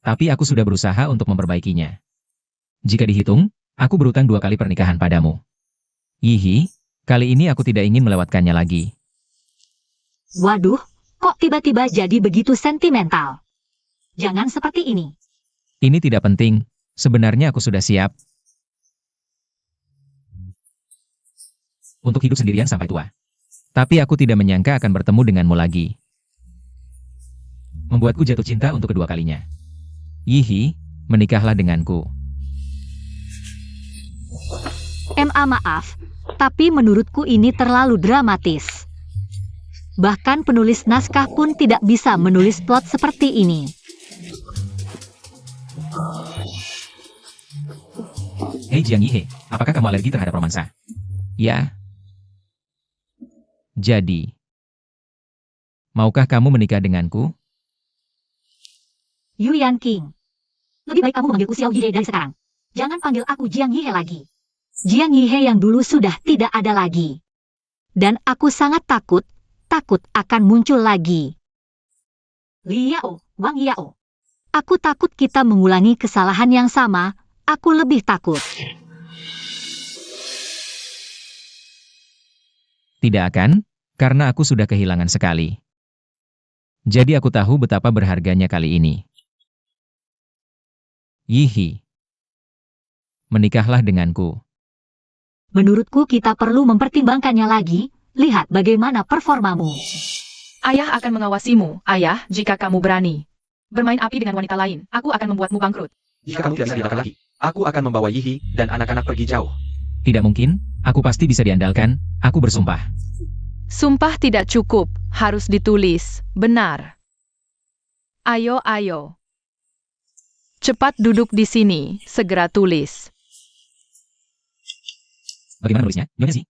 Tapi aku sudah berusaha untuk memperbaikinya. Jika dihitung, aku berutang 2 kali pernikahan padamu. Yihi, kali ini aku tidak ingin melewatkannya lagi. Waduh, kok tiba-tiba jadi begitu sentimental? Jangan seperti ini. Ini tidak penting, sebenarnya aku sudah siap. Untuk hidup sendirian sampai tua. Tapi aku tidak menyangka akan bertemu denganmu lagi. Membuatku jatuh cinta untuk kedua kalinya. Yihi, menikahlah denganku. Maaf, tapi menurutku ini terlalu dramatis. Bahkan penulis naskah pun tidak bisa menulis plot seperti ini. Hei Jiang Yihe, apakah kamu alergi terhadap romansa? Ya. Jadi, maukah kamu menikah denganku? Yu Yanking. Lebih baik kamu memanggilku Xiao Yihe dari sekarang. Jangan panggil aku Jiang Yihe lagi. Jiang Yihe yang dulu sudah tidak ada lagi. Dan aku sangat takut akan muncul lagi. Liao, Wang Yao. Aku takut kita mengulangi kesalahan yang sama, aku lebih takut. Tidak akan, karena aku sudah kehilangan sekali. Jadi aku tahu betapa berharganya kali ini. Yihi. Menikahlah denganku. Menurutku kita perlu mempertimbangkannya lagi, lihat bagaimana performamu. Ayah akan mengawasimu, ayah, jika kamu berani bermain api dengan wanita lain, aku akan membuatmu bangkrut. Jika kamu tidak bisa diandalkan lagi, aku akan membawa Yihi dan anak-anak pergi jauh. Tidak mungkin, aku pasti bisa diandalkan, aku bersumpah. Sumpah tidak cukup, harus ditulis, benar. Ayo, ayo. Cepat duduk di sini, segera tulis. Bagaimana nulisnya? Nyonya sih.